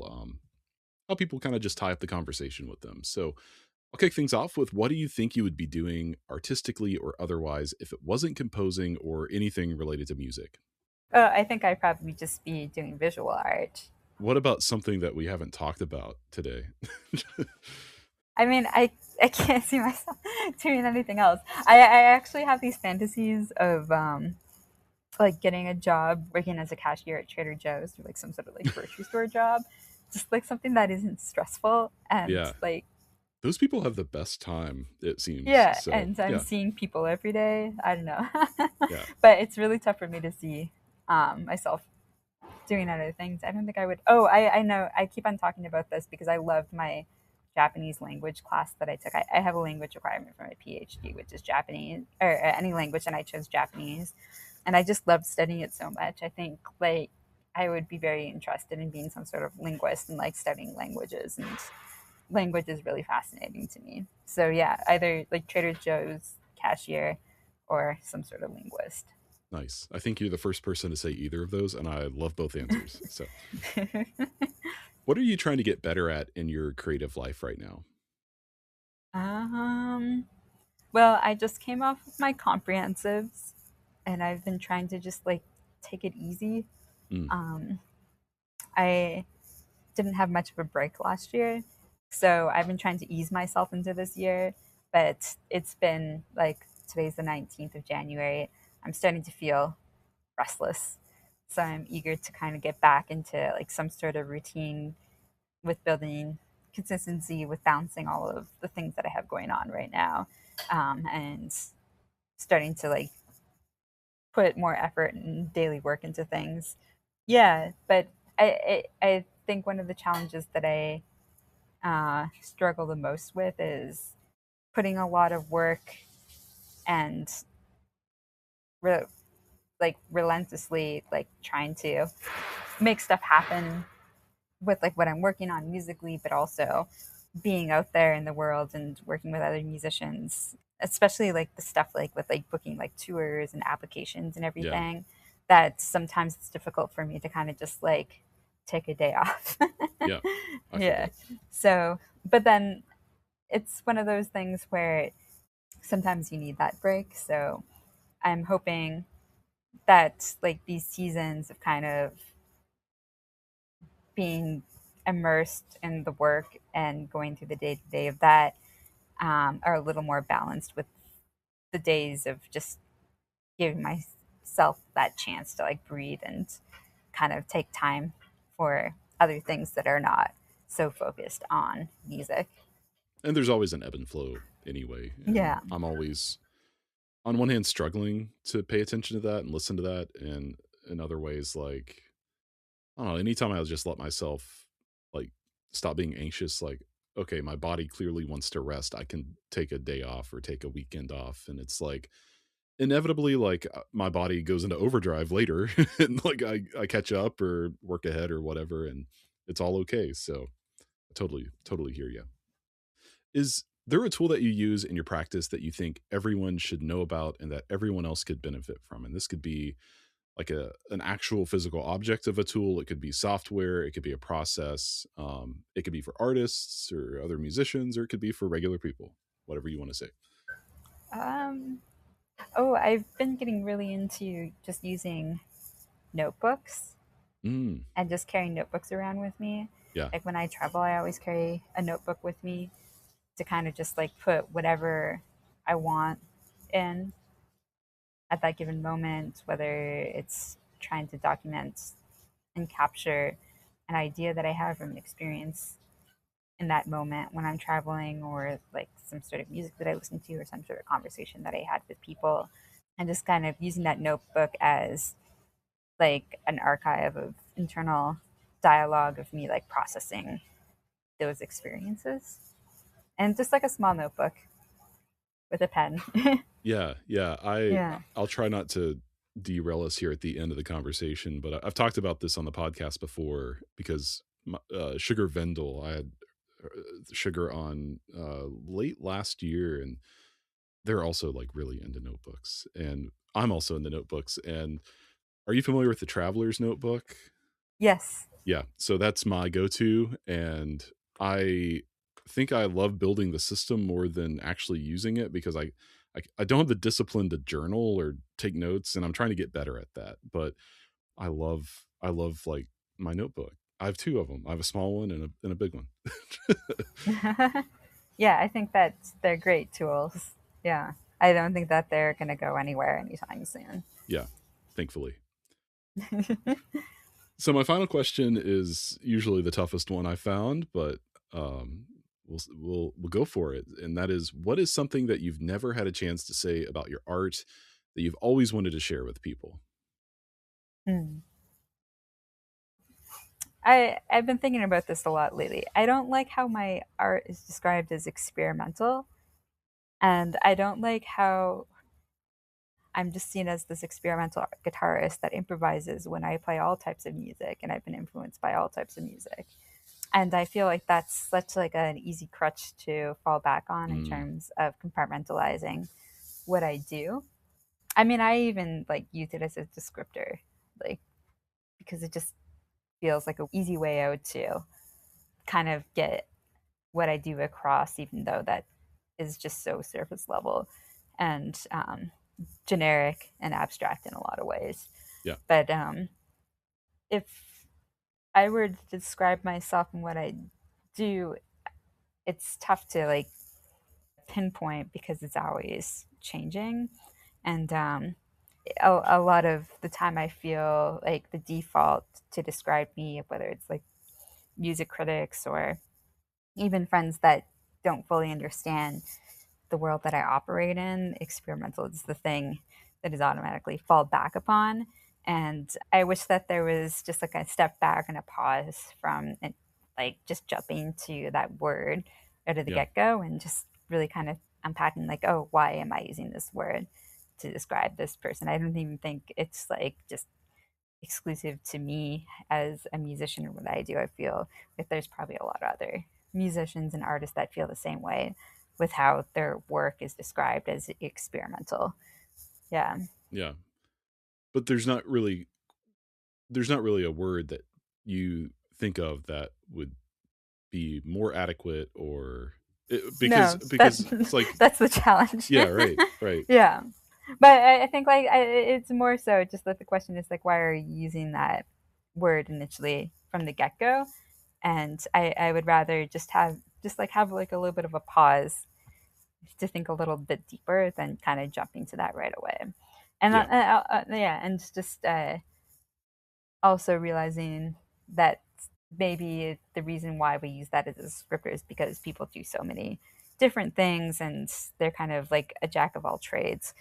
kind of just tie up the conversation with them. So I'll kick things off with, what do you think you would be doing artistically or otherwise if it wasn't composing or anything related to music? I think I'd probably just be doing visual art. What about something that we haven't talked about today? I mean, I can't see myself doing anything else. I actually have these fantasies of like getting a job working as a cashier at Trader Joe's or like some sort of like grocery store job, just like something that isn't stressful and Yeah. like Those people have the best time, it seems. yeah, So, and I'm yeah. seeing people every day. I don't know, Yeah. but it's really tough for me to see myself doing other things. I don't think I would. Oh, I know. I keep on talking about this because I loved my Japanese language class that I took. I have a language requirement for my PhD, which is Japanese or any language, and I chose Japanese, and I just loved studying it so much. I think like I would be very interested in being some sort of linguist and like studying languages, and language is really fascinating to me. So yeah, either like Trader Joe's cashier or some sort of linguist. Nice. I think you're the first person to say either of those, and I love both answers. So, what are you trying to get better at in your creative life right now? um, well, I just came off of my comprehensives and I've been trying to just like take it easy. Mm, Um, I didn't have much of a break last year, so I've been trying to ease myself into this year, but it's been like today's the 19th of January. I'm starting to feel restless. So I'm eager to kind of get back into like some sort of routine with building consistency with balancing all of the things that I have going on right now, and starting to like put more effort and daily work into things. Yeah, but I think one of the challenges that I struggle the most with is putting a lot of work and re- like relentlessly like trying to make stuff happen with like what I'm working on musically, but also being out there in the world and working with other musicians, especially like the stuff like with like booking like tours and applications and yeah. everything, that sometimes it's difficult for me to kind of just like take a day off. Yeah. I feel Yeah. that. So, but then it's one of those things where sometimes you need that break. So I'm hoping that like these seasons of kind of being immersed in the work and going through the day to day of that are a little more balanced with the days of just giving myself that chance to like breathe and kind of take time for other things that are not so focused on music. And there's always an ebb and flow anyway. And Yeah. I'm always, on one hand, struggling to pay attention to that and listen to that. And in other ways, like, I don't know, anytime I just let myself like stop being anxious, like, okay, my body clearly wants to rest, I can take a day off or take a weekend off. And it's like, inevitably, like, my body goes into overdrive later and like I catch up or work ahead or whatever, and it's all okay. So I totally hear you. Is there a tool that you use in your practice that you think everyone should know about and that everyone else could benefit from? And this could be like an actual physical object of a tool. It could be software. It could be a process. It could be for artists or other musicians, or it could be for regular people. Whatever you want to say. Um, oh, I've been getting really into just using notebooks Mm, and just carrying notebooks around with me. yeah. Like when I travel, I always carry a notebook with me to kind of just like put whatever I want in at that given moment, whether it's trying to document and capture an idea that I have from an experience in that moment when I'm traveling, or like some sort of music that I listen to, or some sort of conversation that I had with people, and just kind of using that notebook as like an archive of internal dialogue of me like processing those experiences. And just like a small notebook. with a pen. Yeah. Yeah. I'll try not to derail us here at the end of the conversation, but I've talked about this on the podcast before because Sugar Vendel, I had Sugar on late last year, and they're also like really into notebooks, and I'm also into notebooks. And are you familiar with the Traveler's Notebook? Yes. Yeah, so that's my go-to, and I think I love building the system more than actually using it because I don't have the discipline to journal or take notes, and I'm trying to get better at that. But I love like my notebook. I have two of them. I have a small one and a big one. Yeah, I think that they're great tools. Yeah. I don't think that they're going to go anywhere anytime soon. Yeah, thankfully. So my final question is usually the toughest one I found, but we'll go for it. And that is, what is something that you've never had a chance to say about your art that you've always wanted to share with people? I've been thinking about this a lot lately. I don't like how my art is described as experimental, and I don't like how I'm just seen as this experimental guitarist that improvises when I play all types of music, and I've been influenced by all types of music. And I feel like that's such like an easy crutch to fall back on in terms of compartmentalizing what I do. I mean, I even like use it as a descriptor, like because it just feels like an easy way out to kind of get what I do across, even though that is just so surface level and generic and abstract in a lot of ways. Yeah. But if I were to describe myself and what I do, it's tough to like pinpoint because it's always changing. And a lot of the time I feel like the default to describe me, whether it's like music critics or even friends that don't fully understand the world that I operate in, experimental is the thing that is automatically fall back upon. And I wish that there was just like a step back and a pause from it, like just jumping to that word out of the get-go and just really kind of unpacking like, oh, why am I using this word to describe this person? I don't even think it's like just exclusive to me as a musician or what I do. I feel like there's probably a lot of other musicians and artists that feel the same way with how their work is described as experimental. Yeah. But there's not really a word that you think of that would be more adequate or because it's like that's the challenge. Yeah, right. Yeah. But I think like it's more so just that the question is like, why are you using that word initially from the get-go? And I would rather just have like a little bit of a pause to think a little bit deeper than kind of jumping to that right away. And and just also realizing that maybe the reason why we use that as a descriptor is because people do so many different things and they're kind of like a jack of all trades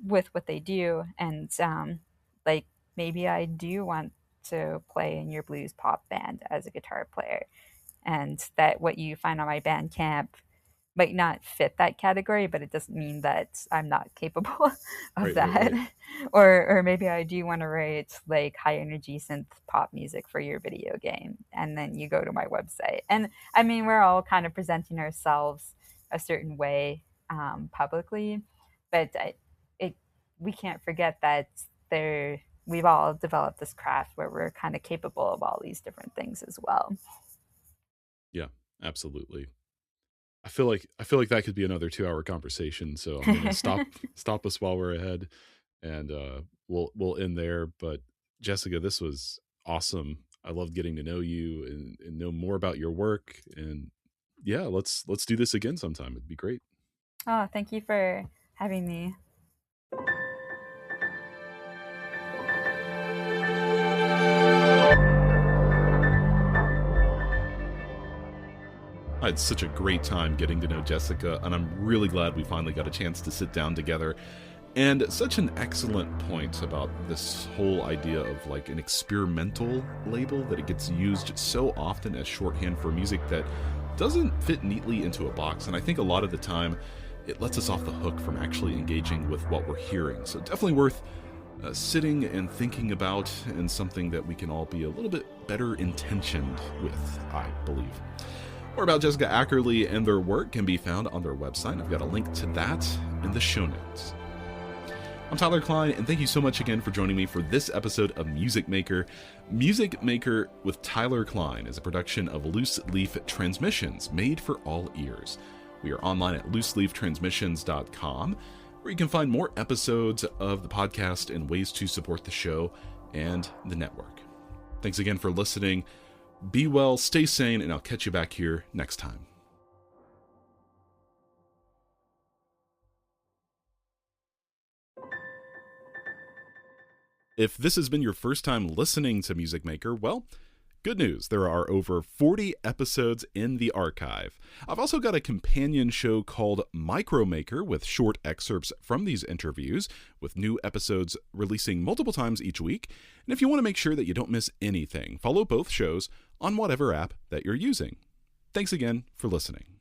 with what they do. And like maybe I do want to play in your blues pop band as a guitar player, and that what you find on my Bandcamp might not fit that category, but it doesn't mean that I'm not capable of that. Right. Or maybe I do want to write like high energy synth pop music for your video game, and then you go to my website. And I mean, we're all kind of presenting ourselves a certain way publicly, but we can't forget that we've all developed this craft where we're kind of capable of all these different things as well. Yeah, absolutely. I feel like that could be another 2-hour conversation. So I'm going to stop us while we're ahead, and we'll end there. But Jessica, this was awesome. I loved getting to know you and know more about your work. And yeah, let's do this again sometime. It'd be great. Oh, thank you for having me. I had such a great time getting to know Jessica, and I'm really glad we finally got a chance to sit down together. And such an excellent point about this whole idea of like an experimental label, that it gets used so often as shorthand for music that doesn't fit neatly into a box. And I think a lot of the time it lets us off the hook from actually engaging with what we're hearing. So definitely worth sitting and thinking about, and something that we can all be a little bit better intentioned with, I believe. More about Jessica Ackerley and their work can be found on their website. I've got a link to that in the show notes. I'm Tyler Kline, and thank you so much again for joining me for this episode of Music Maker. Music Maker with Tyler Kline is a production of Loose Leaf Transmissions, made for all ears. We are online at looseleaftransmissions.com, where you can find more episodes of the podcast and ways to support the show and the network. Thanks again for listening. Be well, stay sane, and I'll catch you back here next time. If this has been your first time listening to Music Maker, well, good news. There are over 40 episodes in the archive. I've also got a companion show called Micromaker with short excerpts from these interviews, with new episodes releasing multiple times each week. And if you want to make sure that you don't miss anything, follow both shows on whatever app that you're using. Thanks again for listening.